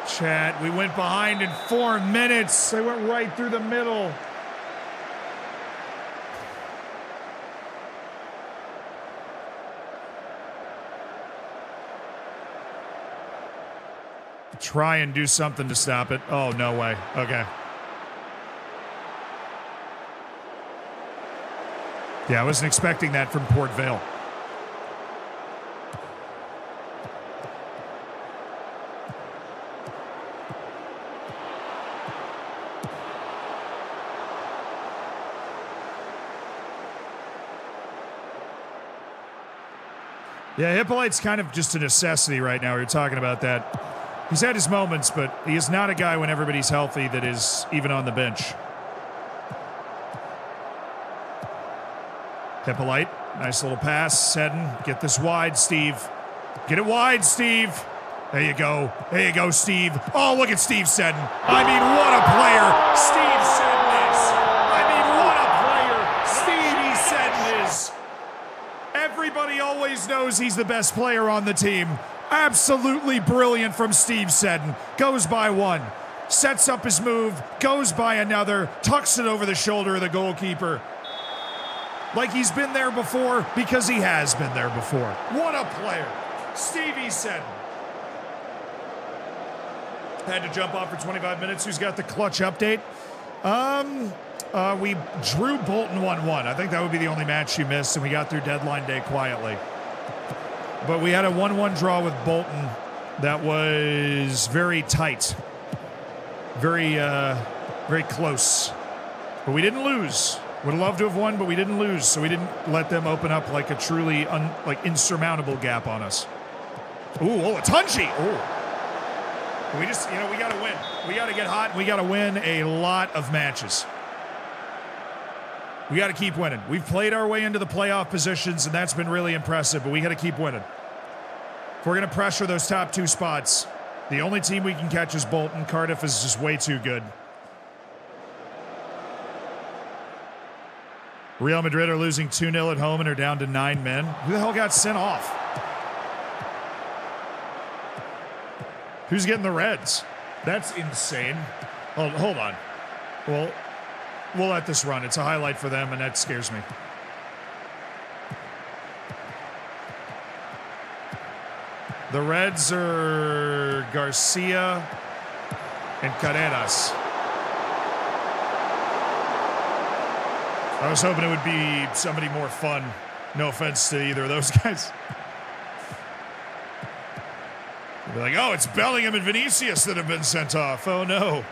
Chat, we went behind in 4 minutes. They went right through the middle. Try and do something to stop it. Oh, no way. Okay. Yeah, I wasn't expecting that from Port Vale. Yeah, Hippolyte's kind of just a necessity right now. We were talking about that. He's had his moments, but he is not a guy when everybody's healthy that is even on the bench. Hippolyte, nice little pass. Seddon, get this wide, Steve. Get it wide, Steve. There you go. There you go, Steve. Oh, look at Steve Seddon. I mean, what a player Steve Seddon is. I mean, what a player Stevie Seddon is. Everybody always knows he's the best player on the team. Absolutely brilliant from Steve Seddon. Goes by one, sets up his move, goes by another, tucks it over the shoulder of the goalkeeper. Like he's been there before because he has been there before. What a player. Stevie Seddon. Had to jump off for 25 minutes. Who's got the clutch update? We drew Bolton 1-1. I think that would be the only match you missed, and we got through deadline day quietly. But we had a 1-1 draw with Bolton that was very tight. Very close. But we didn't lose. Would have loved to have won, but we didn't lose, so we didn't let them open up like a truly insurmountable gap on us. Ooh, a Tunji! Oh. We just, we got to win. We got to get hot, and we got to win a lot of matches. We got to keep winning. We've played our way into the playoff positions, and that's been really impressive, but we got to keep winning. If we're going to pressure those top 2 spots, the only team we can catch is Bolton. Cardiff is just way too good. Real Madrid are losing 2-0 at home and are down to 9 men. Who the hell got sent off? Who's getting the reds? That's insane. Oh, hold on. Well, we'll let this run. It's a highlight for them, and that scares me. The Reds are Garcia and Carreras. I was hoping it would be somebody more fun. No offense to either of those guys. They'll be like, oh, it's Bellingham and Vinicius that have been sent off. Oh, no.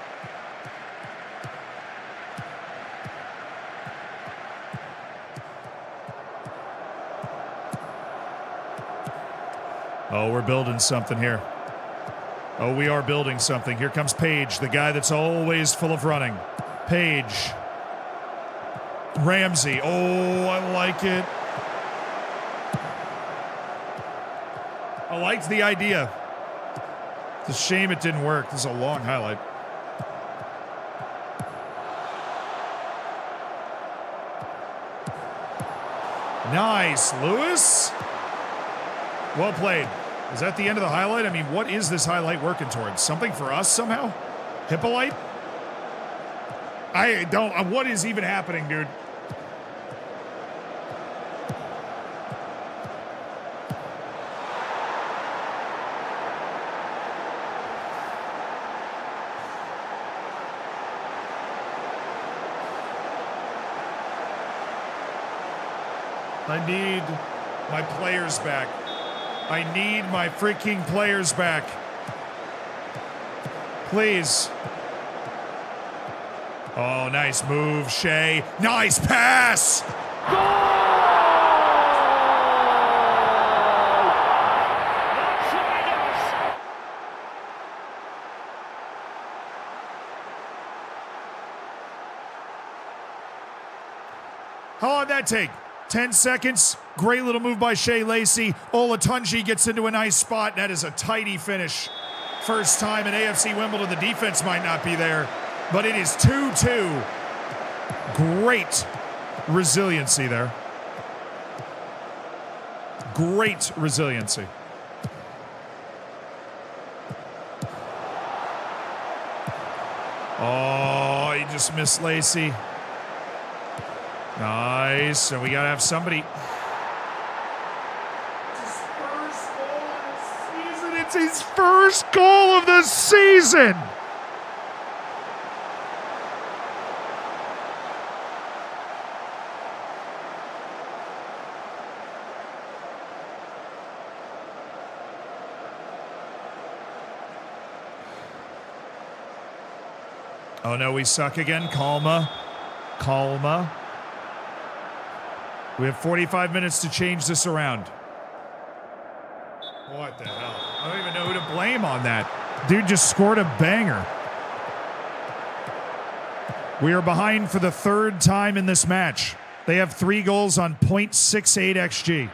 Oh, we're building something here. Oh, we are building something. Here comes Page, the guy that's always full of running. Page. Ramsey. Oh, I like it. I liked the idea. It's a shame it didn't work. This is a long highlight. Nice, Lewis. Well played. Is that the end of the highlight? I mean, what is this highlight working towards? Something for us somehow? Hippolyte? I don't... What is even happening, dude? I need my players back. I need my freaking players back. Please. Oh, nice move, Shea. Nice pass! How long did that take? 10 seconds. Great little move by Shea Lacey. Olatunji gets into a nice spot. That is a tidy finish. First time in AFC Wimbledon. The defense might not be there, but it is 2-2. Great resiliency there. Great resiliency. Oh, he just missed Lacey. Nice, and we gotta have somebody. It's his first goal of the season. Oh no, we suck again. Calma. Calma. We have 45 minutes to change this around. What the hell? I don't even know who to blame on that. Dude just scored a banger. We are behind for the third time in this match. They have 3 goals on .68 XG.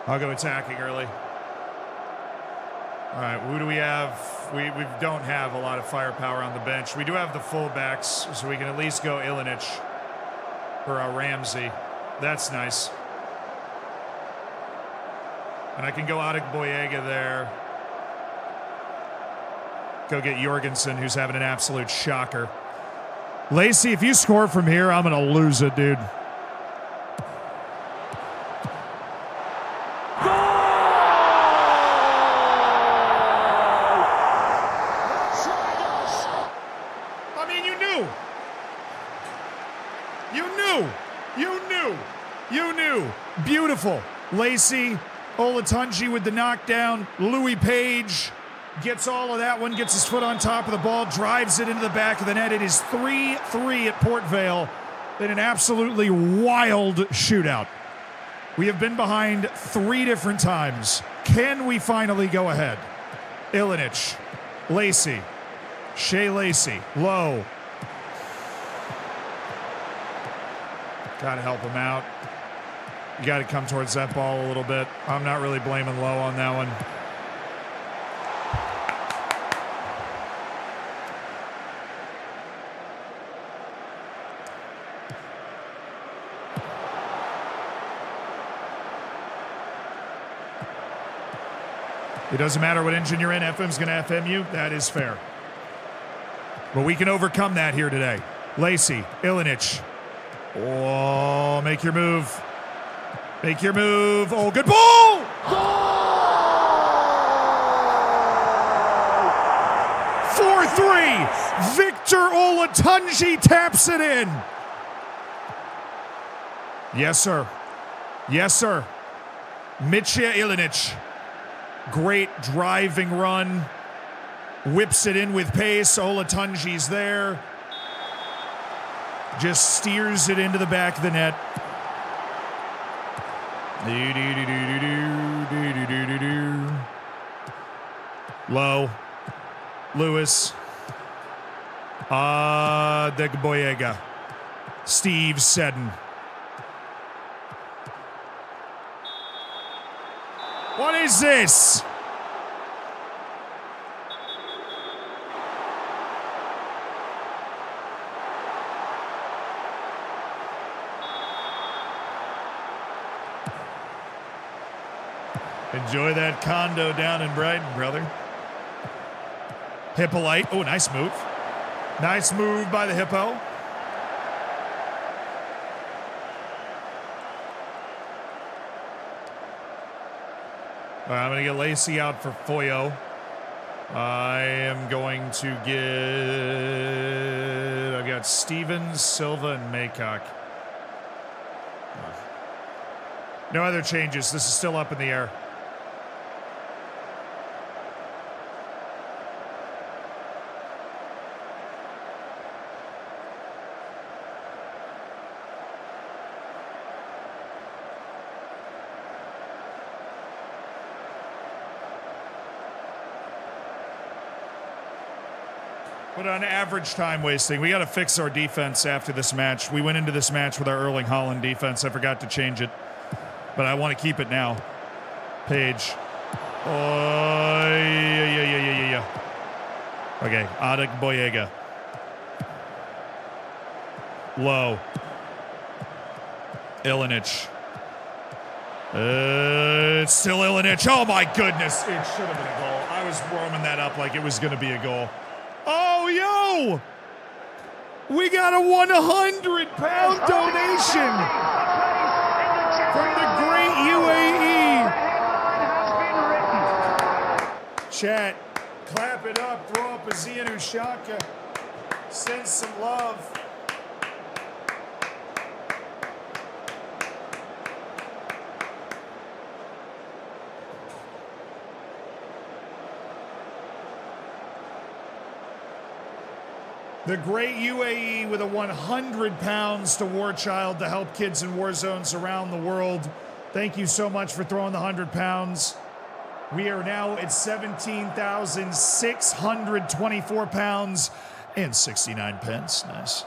I'll go attacking early. All right, who do we have? We don't have a lot of firepower on the bench. We do have the fullbacks, so we can at least go Ilinic or Ramsey. That's nice. And I can go Adegboyega there. Go get Jorgensen, who's having an absolute shocker. Lacey, if you score from here, I'm going to lose it, dude. Beautiful. Lacey, Olatunji with the knockdown. Louis Page gets all of that one, gets his foot on top of the ball, drives it into the back of the net. It is 3-3 at Port Vale in an absolutely wild shootout. We have been behind 3 different times. Can we finally go ahead? Ilinic, Lacey, Shea Lacey, low. Gotta help him out. You got to come towards that ball a little bit. I'm not really blaming Lowe on that one. It doesn't matter what engine you're in. FM's going to FM you. That is fair. But we can overcome that here today. Lacey, Ilinic. Oh, make your move. Make your move. Oh, good ball! Goal! 4-3. Victor Olatunji taps it in. Yes, sir. Yes, sir. Mitja Ilinic. Great driving run. Whips it in with pace. Olatunji's there. just steers it into the back of the net. Low. Lewis. Adegboyega. Steve Seddon. What is this? Enjoy that condo down in Brighton, brother. Hippolyte. Oh, nice move. Nice move by the Hippo. All right, I'm going to get Lacey out for Foyo. I am going to get... I've got Stevens, Silva, and Maycock. No other changes. This is still up in the air. But on average time wasting, we got to fix our defense after this match. We went into this match with our Erling Haaland defense. I forgot to change it, but I want to keep it now. Page. Oh, yeah. Okay, Adegboyega. Low. Ilinic. It's still Ilinic. Oh my goodness. It should have been a goal. I was warming that up like it was going to be a goal. Oh, yo! We got a 100-pound donation from the great UAE. Chat, clap it up, throw up a Zianu Shaka, send some love. The great UAE with a 100 pounds to War Child to help kids in war zones around the world. Thank you so much for throwing the 100 pounds. We are now at 17,624 pounds and 69 pence. Nice.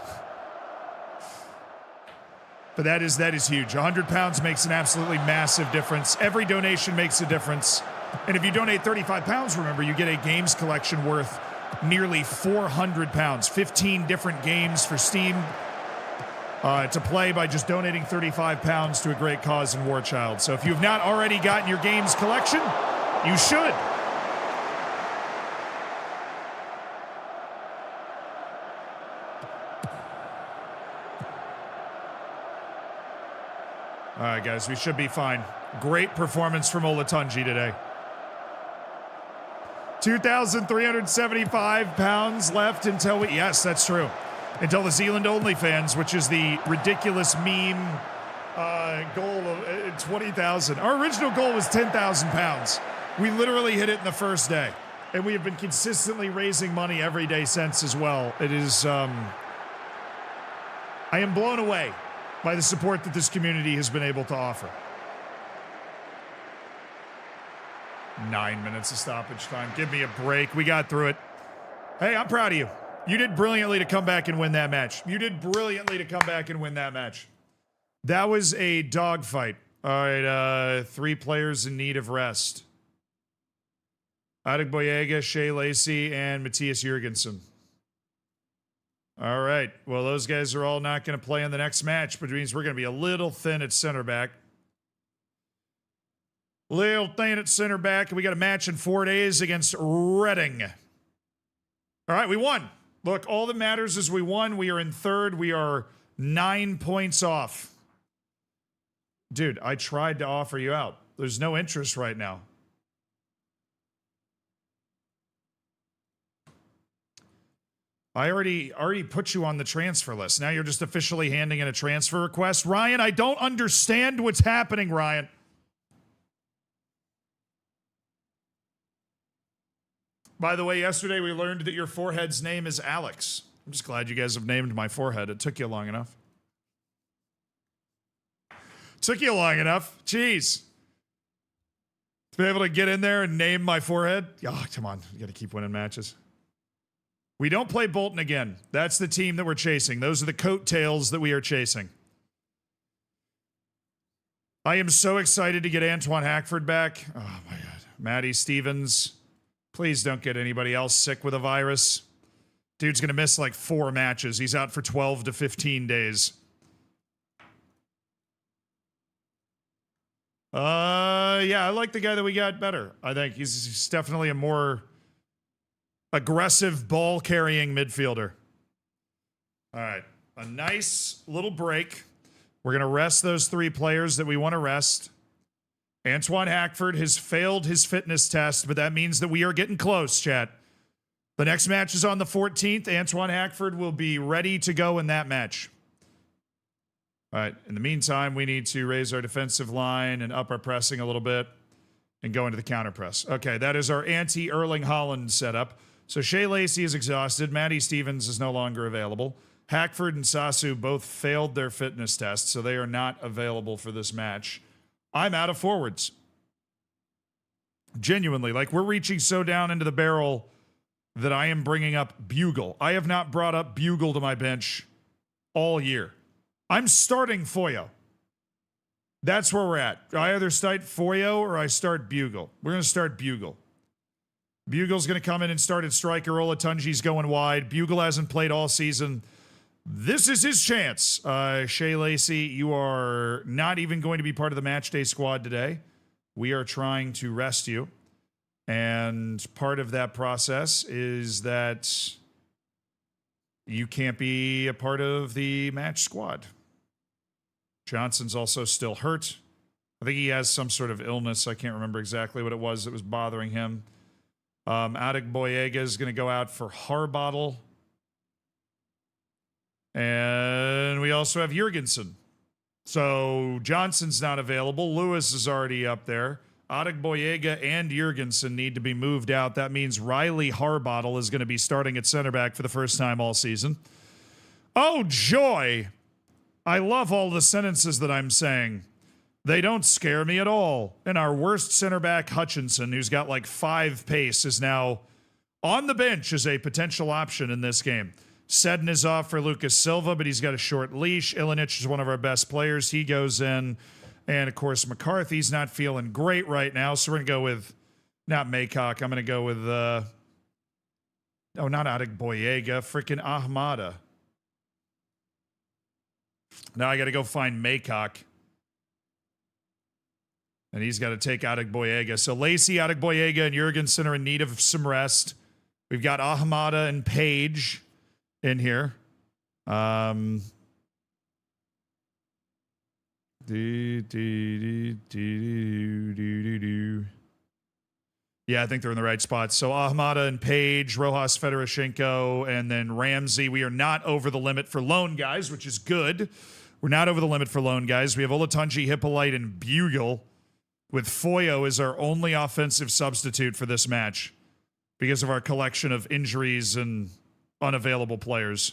But that is huge. 100 pounds makes an absolutely massive difference. Every donation makes a difference. And if you donate 35 pounds, remember, you get a games collection worth nearly 400 pounds, 15 different games for Steam to play by just donating 35 pounds to a great cause in War Child. So if you've not already gotten your games collection, you should. All right, guys, we should be fine. Great performance from Olatunji today. 2,375 pounds left until we... Yes, that's true. Until the Zealand OnlyFans, which is the ridiculous meme goal of 20,000. Our original goal was 10,000 pounds. We literally hit it in the first day. And we have been consistently raising money every day since as well. It is... I am blown away by the support that this community has been able to offer. 9 minutes of stoppage time. Give me a break. We got through it. Hey, I'm proud of you. You did brilliantly to come back and win that match. That was a dogfight. All right, 3 players in need of rest. Adegboyega, Shea Lacey, and Matthias Jurgensen. All right. Well, those guys are all not going to play in the next match, which means we're going to be a little thin at center back. Little thing at center back, and we got a match in 4 days against Reading. All right, we won. Look, all that matters is we won. We are in third. We are 9 points off. Dude, I tried to offer you out. There's no interest right now. I already put you on the transfer list. Now you're just officially handing in a transfer request. Ryan, I don't understand what's happening, Ryan. By the way, yesterday we learned that your forehead's name is Alex. I'm just glad you guys have named my forehead. It took you long enough. Took you long enough. Jeez. To be able to get in there and name my forehead. Oh, come on. You got to keep winning matches. We don't play Bolton again. That's the team that we're chasing. Those are the coattails that we are chasing. I am so excited to get Antoine Hackford back. Oh, my God. Maddie Stevens. Please don't get anybody else sick with a virus. Dude's going to miss like 4 matches. He's out for 12 to 15 days. Yeah, I like the guy that we got better. I think he's definitely a more aggressive ball-carrying midfielder. All right, a nice little break. We're going to rest those 3 players that we want to rest. Antoine Hackford has failed his fitness test, but that means that we are getting close, chat. The next match is on the 14th. Antoine Hackford will be ready to go in that match. All right, in the meantime, we need to raise our defensive line and up our pressing a little bit and go into the counter press. Okay, that is our anti-Erling Haaland setup. So Shea Lacey is exhausted. Maddie Stevens is no longer available. Hackford and Sasu both failed their fitness test, so they are not available for this match. I'm out of forwards. Genuinely, like we're reaching so down into the barrel that I am bringing up Bugle. I have not brought up Bugle to my bench all year. I'm starting Foyo. That's where we're at. I either start Foyo or I start Bugle. We're going to start Bugle. Bugle's going to come in and start at striker. Olatunji's going wide. Bugle hasn't played all season. This is his chance. Shea Lacey, you are not even going to be part of the match day squad today. We are trying to rest you. And part of that process is that you can't be a part of the match squad. Johnson's also still hurt. I think he has some sort of illness. I can't remember exactly what it was that was bothering him. Adegboyega is going to go out for Harbottle. And we also have Jurgensen. So Johnson's not available. Lewis is already up there. Adegboyega and Jurgensen need to be moved out. That means Riley Harbottle is going to be starting at center back for the first time all season. Oh, joy! I love all the sentences that I'm saying. They don't scare me at all. And our worst center back, Hutchinson, who's got like 5 pace, is now on the bench as a potential option in this game. Seddon is off for Lucas Silva, but he's got a short leash. Ilinic is one of our best players. He goes in. And, of course, McCarthy's not feeling great right now, so we're going to go with, not Maycock, I'm going to go with, not Adegboyega, freaking Ahmada. Now I got to go find Maycock. And he's got to take Adegboyega. So Lacey, Adegboyega, and Jurgensen are in need of some rest. We've got Ahmada and Page in here. Yeah, I think they're in the right spots. So Ahmada and Page, Rojas Fedoroshenko, and then Ramsey. We are not over the limit for loan guys, which is good. We're not over the limit for loan guys. We have Olatunji, Hippolyte, and Bugle, with Foyo as our only offensive substitute for this match because of our collection of injuries and unavailable players.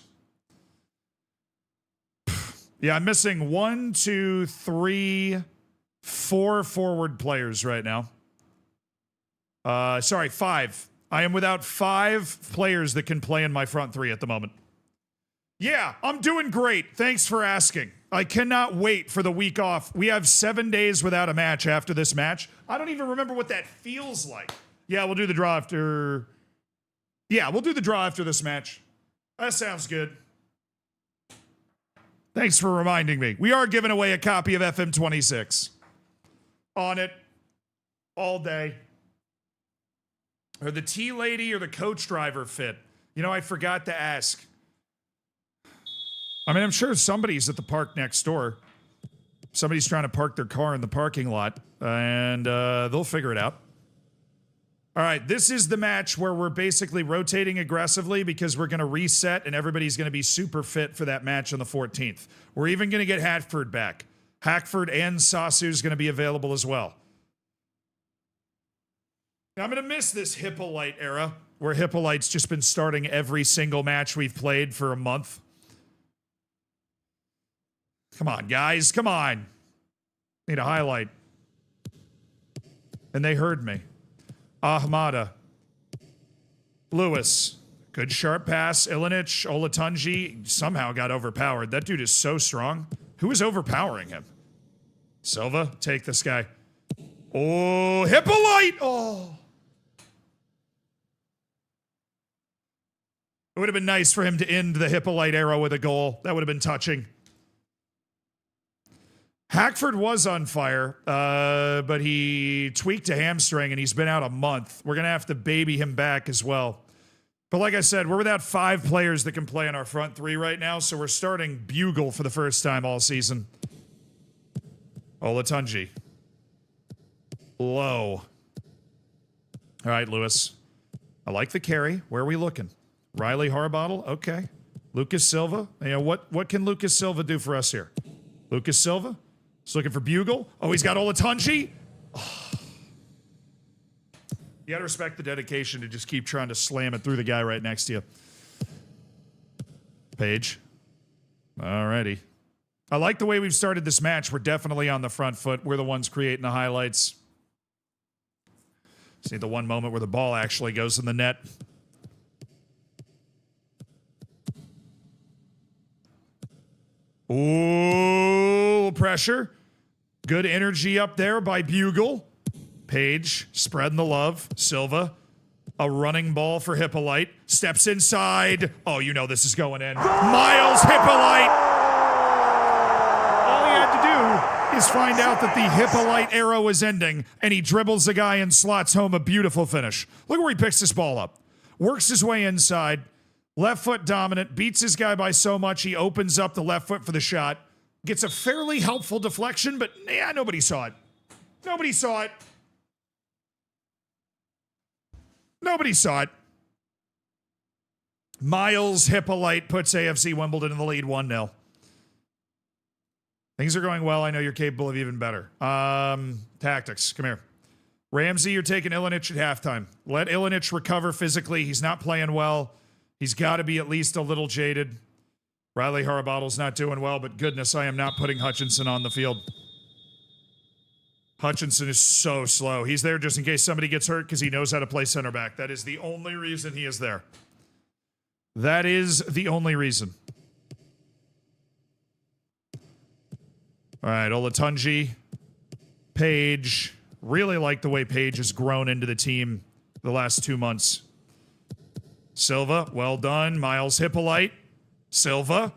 Yeah, I'm missing 1, 2, 3, 4 forward players right now. Sorry, 5. I am without 5 players that can play in my front 3 at the moment. Yeah, I'm doing great. Thanks for asking. I cannot wait for the week off. We have 7 days without a match after this match. I don't even remember what that feels like. Yeah, we'll do the draw after... Yeah, we'll do the draw after this match. That sounds good. Thanks for reminding me. We are giving away a copy of FM26. On it. All day. Are the tea lady or the coach driver fit? You know, I forgot to ask. I mean, I'm sure somebody's at the park next door. Somebody's trying to park their car in the parking lot, and they'll figure it out. All right, this is the match where we're basically rotating aggressively because we're going to reset and everybody's going to be super fit for that match on the 14th. We're even going to get Hackford back. Hackford and Sasu is going to be available as well. Now, I'm going to miss this Hippolyte era. where Hippolyte's just been starting every single match we've played for a month. Come on, guys. Come on. Need a highlight. And they heard me. Ahmada. Lewis. Good sharp pass. Ilinic. Olatunji somehow got overpowered. That dude is so strong. Who is overpowering him? Silva, take this guy. Oh, Hippolyte! Oh. It would have been nice for him to end the Hippolyte era with a goal. That would have been touching. Hackford was on fire, but he tweaked a hamstring and he's been out a month. We're going to have to baby him back as well. But like I said, we're without 5 players that can play in our front 3 right now, so we're starting Bugle for the first time all season. Olatunji. Low. All right, Lewis. I like the carry. Where are we looking? Riley Harbottle? Okay. Lucas Silva? You know, what can Lucas Silva do for us here? Lucas Silva? He's looking for Bugle. Oh, he's got Olatunji? Oh. You gotta respect the dedication to just keep trying to slam it through the guy right next to you. Page. Alrighty. I like the way we've started this match. We're definitely on the front foot. We're the ones creating the highlights. See the one moment where the ball actually goes in the net. Ooh, pressure. Good energy up there by Bugle. Page, spreading the love. Silva, a running ball for Hippolyte. Steps inside. Oh, you know this is going in. Miles Hippolyte. All he had to do is find out that the Hippolyte era was ending, and he dribbles the guy and slots home a beautiful finish. Look where he picks this ball up. Works his way inside. Left foot dominant. Beats his guy by so much he opens up the left foot for the shot. Gets a fairly helpful deflection, but yeah, nobody saw it. Nobody saw it. Nobody saw it. Miles Hippolyte puts AFC Wimbledon in the lead 1-0. Things are going well. I know you're capable of even better. Tactics, come here. Ramsey, you're taking Ilinic at halftime. Let Ilinic recover physically. He's not playing well. He's got to be at least a little jaded. Riley Harabottle's not doing well, but goodness, I am not putting Hutchinson on the field. Hutchinson is so slow. He's there just in case somebody gets hurt because he knows how to play center back. That is the only reason he is there. That is the only reason. All right, Olatunji, Page. Really like the way Page has grown into the team the last 2 months. Silva, well done. Miles Hippolyte. Silva.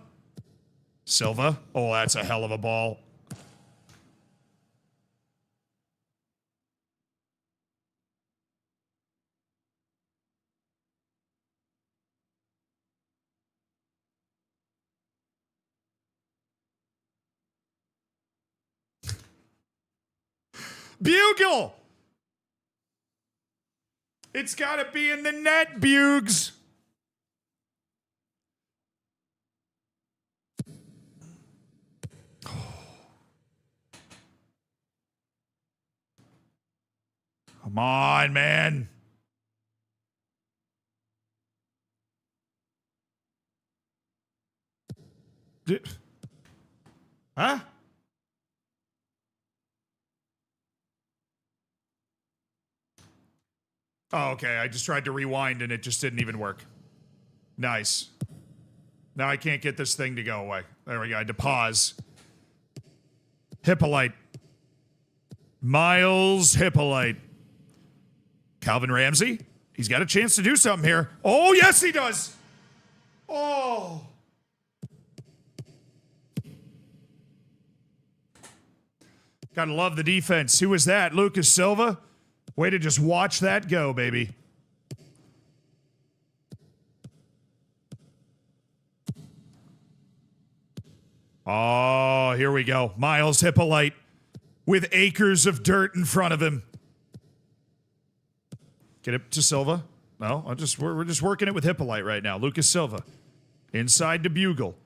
Silva. Oh, that's a hell of a ball. Bugle! It's got to be in the net, Bugs. Come on, man. Huh? Oh, okay. I just tried to rewind and it just didn't even work. Nice. Now I can't get this thing to go away. There we go. I had to pause. Hippolyte. Miles Hippolyte. Calvin Ramsey. He's got a chance to do something here. Oh, yes, he does. Oh. Gotta love the defense. Who was that? Lucas Silva? Way to just watch that go, baby. Oh, here we go. Miles Hippolyte with acres of dirt in front of him. Get it to Silva. No, we're just working it with Hippolyte right now. Lucas Silva. Inside to Bugle.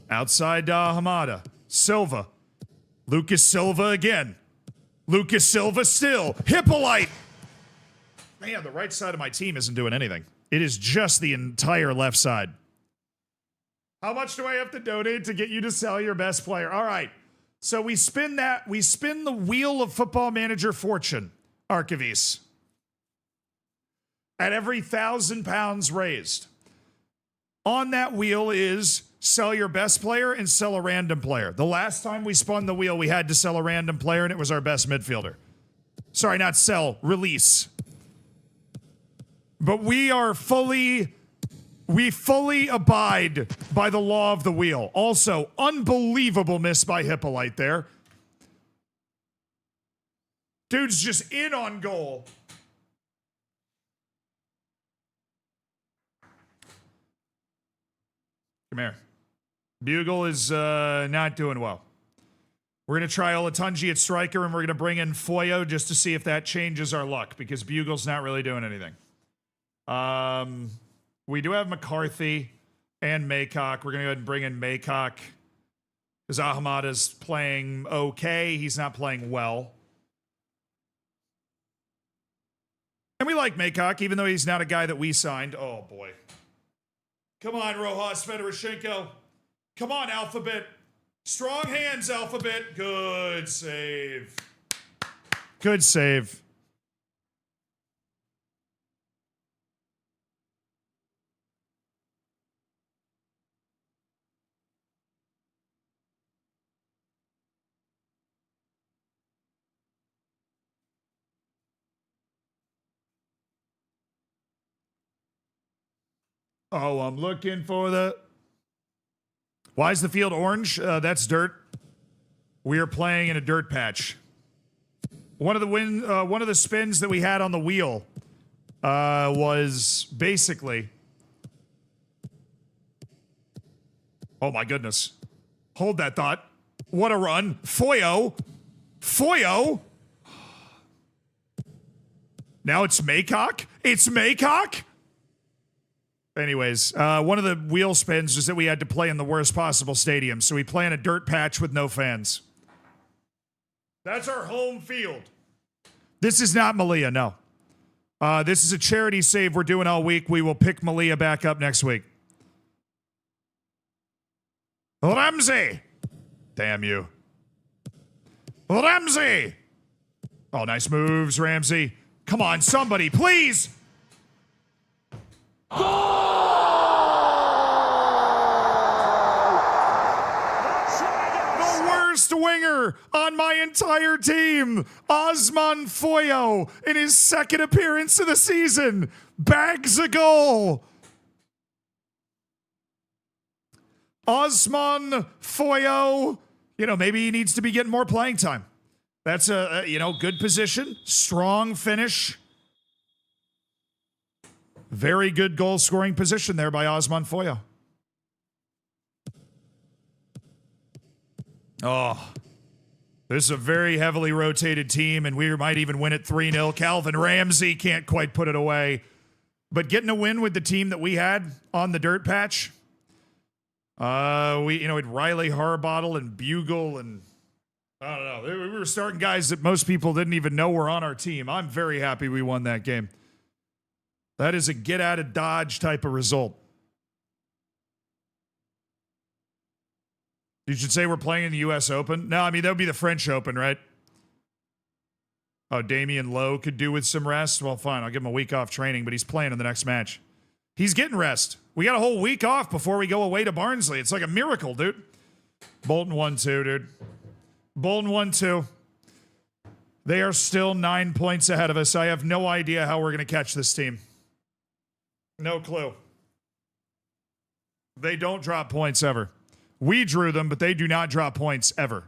Outside to Hamada. Silva. Lucas Silva again. Lucas Silva still. Hippolyte. Man, the right side of my team isn't doing anything. It is just the entire left side. How much do I have to donate to get you to sell your best player? All right. So we spin the wheel of Football Manager fortune, Archives. At every 1,000 pounds raised. On that wheel is sell your best player and sell a random player. The last time we spun the wheel, we had to sell a random player, and it was our best midfielder. Sorry, not sell, release. But we fully abide by the law of the wheel. Also, unbelievable miss by Hippolyte there. Dude's just in on goal. Come here. Bugle is not doing well. We're going to try Olatunji at striker, and we're going to bring in Foyo just to see if that changes our luck, because Bugle's not really doing anything. We do have McCarthy and Maycock. We're going to go ahead and bring in Maycock because Ahmad is playing okay. He's not playing well. And we like Maycock, even though he's not a guy that we signed. Oh, boy. Come on, Rojas Fedoroshenko. Come on, Alphabet. Strong hands, Alphabet. Good save. Good save. Oh, I'm looking for the... Why is the field orange? That's dirt. We are playing in a dirt patch. One of the spins that we had on the wheel was basically... Oh my goodness. Hold that thought. What a run. Foyo. Foyo. Now it's Maycock. It's Maycock. Anyways, one of the wheel spins is that we had to play in the worst possible stadium, so we play in a dirt patch with no fans. That's our home field. This is not Malia, no. This is a charity save we're doing all week. We will pick Malia back up next week. Ramsey! Damn you. Ramsey! Oh, nice moves, Ramsey. Come on, somebody, please! The worst winger on my entire team, Osman Foyo, in his second appearance of the season, bags a goal. Osman Foyo, maybe he needs to be getting more playing time. That's a good position, strong finish. Very good goal-scoring position there by Osman Foyo. Oh, this is a very heavily rotated team, and we might even win it 3-0. Calvin Ramsey can't quite put it away. But getting a win with the team that we had on the dirt patch, we had Riley Harbottle and Bugle, and I don't know. We were starting guys that most people didn't even know were on our team. I'm very happy we won that game. That is a get-out-of-Dodge type of result. You should say we're playing in the U.S. Open. No, I mean, that would be the French Open, right? Oh, Damian Lowe could do with some rest. Well, fine, I'll give him a week off training, but he's playing in the next match. He's getting rest. We got a whole week off before we go away to Barnsley. It's like a miracle, dude. Bolton 1-2, dude. Bolton 1-2. They are still 9 points ahead of us. I have no idea how we're going to catch this team. No clue. They don't drop points ever. We drew them, but they do not drop points ever.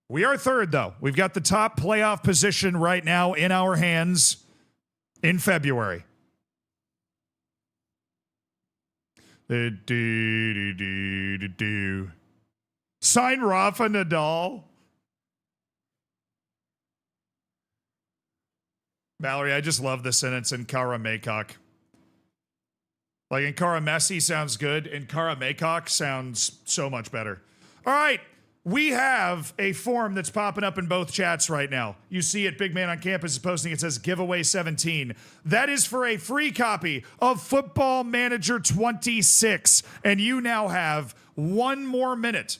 We are third, though. We've got the top playoff position right now in our hands in February. Sign Rafa Nadal. Mallory, I just love the sentence Nkara Maycock. Like, Nkara Messi sounds good. Nkara Maycock sounds so much better. All right. we have a form that's popping up in both chats right now. You see it, Big Man on Campus is posting, it says giveaway 17. That is for a free copy of Football Manager 26. And you now have 1 more minute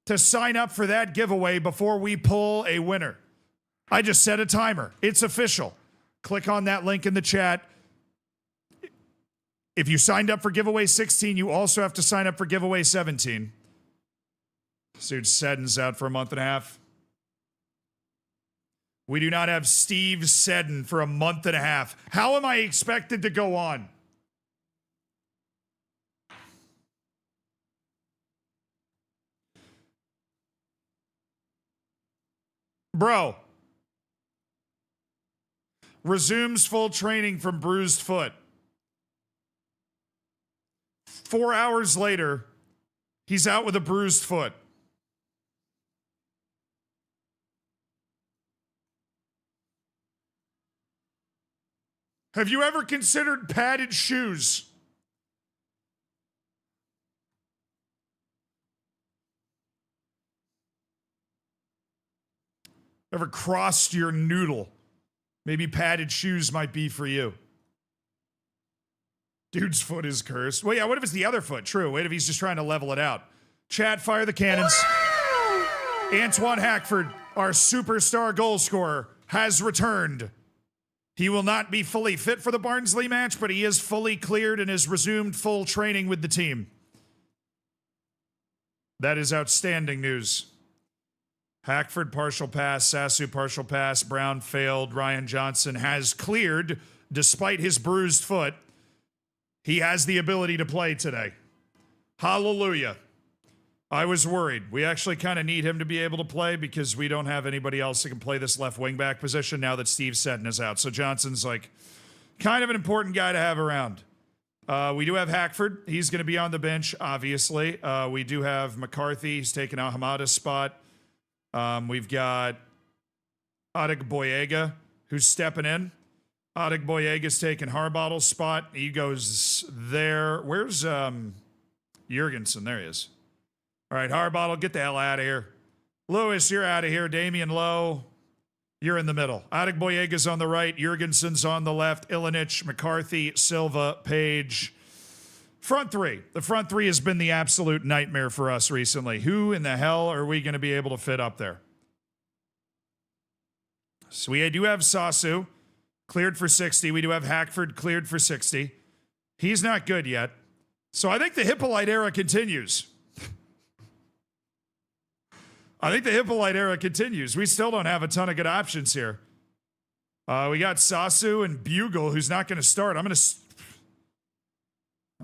to sign up for that giveaway before we pull a winner. I just set a timer. It's official. Click on that link in the chat. If you signed up for giveaway 16, you also have to sign up for giveaway 17. Dude, Seddon's out for a month and a half. We do not have Steve Seddon for a month and a half. How am I expected to go on? Bro. Resumes full training from bruised foot. 4 hours later, he's out with a bruised foot. Have you ever considered padded shoes? Ever crossed your noodle? Maybe padded shoes might be for you. Dude's foot is cursed. Well, yeah, what if it's the other foot? True. What if he's just trying to level it out? Chat, fire the cannons. Antoine Hackford, our superstar goal scorer, has returned. He will not be fully fit for the Barnsley match, but he is fully cleared and has resumed full training with the team. That is outstanding news. Hackford partial pass, Sasu partial pass, Brown failed, Ryan Johnson has cleared despite his bruised foot. He has the ability to play today. Hallelujah. I was worried. We actually kind of need him to be able to play because we don't have anybody else that can play this left wing back position now that Steve Seddon is out. So Johnson's like kind of an important guy to have around. We do have Hackford. He's going to be on the bench, obviously. We do have McCarthy. He's taken Ahmada's spot. We've got Adegboyega, who's stepping in. Adegboyega's taking Harbottle's spot. He goes there. Where's Jurgensen? There he is. All right, Harbottle, get the hell out of here. Lewis, you're out of here. Damian Lowe, you're in the middle. Adegboyega's on the right. Jurgensen's on the left. Ilinich, McCarthy, Silva, Page. Front three. The front three has been the absolute nightmare for us recently. Who in the hell are we going to be able to fit up there? So we do have Sasu cleared for 60. We do have Hackford cleared for 60. He's not good yet. So I think the Hippolyte era continues. I think the Hippolyte era continues. We still don't have a ton of good options here. We got Sasu and Bugle, who's not going to start. I'm going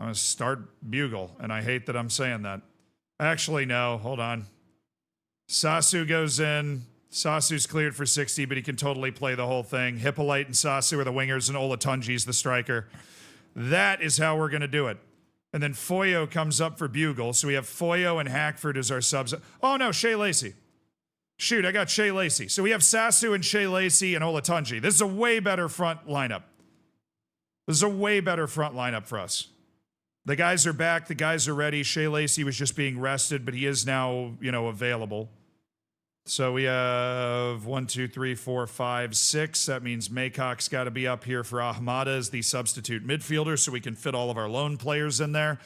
to start Bugle, and I hate that I'm saying that. Actually, no. Hold on. Sasu goes in. Sasu's cleared for 60, but he can totally play the whole thing. Hippolyte and Sasu are the wingers, and Olatunji's the striker. That is how we're going to do it. And then Foyo comes up for Bugle. So we have Foyo and Hackford as our subs. Oh, no, Shea Lacey. Shoot, I got Shea Lacey. So we have Sasu and Shea Lacey and Olatunji. This is a way better front lineup. This is a way better front lineup for us. The guys are back. The guys are ready. Shea Lacey was just being rested, but he is now, available. So we have 1, 2, 3, 4, 5, 6. That means Maycock's got to be up here for Ahmada as the substitute midfielder so we can fit all of our lone players in there.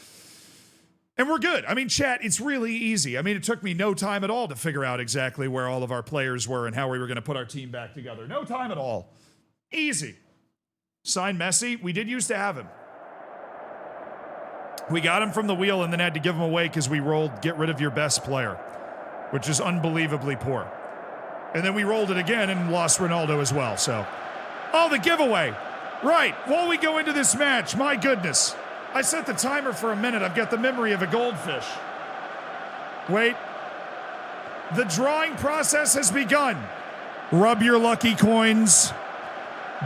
And we're good. I mean, chat, it's really easy. I mean, it took me no time at all to figure out exactly where all of our players were and how we were going to put our team back together. No time at all. Easy. Sign Messi. We did used to have him. We got him from the wheel and then had to give him away because we rolled get rid of your best player, which is unbelievably poor. And then we rolled it again and lost Ronaldo as well, so. Oh, the giveaway. Right, while we go into this match, my goodness. I set the timer for a minute. I've got the memory of a goldfish. Wait. The drawing process has begun. Rub your lucky coins.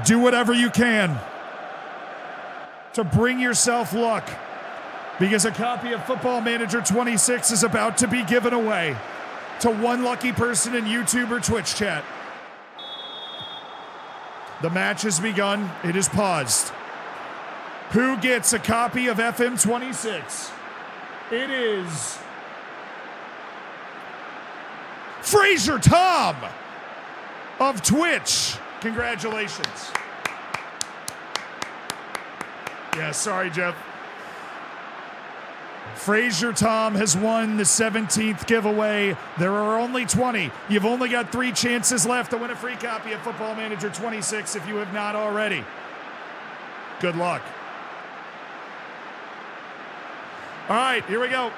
Do whatever you can to bring yourself luck, because a copy of Football Manager 26 is about to be given away to one lucky person in YouTube or Twitch chat. The match has begun. It is paused. Who gets a copy of FM 26? It is Fraser Tom of Twitch. Congratulations. Yeah, sorry, Jeff. Fraser Tom has won the 17th giveaway. There are only 20. You've only got 3 chances left to win a free copy of Football Manager 26 if you have not already. Good luck. All right, here we go.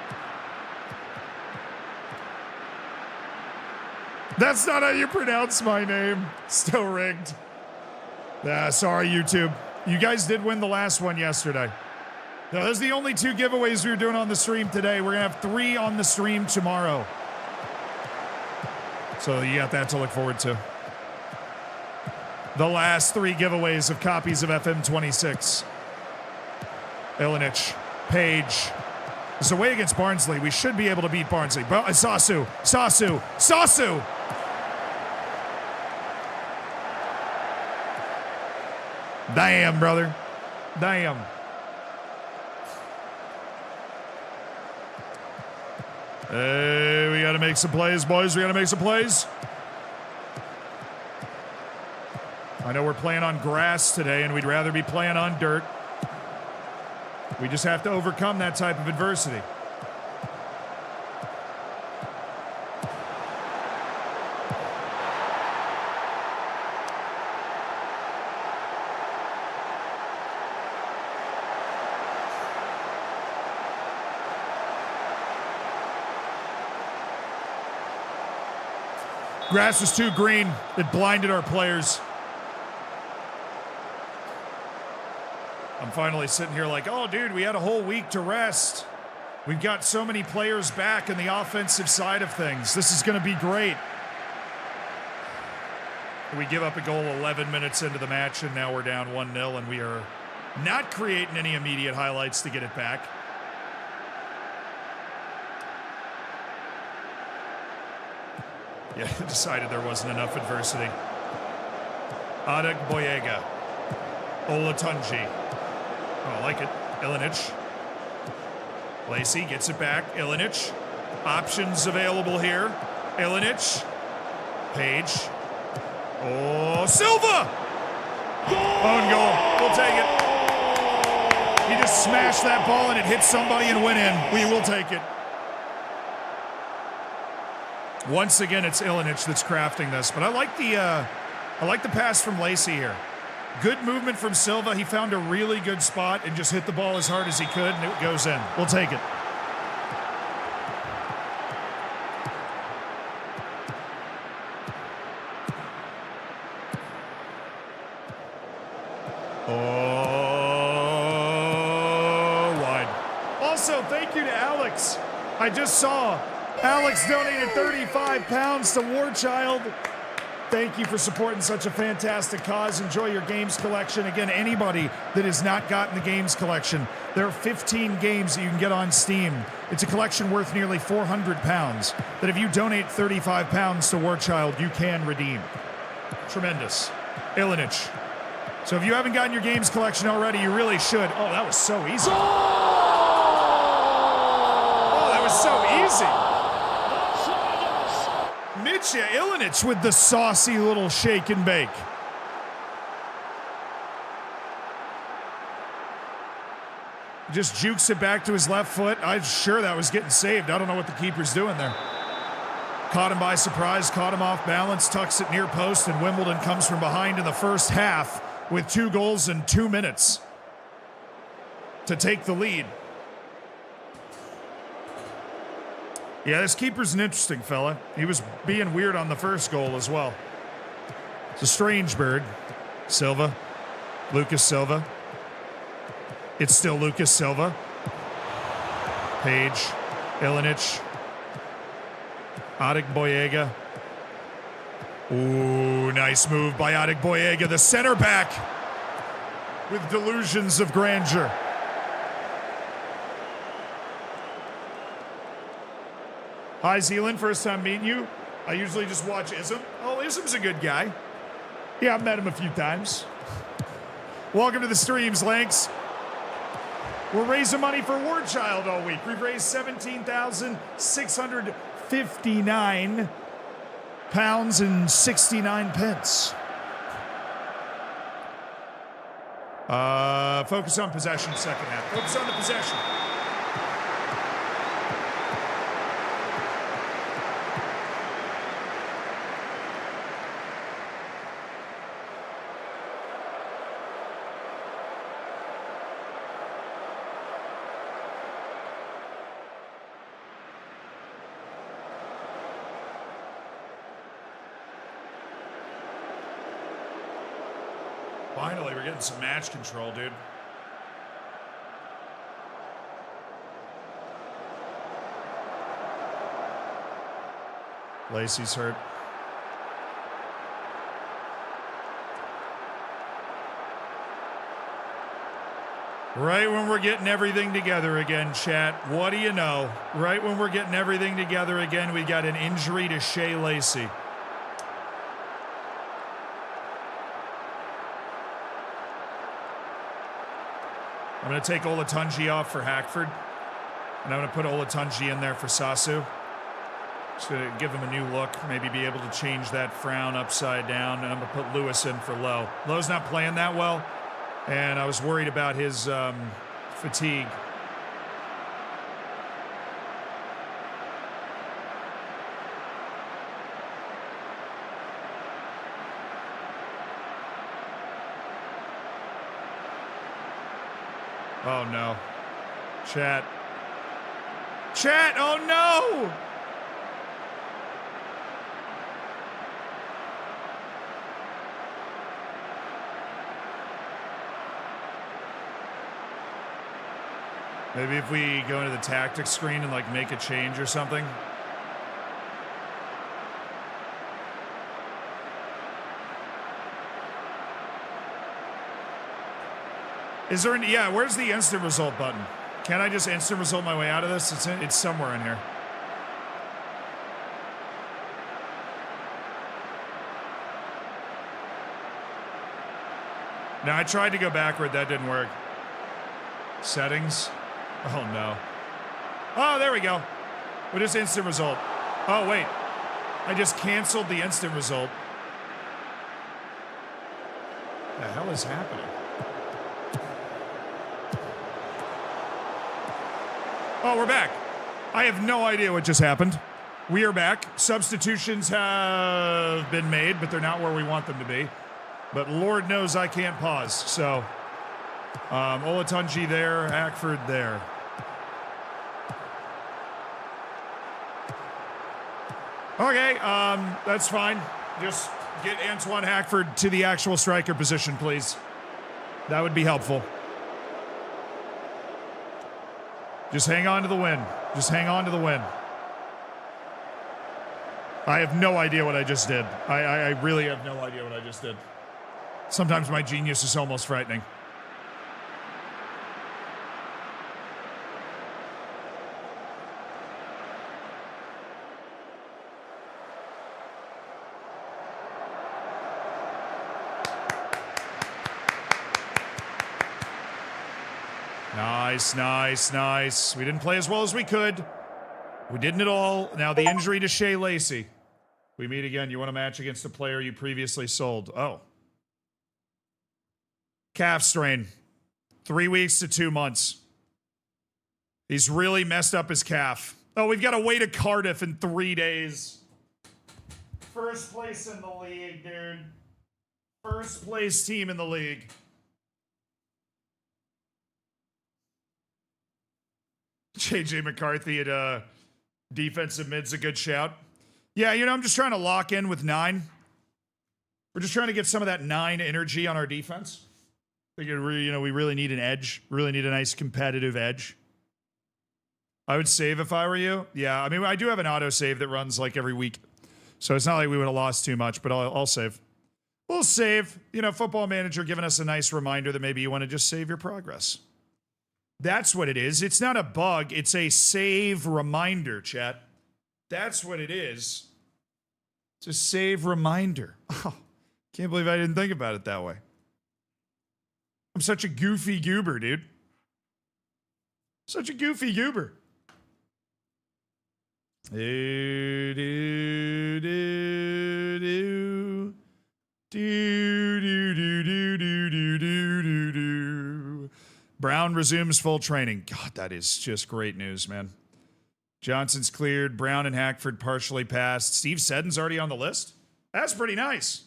That's not how you pronounce my name. Still rigged. Sorry, YouTube. You guys did win the last one yesterday. No, those are the only 2 giveaways we were doing on the stream today. We're going to have 3 on the stream tomorrow. So you got that to look forward to. The last 3 giveaways of copies of FM26. Ilinich, Page. It's away against Barnsley. We should be able to beat Barnsley. Sasu. Damn, brother. Damn. Hey, we got to make some plays, boys. We got to make some plays. I know we're playing on grass today, and we'd rather be playing on dirt. We just have to overcome that type of adversity. Grass was too green. It blinded our players. I'm finally sitting here like, oh, dude, we had a whole week to rest. We've got so many players back in the offensive side of things. This is going to be great. We give up a goal 11 minutes into the match, and now we're down 1-0, and we are not creating any immediate highlights to get it back. Yeah, decided there wasn't enough adversity. Adegboyega. Olatunji. Oh, I like it. Ilinich. Lacey gets it back. Ilinich. Options available here. Ilinich. Page. Oh, Silva! Own goal. We'll take it. He just smashed that ball and it hit somebody and went in. We will take it. Once again, it's Ilinich that's crafting this, but I like the pass from Lacey here. Good movement from Silva. He found a really good spot and just hit the ball as hard as he could, and it goes in. We'll take it. Oh, wide. Also, thank you to Alex. I just saw Alex donated 35 pounds to War Child. Thank you for supporting such a fantastic cause. Enjoy your games collection. Again, anybody that has not gotten the games collection, there are 15 games that you can get on Steam. It's a collection worth nearly 400 pounds that if you donate 35 pounds to War Child, you can redeem. Tremendous. Ilinich. So if you haven't gotten your games collection already, you really should. Oh, that was so easy. Oh, that was so easy. Mitja Ilinich with the saucy little shake and bake. Just jukes it back to his left foot. I'm sure that was getting saved. I don't know what the keeper's doing there. Caught him by surprise, caught him off balance, tucks it near post, and Wimbledon comes from behind in the first half with 2 goals in 2 minutes to take the lead. Yeah, this keeper's an interesting fella. He was being weird on the first goal as well. It's a strange bird. Silva. Lucas Silva. It's still Lucas Silva. Page. Ilinich. Adegboyega. Ooh, nice move by Adegboyega, the center back with delusions of grandeur. Hi, Zealand. First time meeting you. I usually just watch Ism. Oh, Ism's a good guy. Yeah, I've met him a few times. Welcome to the streams, Lanks. We're raising money for War Child all week. We've raised $17,659. pounds and 69 pence. Focus on possession second half. Focus on the possession. Finally, we're getting some match control, dude. Lacey's hurt. Right when we're getting everything together again, chat. What do you know? Right when we're getting everything together again, we got an injury to Shea Lacey. I'm going to take Olatunji off for Hackford, and I'm going to put Olatunji in there for Sasu. Just to give him a new look, maybe be able to change that frown upside down, and I'm going to put Lewis in for Lowe. Lowe's not playing that well, and I was worried about his fatigue. Oh no. Chat. Chat, oh no! Maybe if we go into the tactics screen and like make a change or something. Is there any, yeah, where's the instant result button? Can I just instant result my way out of this? It's somewhere in here. Now I tried to go backward, that didn't work. Settings. Oh no. Oh, there we go. We just instant result. Oh wait. I just canceled the instant result. What the hell is happening? Oh, we're back. I have no idea what just happened. We are back. Substitutions have been made, but they're not where we want them to be. But Lord knows I can't pause. So, Olatunji there, Hackford there. Okay, that's fine. Just get Antoine Hackford to the actual striker position, please. That would be helpful. Just hang on to the win. Just hang on to the win. I have no idea what I just did. I really have no idea what I just did. Sometimes my genius is almost frightening. Nice, nice, nice. We didn't play as well as we could. We didn't at all. Now the injury to Shea Lacey. We meet again. You want a match against a player you previously sold. Oh. Calf strain. 3 weeks to 2 months. He's really messed up his calf. Oh, we've got away to Cardiff in 3 days. First place in the league, dude. First place team in the league. JJ McCarthy at defensive mid's a good shout. Yeah, you know, I'm just trying to lock in with 9. We're just trying to get some of that 9 energy on our defense. I think we really need an edge. Really need a nice competitive edge. I would save if I were you. Yeah, I mean, I do have an auto save that runs like every week. So it's not like we would have lost too much, but I'll save. We'll save. You know, Football Manager giving us a nice reminder that maybe you want to just save your progress. That's what it is. It's not a bug. It's a save reminder, chat. That's what it is. It's a save reminder. Oh, can't believe I didn't think about it that way. I'm such a goofy goober, dude. Such a goofy goober. Do, do, do. Do, do, do, do, do, do, do, do, do. Brown resumes full training. God, that is just great news, man. Johnson's cleared. Brown and Hackford partially passed. Steve Seddon's already on the list? That's pretty nice.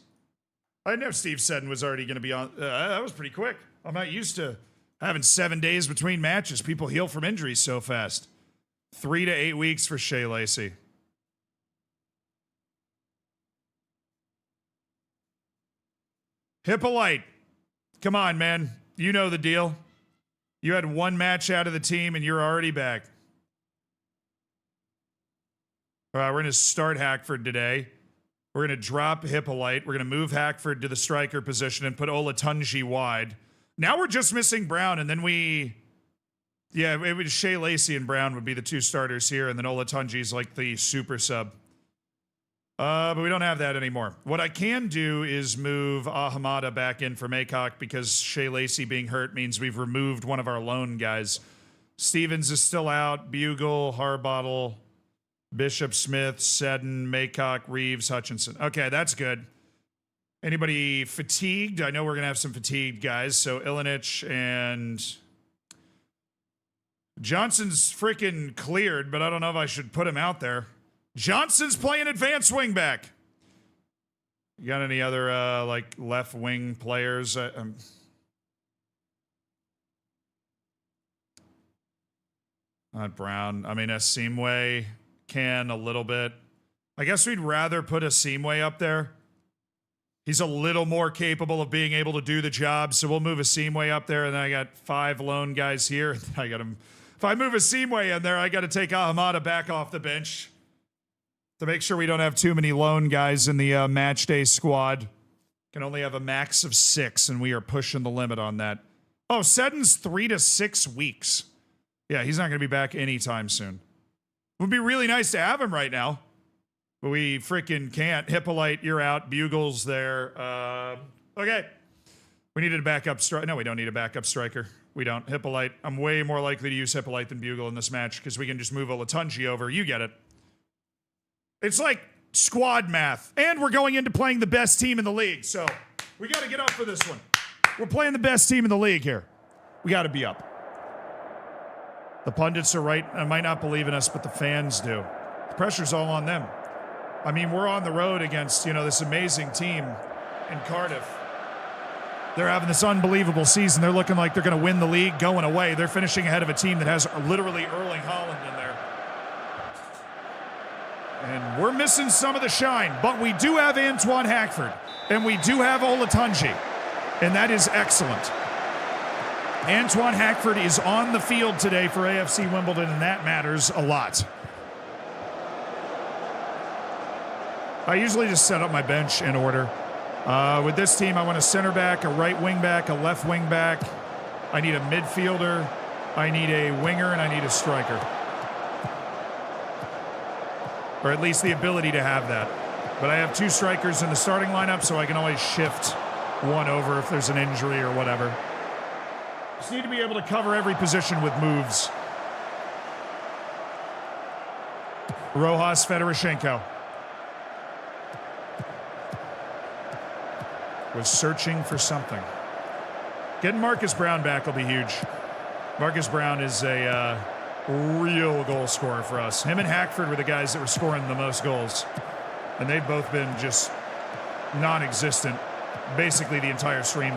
I didn't know Steve Seddon was already going to be on. That was pretty quick. I'm not used to having 7 days between matches. People heal from injuries so fast. 3 to 8 weeks for Shea Lacey. Hippolyte. Come on, man. You know the deal. You had 1 match out of the team and you're already back. All right, we're going to start Hackford today. We're going to drop Hippolyte. We're going to move Hackford to the striker position and put Olatunji wide. Now we're just missing Brown, and then it would Shea Lacey and Brown would be the 2 starters here, and then Olatunji's like the super sub. But we don't have that anymore. What I can do is move Ahamada back in for Maycock because Shea Lacey being hurt means we've removed one of our lone guys. Stevens is still out. Bugle, Harbottle, Bishop, Smith, Seddon, Maycock, Reeves, Hutchinson. Okay, that's good. Anybody fatigued? I know we're going to have some fatigued guys. So Ilinich and Johnson's freaking cleared, but I don't know if I should put him out there. Johnson's playing advanced wingback. You got any other like left wing players? Not Brown. I mean, Asimwe can a little bit. I guess we'd rather put Asimwe up there. He's a little more capable of being able to do the job, so we'll move Asimwe up there, and then I got 5 lone guys here. I got him. If I move Asimwe in there, I got to take Ahamada back off the bench to make sure we don't have too many lone guys in the match day squad. Can only have a max of 6, and we are pushing the limit on that. Oh, Seddon's 3 to 6 weeks. Yeah, he's not going to be back anytime soon. It would be really nice to have him right now, but we freaking can't. Hippolyte, you're out. Bugle's there. Okay. We needed a backup striker. No, we don't need a backup striker. We don't. Hippolyte. I'm way more likely to use Hippolyte than Bugle in this match because we can just move Olatunji over. You get it. It's like squad math. And we're going into playing the best team in the league, so we got to get up for this one. We're playing the best team in the league here. We got to be up. The pundits are right. I might not believe in us, but the fans do. The pressure's all on them. I mean, we're on the road against, this amazing team in Cardiff. They're having this unbelievable season. They're looking like they're going to win the league going away. They're finishing ahead of a team that has literally Erling Haaland in there. And we're missing some of the shine, but we do have Antoine Hackford, and we do have Olatunji, and that is excellent. Antoine Hackford is on the field today for AFC Wimbledon, and that matters a lot. I usually just set up my bench in order. With this team, I want a center back, a right wing back, a left wing back. I need a midfielder. I need a winger, and I need a striker. Or at least the ability to have that. But I have 2 strikers in the starting lineup, so I can always shift one over if there's an injury or whatever. Just need to be able to cover every position with moves. Rojas Fedoroshenko was searching for something. Getting Marcus Brown back will be huge. Marcus Brown is a real goal scorer for us. Him and Hackford were the guys that were scoring the most goals. And they've both been just non-existent basically the entire stream.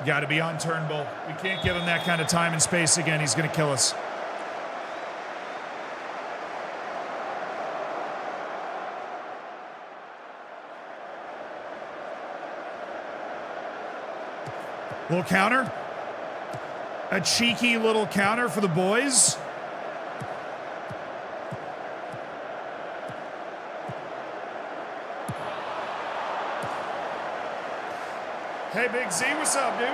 Got to be on Turnbull. We can't give him that kind of time and space again. He's going to kill us. Little counter. A cheeky little counter for the boys. Hey, Big Z, what's up, dude?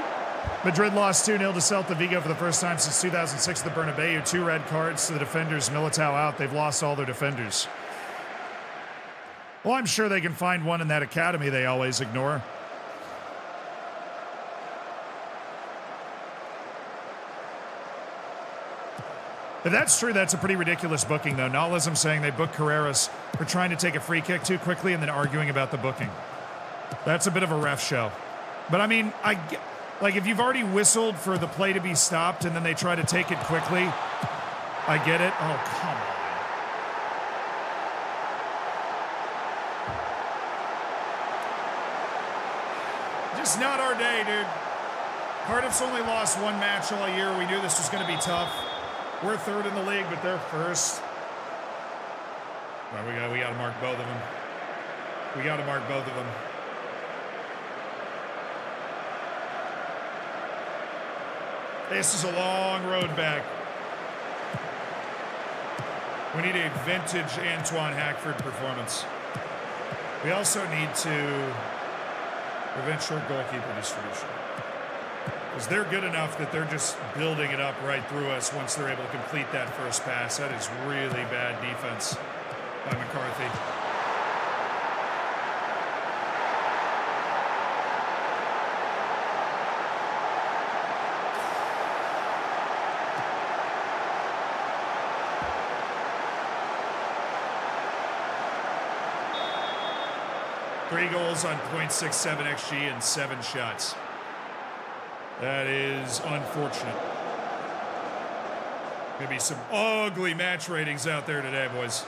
Madrid lost 2-0 to Celta Vigo for the first time since 2006 at the Bernabeu. 2 red cards to the defenders. Militao out. They've lost all their defenders. Well, I'm sure they can find one in that academy they always ignore. If that's true, that's a pretty ridiculous booking, though. Nolism saying they booked Carreras for trying to take a free kick too quickly and then arguing about the booking. That's a bit of a ref show. But I mean, like if you've already whistled for the play to be stopped and then they try to take it quickly, I get it. Oh, come on. Just not our day, dude. Cardiff's only lost 1 match all year. We knew this was going to be tough. We're 3rd in the league, but they're 1st. Well, we got to mark both of them. We got to mark both of them. This is a long road back. We need a vintage Antoine Hackford performance. We also need to prevent short goalkeeper distribution. Because they're good enough that they're just building it up right through us once they're able to complete that first pass. That is really bad defense by McCarthy. Three goals on .67 XG and 7 shots. That is unfortunate. Gonna be some ugly match ratings out there today, boys.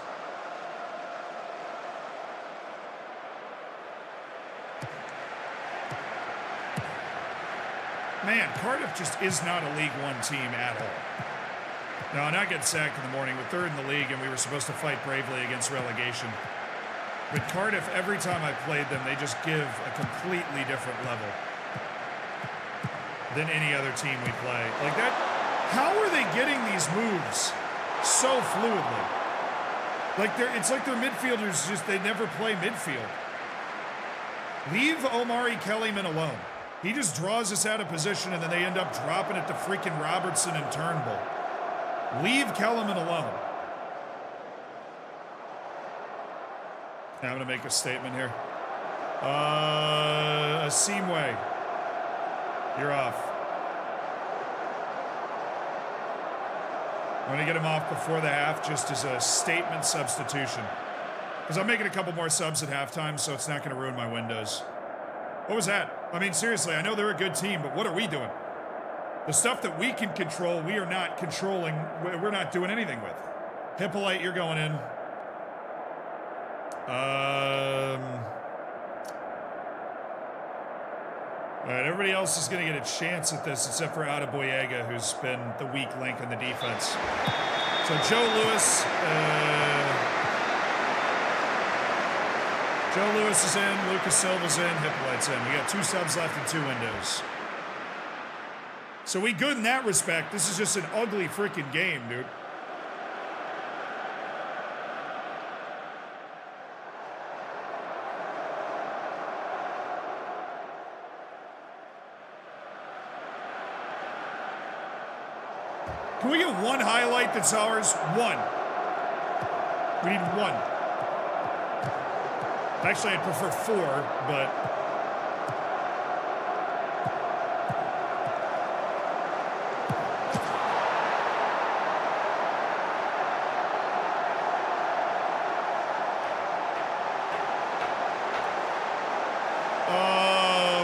Man, Cardiff just is not a League One team at all. No, not getting sacked in the morning. We're 3rd in the league, and we were supposed to fight bravely against relegation. But Cardiff, every time I've played them, they just give a completely different level than any other team we play. Like that, how are they getting these moves so fluidly? Like it's like their midfielders just, they never play midfield. Leave Omari Kellyman alone. He just draws us out of position and then they end up dropping it to freaking Robertson and Turnbull. Leave Kellyman alone. Now I'm gonna make a statement here. Asimwe. You're off. I'm going to get him off before the half just as a statement substitution. Because I'm making a couple more subs at halftime, so it's not going to ruin my windows. What was that? I mean, seriously, I know they're a good team, but what are we doing? The stuff that we can control, we are not controlling. We're not doing anything with. Hippolyte, you're going in. All right, everybody else is going to get a chance at this except for Adeboyega, who's been the weak link in the defense. So Joe Lewis is in, Lucas Silva's in, Hippolyte's in. We got 2 subs left and 2 windows. So we good in that respect. This is just an ugly freaking game, dude. Can we get one highlight that's ours? One. We need one. Actually, I'd prefer 4, but...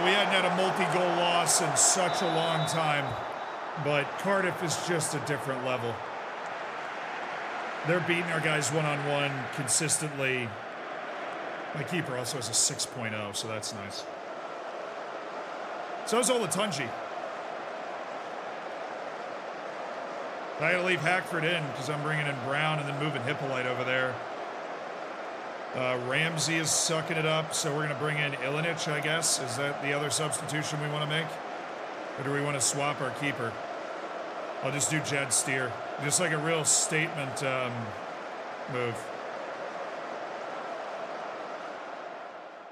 we hadn't had a multi-goal loss in such a long time. But Cardiff is just a different level. They're beating our guys one-on-one consistently. My keeper also has a 6.0, so that's nice. So is Olatunji. I gotta leave Hackford in because I'm bringing in Brown and then moving Hippolyte over there. Ramsey is sucking it up, so we're gonna bring in Ilinic, I guess. Is that the other substitution we want to make? Or do we want to swap our keeper? I'll just do Jed Steer. Just like a real statement move.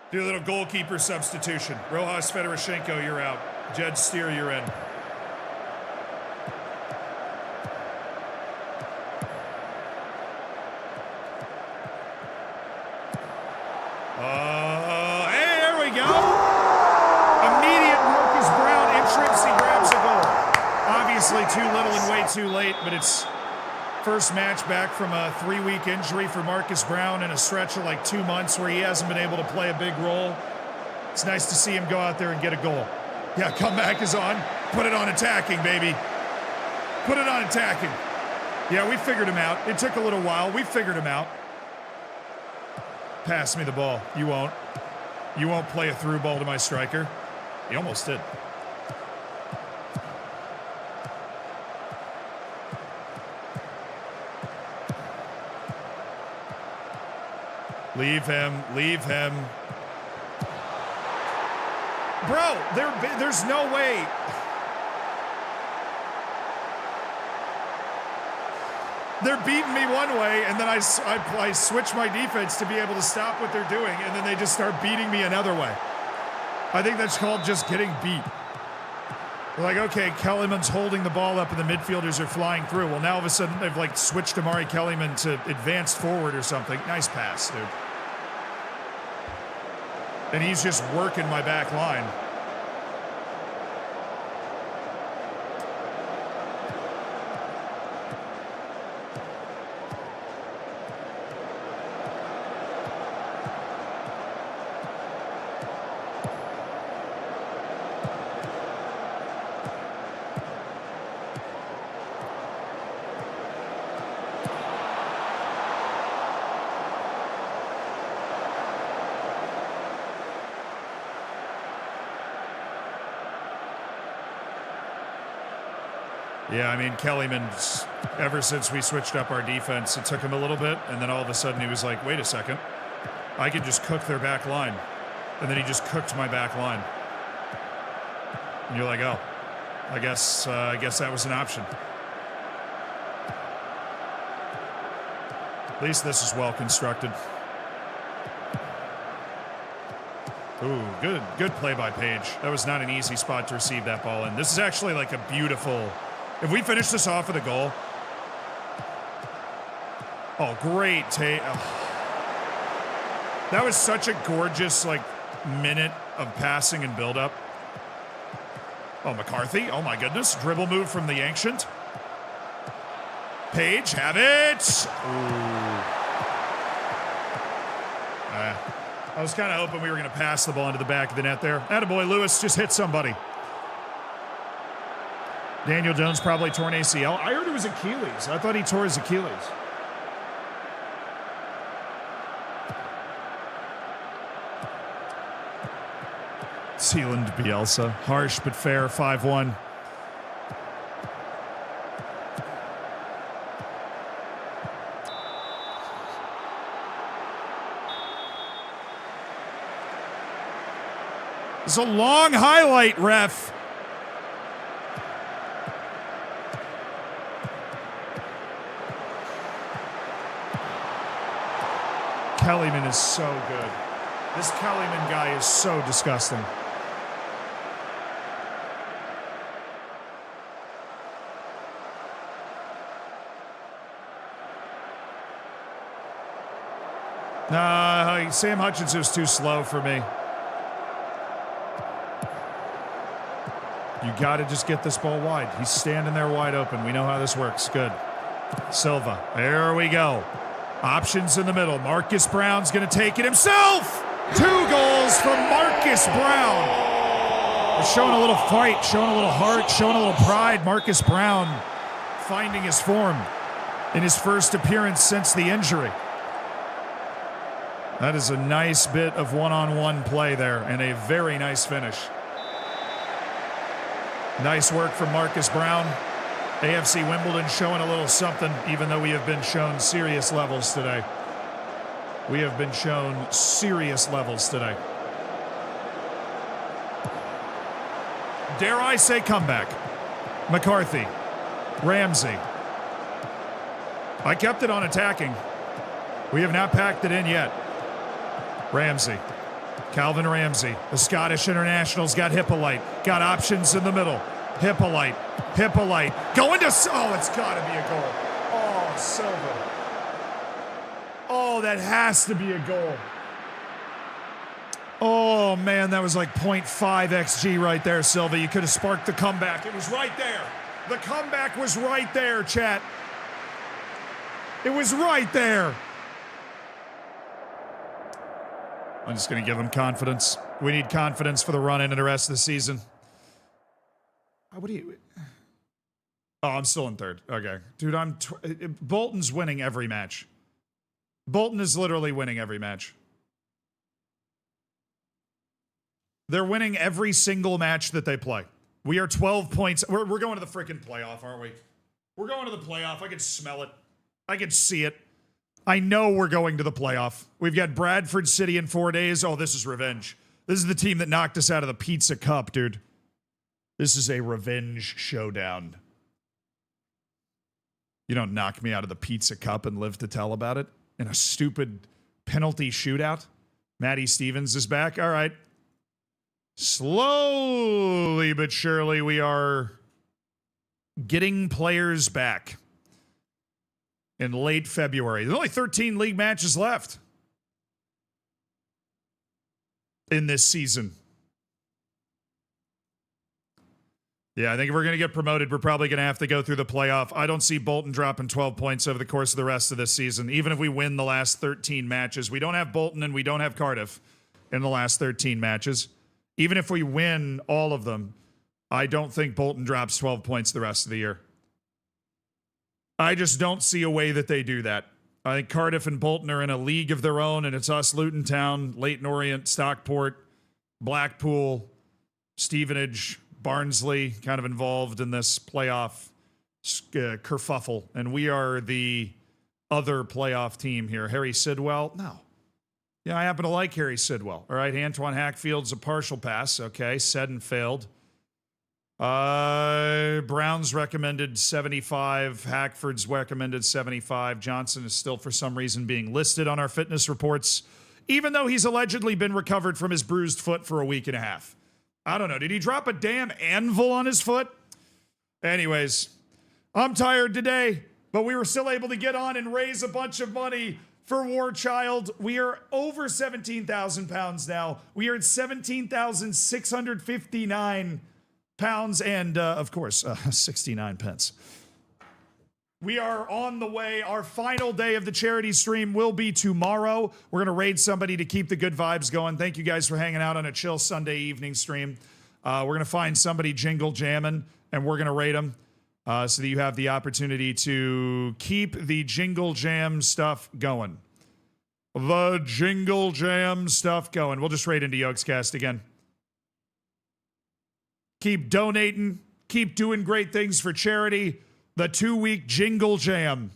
Do a little goalkeeper substitution. Rojas Fedoroshenko, you're out. Jed Steer, you're in. Hey, there we go. Immediate Marcus Brown entrance. He grabs a goal. Obviously too little and way too late, but it's first match back from a 3-week injury for Marcus Brown in a stretch of like 2 months where he hasn't been able to play a big role. It's nice to see him go out there and get a goal. Yeah, comeback is on. Put it on attacking, baby. Put it on attacking. Yeah, we figured him out. It took a little while. We figured him out. Pass me the ball. You won't. You won't play a through ball to my striker. He almost did. Leave him. Leave him. Bro, there's no way. They're beating me one way, and then I switch my defense to be able to stop what they're doing, and then they just start beating me another way. I think that's called just getting beat. They're like, okay, Kellyman's holding the ball up and the midfielders are flying through. Well, now all of a sudden they've like switched Amari Kellyman to advanced forward or something. Nice pass, dude. And he's just working my back line. Yeah, I mean, Kellyman's, ever since we switched up our defense, it took him a little bit, and then all of a sudden he was like, wait a second, I can just cook their back line. And then he just cooked my back line. And you're like, oh, I guess that was an option. At least this is well constructed. Ooh, good play by Page. That was not an easy spot to receive that ball in. This is actually like a beautiful... If we finish this off with a goal. Oh, great. That was such a gorgeous, like, minute of passing and build-up. Oh, McCarthy. Oh, my goodness. Dribble move from the Ancient. Page, have it. Ooh. I was kind of hoping we were going to pass the ball into the back of the net there. Attaboy, Lewis just hit somebody. Daniel Jones probably torn ACL. I heard it was Achilles. I thought he tore his Achilles. Sealand Bielsa. Harsh but fair, 5-1. It's a long highlight, ref. Kellyman is so good. This Kellyman guy is so disgusting. Nah, Sam Hutchinson was too slow for me. You got to just get this ball wide. He's standing there wide open. We know how this works. Good. Silva. There we go. Options in the middle. Marcus Brown's going to take it himself. 2 goals from Marcus Brown. They're showing a little fight, showing a little heart, showing a little pride. Marcus Brown finding his form in his first appearance since the injury. That is a nice bit of one-on-one play there and a very nice finish. Nice work from Marcus Brown. AFC Wimbledon showing a little something, even though we have been shown serious levels today. We have been shown serious levels today. Dare I say comeback? McCarthy. Ramsey. I kept it on attacking. We have not packed it in yet. Ramsey. Calvin Ramsey, the Scottish international's got Hippolyte. Got options in the middle. Hippolyte. Going to... Oh, it's got to be a goal. Oh, Silva. Oh, that has to be a goal. Oh, man, that was like 0.5 XG right there, Silva. You could have sparked the comeback. It was right there. The comeback was right there, chat. It was right there. I'm just going to give him confidence. We need confidence for the run into the rest of the season. What do you... Oh, I'm still in third. Okay. Dude, Bolton's winning every match. Bolton is literally winning every match. They're winning every single match that they play. We are 12 points. We're going to the freaking playoff, aren't we? We're going to the playoff. I can smell it. I can see it. I know we're going to the playoff. We've got Bradford City in 4 days. Oh, this is revenge. This is the team that knocked us out of the Pizza Cup, dude. This is a revenge showdown. You don't knock me out of the Pizza Cup and live to tell about it in a stupid penalty shootout. Matty Stevens is back. All right. Slowly but surely, we are getting players back in late February. There's only 13 league matches left in this season. Yeah, I think if we're going to get promoted, we're probably going to have to go through the playoff. I don't see Bolton dropping 12 points over the course of the rest of this season, even if we win the last 13 matches. We don't have Bolton and we don't have Cardiff in the last 13 matches. Even if we win all of them, I don't think Bolton drops 12 points the rest of the year. I just don't see a way that they do that. I think Cardiff and Bolton are in a league of their own, and it's us, Luton Town, Leyton Orient, Stockport, Blackpool, Stevenage, Barnsley, kind of involved in this playoff kerfuffle. And we are the other playoff team here. Harry Sidwell? No. Yeah, I happen to like Harry Sidwell. All right, Antoine Hackfield's a partial pass. Okay, said and failed. Brown's recommended 75. Hackford's recommended 75. Johnson is still, for some reason, being listed on our fitness reports, even though he's allegedly been recovered from his bruised foot for a week and a half. I don't know. Did he drop a damn anvil on his foot? Anyways, I'm tired today, but we were still able to get on and raise a bunch of money for War Child. We are over 17,000 pounds now. We are at 17,659 pounds and, of course, 69 pence. We are on the way. Our final day of the charity stream will be tomorrow. We're going to raid somebody to keep the good vibes going. Thank you guys for hanging out on a chill Sunday evening stream. We're going to find somebody jingle jamming, and we're going to raid them so that you have the opportunity to keep the jingle jam stuff going. The jingle jam stuff going. We'll just raid into Yogscast again. Keep donating. Keep doing great things for charity. The 2-week jingle jam.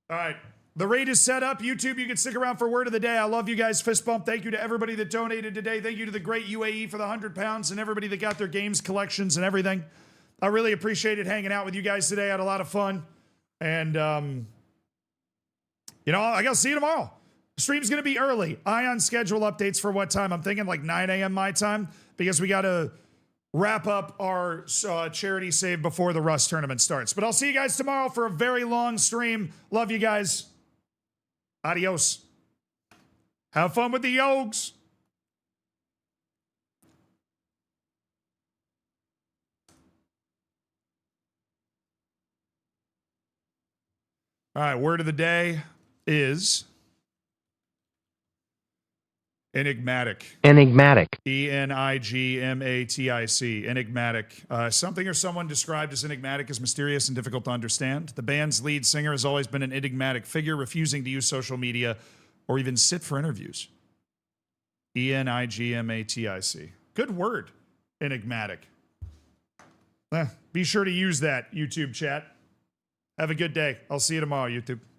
All right. The raid is set up. YouTube, you can stick around for word of the day. I love you guys. Fist bump. Thank you to everybody that donated today. Thank you to the great UAE for the 100 pounds and everybody that got their games collections and everything. I really appreciated hanging out with you guys today. I had a lot of fun. And, you know, I got to see you tomorrow. The stream's going to be early. Eye on schedule updates for what time? I'm thinking like 9 a.m. my time because we got to wrap up our charity save before the Rust tournament starts. But I'll see you guys tomorrow for a very long stream. Love you guys. Adios. Have fun with the Yogs. All right, word of the day is enigmatic. Enigmatic. Enigmatic. Enigmatic. Something or someone described as enigmatic is mysterious and difficult to understand. The band's lead singer has always been an enigmatic figure, refusing to use social media or even sit for interviews. Enigmatic. Good word, enigmatic. Be sure to use that, YouTube chat. Have a good day. I'll see you tomorrow, YouTube.